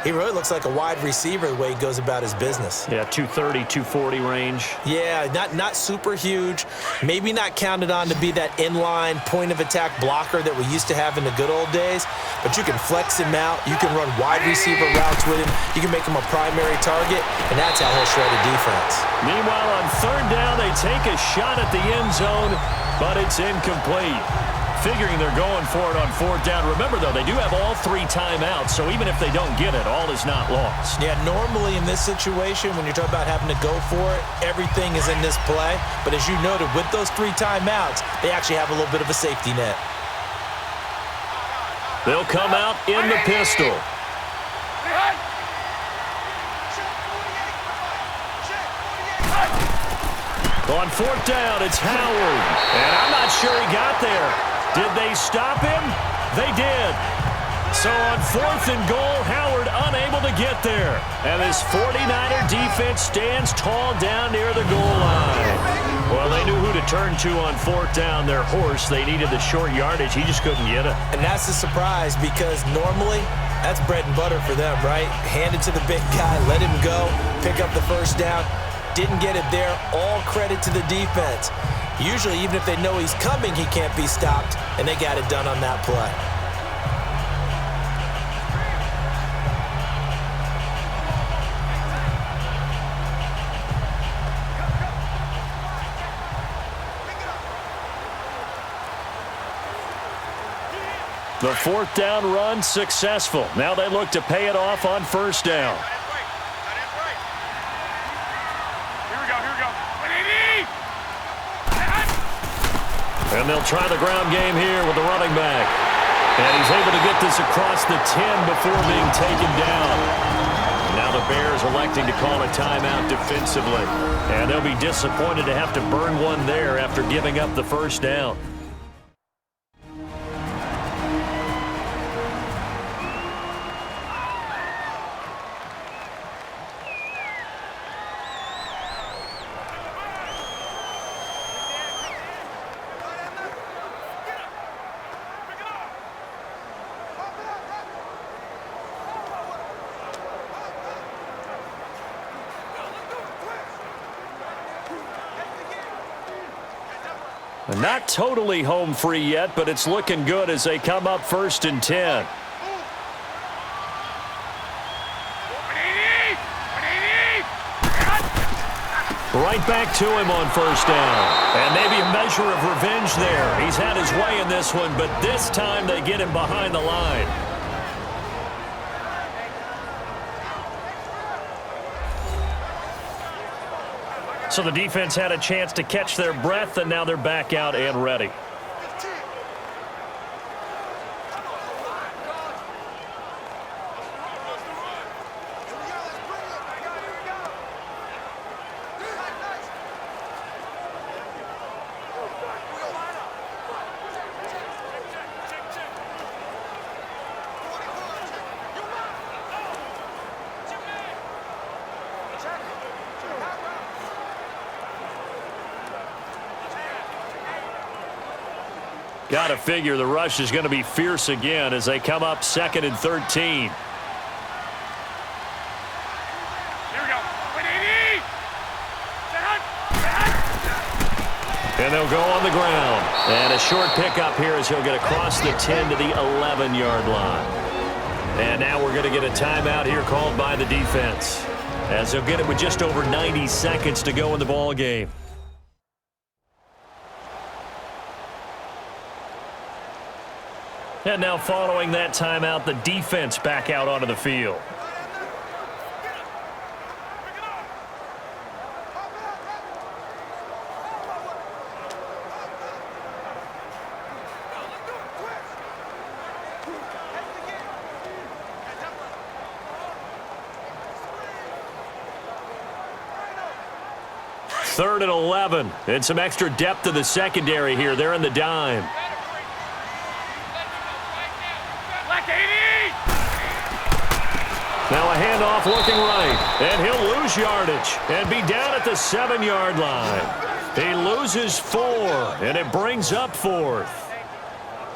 he really looks like a wide receiver the way he goes about his business. Yeah, 230, 240 range. Yeah, not super huge. Maybe not counted on to be that inline point-of-attack blocker that we used to have in the good old days, but you can flex him out. You can run wide receiver routes with him. You can make him a primary target, and that's how he'll shred a defense. Meanwhile, on 3rd down, they take a shot at the end zone, but it's incomplete. Figuring they're going for it on 4th down. Remember, though, they do have all 3 timeouts, so even if they don't get it, all is not lost. Yeah, normally in this situation, when you're talking about having to go for it, everything is in this play. But as you noted, with those 3 timeouts, they actually have a little bit of a safety net. They'll come out in the pistol. On 4th down, it's Howard. And I'm not sure he got there. Did they stop him? They did. So on 4th and goal, Howard unable to get there. And this 49er defense stands tall down near the goal line. Well, they knew who to turn to on 4th down. Their horse, they needed the short yardage. He just couldn't get it. And that's a surprise because normally that's bread and butter for them, right? Hand it to the big guy, let him go, pick up the first down. Didn't get it there. All credit to the defense. Usually, even if they know he's coming, he can't be stopped, and they got it done on that play. The 4th down run successful. Now they look to pay it off on 1st down. And they'll try the ground game here with the running back. And he's able to get this across the 10 before being taken down. Now the Bears electing to call a timeout defensively. And they'll be disappointed to have to burn one there after giving up the first down. Not totally home free yet, but it's looking good as they come up 1st and 10. Right back to him on 1st down. And maybe a measure of revenge there. He's had his way in this one, but this time they get him behind the line. So the defense had a chance to catch their breath, and now they're back out and ready. Got to figure the rush is going to be fierce again as they come up 2nd and 13. Here we go. And they'll go on the ground. And a short pickup here as he'll get across the 10 to the 11-yard line. And now we're going to get a timeout here called by the defense, as they'll get it with just over 90 seconds to go in the ball game. And now following that timeout, the defense back out onto the field. Third and 11, and some extra depth to the secondary here. They're in the dime. Now a handoff looking right, and he'll lose yardage and be down at the 7-yard line. He loses 4, and it brings up 4th.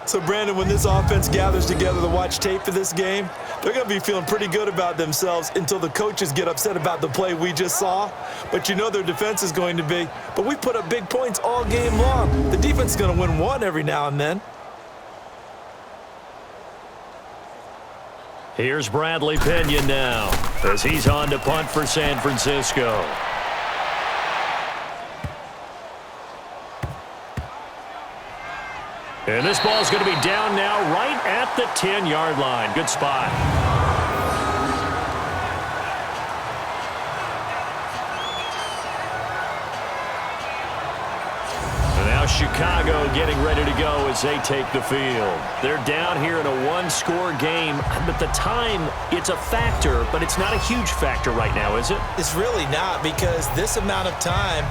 So, Brandon, when this offense gathers together to watch tape for this game, they're going to be feeling pretty good about themselves until the coaches get upset about the play we just saw. But you know their defense is going to be, but we put up big points all game long. The defense is going to win one every now and then. Here's Bradley Pinion now as he's on to punt for San Francisco. And this ball's going to be down now right at the 10-yard line. Good spot. Chicago getting ready to go as they take the field. They're down here in a one-score game. At the time, it's a factor, but it's not a huge factor right now, is it? It's really not, because this amount of time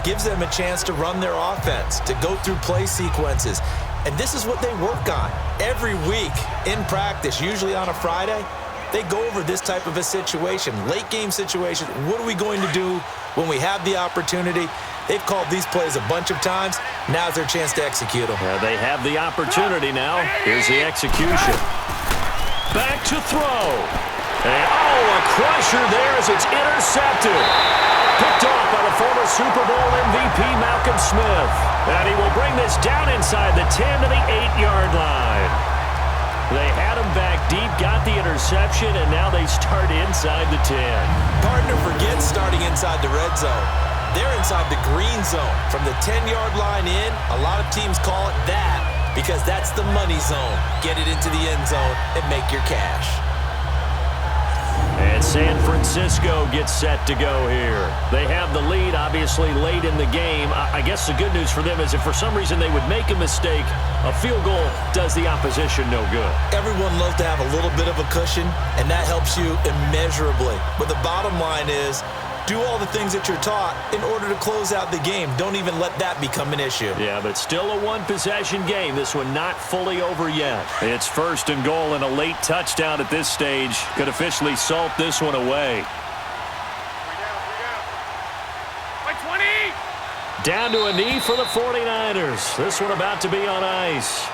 gives them a chance to run their offense, to go through play sequences. And this is what they work on every week in practice, usually on a Friday. They go over this type of a situation, late game situation. What are we going to do when we have the opportunity? They've called these plays a bunch of times. Now's their chance to execute them. Yeah, they have the opportunity now. Here's the execution. Back to throw. And, a crusher there as it's intercepted. Picked off by the former Super Bowl MVP Malcolm Smith. And he will bring this down inside the 10 to the 8-yard line. They had him back deep, got the interception, and now they start inside the 10. Partner forgets starting inside the red zone. They're inside the green zone. From the 10-yard line in, a lot of teams call it that because that's the money zone. Get it into the end zone and make your cash. And San Francisco gets set to go here. They have the lead, obviously, late in the game. I guess the good news for them is if for some reason they would make a mistake, a field goal does the opposition no good. Everyone loves to have a little bit of a cushion, and that helps you immeasurably. But the bottom line is, do all the things that you're taught in order to close out the game. Don't even let that become an issue. Yeah, but still a one-possession game. This one not fully over yet. It's 1st and goal, and a late touchdown at this stage could officially salt this one away. By 20! Down to a knee for the 49ers. This one about to be on ice.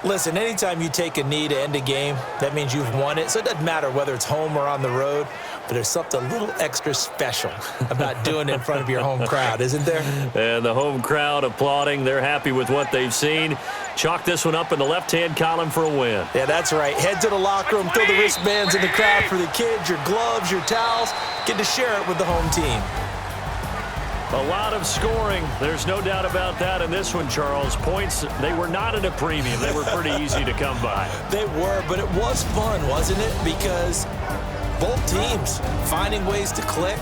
Listen, anytime you take a knee to end a game, that means you've won it. So it doesn't matter whether it's home or on the road, but there's something a little extra special about doing it in front of your home crowd, isn't there? And the home crowd applauding. They're happy with what they've seen. Chalk this one up in the left-hand column for a win. Yeah, that's right. Head to the locker room, throw the wristbands in the crowd for the kids, your gloves, your towels. Get to share it with the home team. A lot of scoring. There's no doubt about that in this one, Charles. Points, they were not at a premium. They were pretty easy to come by. They were, but it was fun, wasn't it? Because both teams finding ways to click.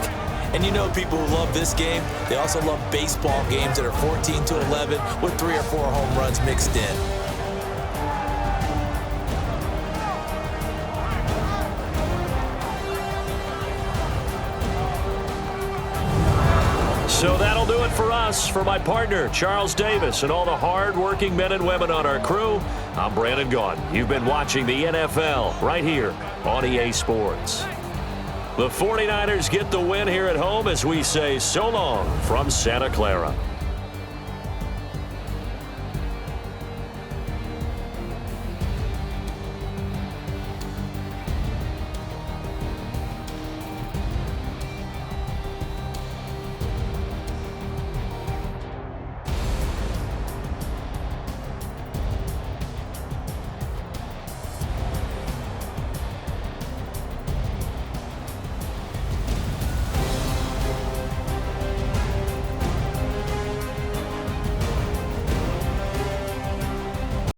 And you know people who love this game, they also love baseball games that are 14-11 with 3 or 4 home runs mixed in. So that'll do it for us. For my partner, Charles Davis, and all the hard-working men and women on our crew, I'm Brandon Gaudin. You've been watching the NFL right here on EA Sports. The 49ers get the win here at home as we say so long from Santa Clara.